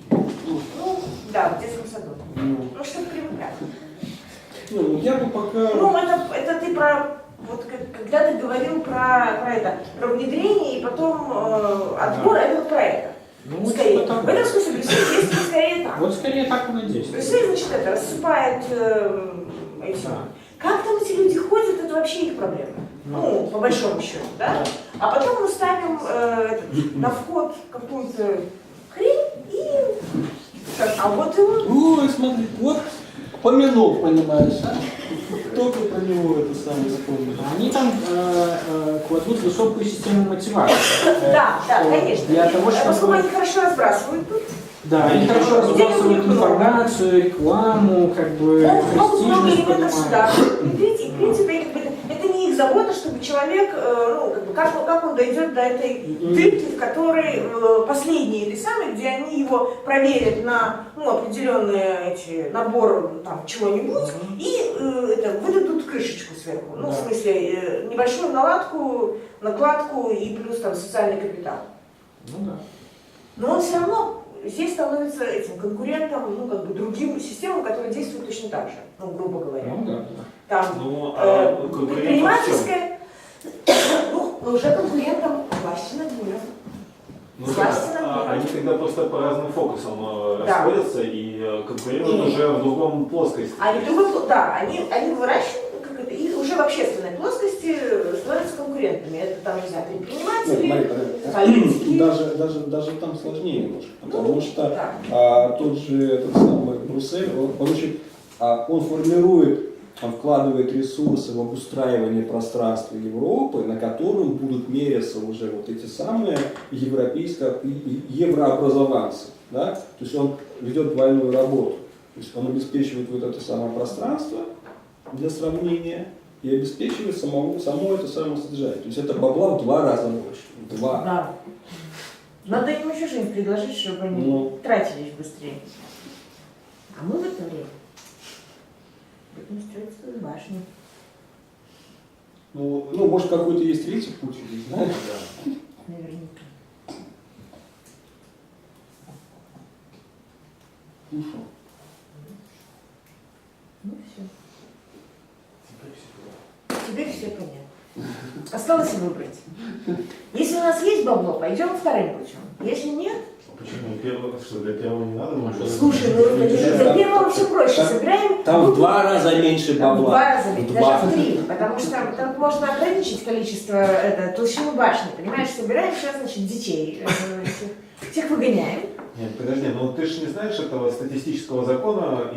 Ну, да, в детском саду. Ну, чтобы привыкать. Ну, я бы пока... Ну, это ты про... Вот когда ты говорил про внедрение и потом отбор, это вот про это. Ну, скорее. типа В этом смысле Брюссель действует скорее так. Вот скорее так оно действует. Брюссель, значит, это рассыпает эти... Да. Как там эти люди ходят, это вообще их проблема. Ну, по большому счету, да? А потом мы ставим на вход какую-то хрень и... А вот его... Ой, смотри, вот Помянул, понимаешь, а? Только про него это самое вспомнил. Они там кладут высокую систему мотивации. Да, конечно. Для того, чтобы... Поскольку они хорошо разбрасывают тут. Да, они хорошо разбрасывают информацию, рекламу, как бы Много престижность элементов сюда. поднимают. Видите, в принципе, это не их забота, чтобы человек, ну, как он дойдет до этой дырки, в которой последние эти самые, где они его проверят на определенный набор там чего-нибудь и выдадут крышечку сверху. Ну, в смысле, небольшую накладку и плюс там социальный капитал. Ну да. Но он все равно здесь становится этим конкурентом, ну, как бы другим системам, которые действуют точно так же, ну, грубо говоря. Ну да. Там предпринимательская, уже конкурентом власти над миром. Они тогда просто по разным фокусам расходятся и конкурируют уже в другом плоскости. Они выращивают, и уже в общественной плоскости становятся конкурентами. конкурентами. Это там, не знаю, Нет, предприниматели, смотри, политики. даже там сложнее немножко, потому что да. тот же этот самый Брюссель, он формирует, он вкладывает ресурсы в обустраивание пространства Европы, на котором будут меряться уже вот эти самые еврообразованцы. Да? То есть он ведет двойную работу. То есть он обеспечивает вот это самое пространство для сравнения и обеспечивает само это самое содержание. То есть это бабла в 2 раза больше. 2. Да. Надо им еще что-нибудь предложить, чтобы они тратились быстрее. А мы в это время будем строить свою башню. Ну, может, какой-то есть третий путь, не знаю. Наверняка. Ну что? Ну все. Теперь все понятно. Осталось выбрать. Если у нас есть бабло, пойдем вторым путем. Если нет, Почему? Первого, что для первого не надо? Может, слушай, ну для первого все проще. Собираем. Там в 2 раза меньше Там в бабла. 2 раза, В даже 2. в 3, потому что там можно ограничить количество толщины башни, понимаешь, собираем сейчас, значит, детей, всех выгоняем. Нет, подожди, ну ты же не знаешь этого статистического закона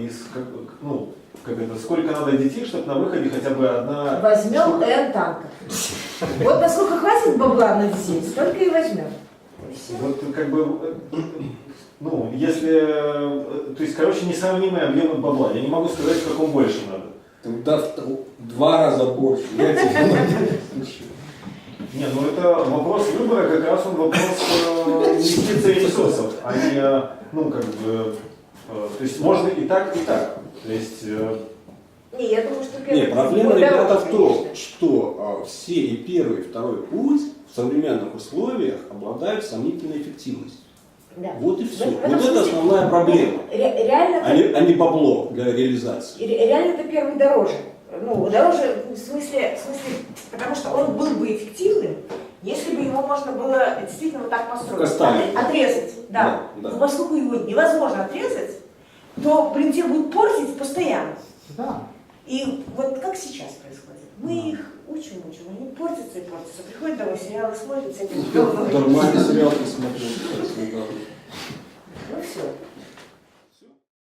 сколько надо детей, чтобы на выходе хотя бы одна... Возьмем N танков. Вот насколько хватит бабла на детей, столько и возьмем. Вот как бы, если, то есть, короче, несравнимые объемы бабла. Я не могу сказать, в каком больше надо. Да, в 2 раза больше. Я тебе Не, это вопрос выбора, как раз он вопрос инвестиций и ресурсов, а не, то есть можно и так, и так. То есть... Не, я думаю, что... Не, проблема, будет ребята, дороже, в том, конечно. что все и первый, и второй путь в современных условиях обладают сомнительной эффективностью. Да. Вот и все. В этом Вот это смысле, основная проблема, Реально, а не бабло для реализации. реально это первый дороже. Дороже в смысле, потому что он был бы эффективным, если бы его можно было действительно вот так построить. Кастали. Отрезать, да. Да. Но поскольку его невозможно отрезать, то, тебе будут портить постоянно. Да. И вот как сейчас происходит. Мы их учим, они портятся и портятся. Приходят домой, сериалы смотрят, с этим Нормальный сериал посмотрел.